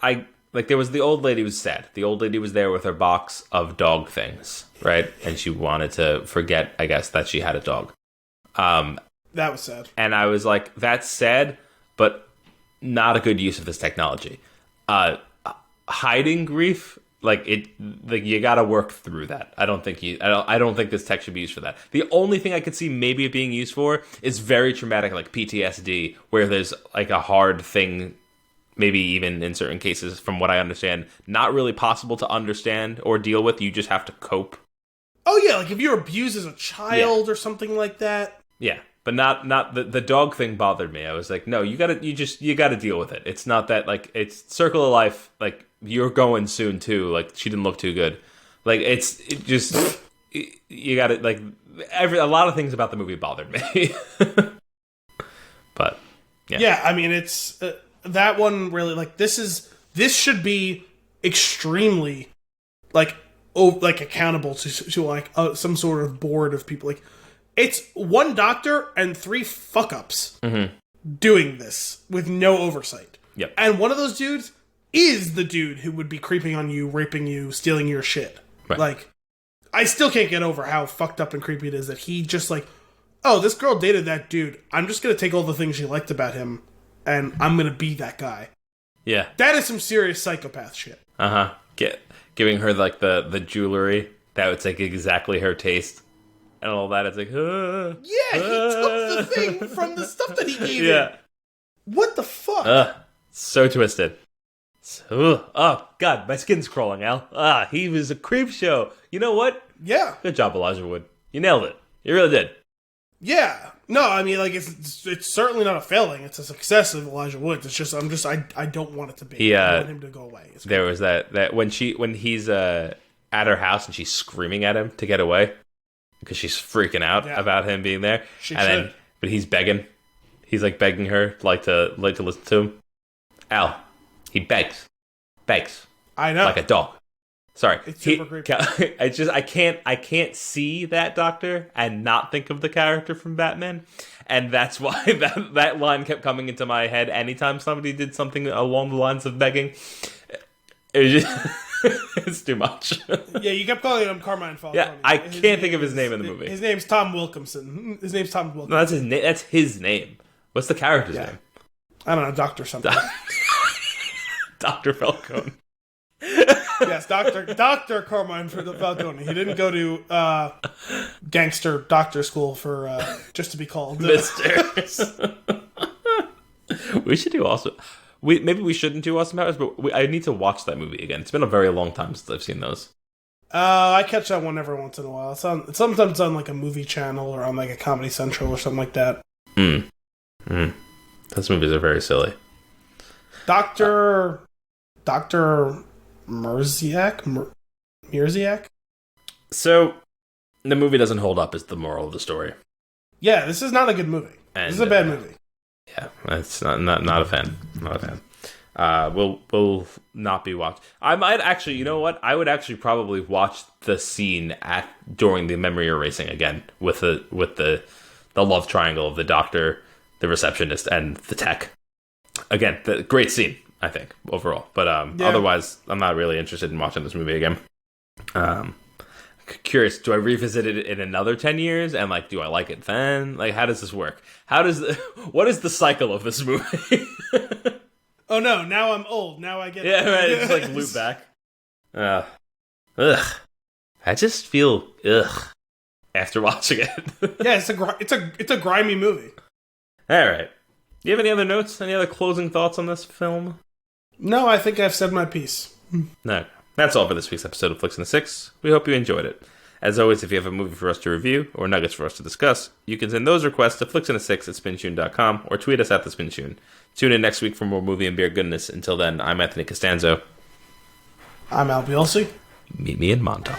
Speaker 1: like, there was the old lady who was sad. The old lady was there with her box of dog things, right? And she wanted to forget, I guess, that she had a dog.
Speaker 2: That was sad.
Speaker 1: And I was like, that's sad, but not a good use of this technology. Hiding grief, like you got to work through that. I don't think this tech should be used for that. The only thing I could see maybe it being used for is very traumatic, like PTSD, where there's like a hard thing, maybe even in certain cases, from what I understand, not really possible to understand or deal with. You just have to cope.
Speaker 2: Oh yeah, like if you're abused as a child or something like that.
Speaker 1: Yeah. But not the dog thing bothered me. I was like, no, you gotta deal with it. It's not that, like, it's circle of life. Like, you're going soon too. Like, she didn't look too good. Like, you gotta, like, a lot of things about the movie bothered me. But yeah.
Speaker 2: Yeah, I mean, it's that one really, like, this should be extremely like accountable to like some sort of board of people. Like, it's one doctor and 3 fuck-ups doing this with no oversight.
Speaker 1: Yep.
Speaker 2: And one of those dudes is the dude who would be creeping on you, raping you, stealing your shit.
Speaker 1: Right.
Speaker 2: Like, I still can't get over how fucked up and creepy it is that he just like, oh, this girl dated that dude. I'm just going to take all the things she liked about him, and I'm going to be that guy.
Speaker 1: Yeah.
Speaker 2: That is some serious psychopath shit.
Speaker 1: Uh-huh. Giving her, like, the jewelry that would take exactly her taste. And all that, it's like,
Speaker 2: yeah, he took the thing from the stuff that he gave him. What the fuck?
Speaker 1: So twisted. Oh, God, my skin's crawling, Al. He was a creep show. You know what?
Speaker 2: Yeah.
Speaker 1: Good job, Elijah Wood. You nailed it. You really did.
Speaker 2: Yeah. No, I mean, like, it's certainly not a failing. It's a success of Elijah Wood. It's just, I don't want it to be. I want him to go away.
Speaker 1: There was that when he's at her house and she's screaming at him to get away. Because she's freaking out about him being there. But he's begging. He's like begging her to listen to him. Al, he begs.
Speaker 2: I know.
Speaker 1: Like a dog. Sorry.
Speaker 2: It's super creepy.
Speaker 1: I can't see that doctor and not think of the character from Batman. And that's why that line kept coming into my head anytime somebody did something along the lines of begging. It was just it's too much.
Speaker 2: Yeah, you kept calling him Carmine Falcone.
Speaker 1: Yeah, I can't think of his name in the movie.
Speaker 2: His name's Tom Wilkinson. His name's Tom Wilkinson.
Speaker 1: No, that's his name. That's his name. What's the character's name?
Speaker 2: I don't know, Doctor something.
Speaker 1: Dr. Falcone.
Speaker 2: Yes, Doctor Carmine Falcone. He didn't go to gangster doctor school for just to be called
Speaker 1: Mister. We should do also. Maybe we shouldn't do Austin Powers, but I need to watch that movie again. It's been a very long time since I've seen those.
Speaker 2: I catch that one every once in a while. It's sometimes on like a movie channel or on like a Comedy Central or something like that.
Speaker 1: Those movies are very silly.
Speaker 2: Dr. Murziak?
Speaker 1: So, the movie doesn't hold up is the moral of the story.
Speaker 2: Yeah, this is not a good movie. This is a bad movie.
Speaker 1: Yeah, it's not a fan. Not a fan. We'll not be watched. I might actually, you know what? I would actually probably watch the scene during the memory erasing again with the love triangle of the doctor, the receptionist, and the tech. Again, the great scene, I think, overall. But otherwise, I'm not really interested in watching this movie again. Curious, do I revisit it in another 10 years? And, like, do I like it then? Like, how does this work? What is the cycle of this movie?
Speaker 2: Oh, no, now I'm old. Now I get it.
Speaker 1: Yeah, right, it's like loop back. I just feel, after watching it.
Speaker 2: Yeah, it's a grimy movie.
Speaker 1: All right. Do you have any other notes? Any other closing thoughts on this film?
Speaker 2: No, I think I've said my piece.
Speaker 1: No. That's all for this week's episode of Flix and the Six. We hope you enjoyed it. As always, if you have a movie for us to review or nuggets for us to discuss, you can send those requests to flixandthesix@spintune.com or tweet us at @thespintune. Tune in next week for more movie and beer goodness. Until then, I'm Anthony Costanzo.
Speaker 2: I'm Al Bielsi.
Speaker 1: Meet me in Montauk.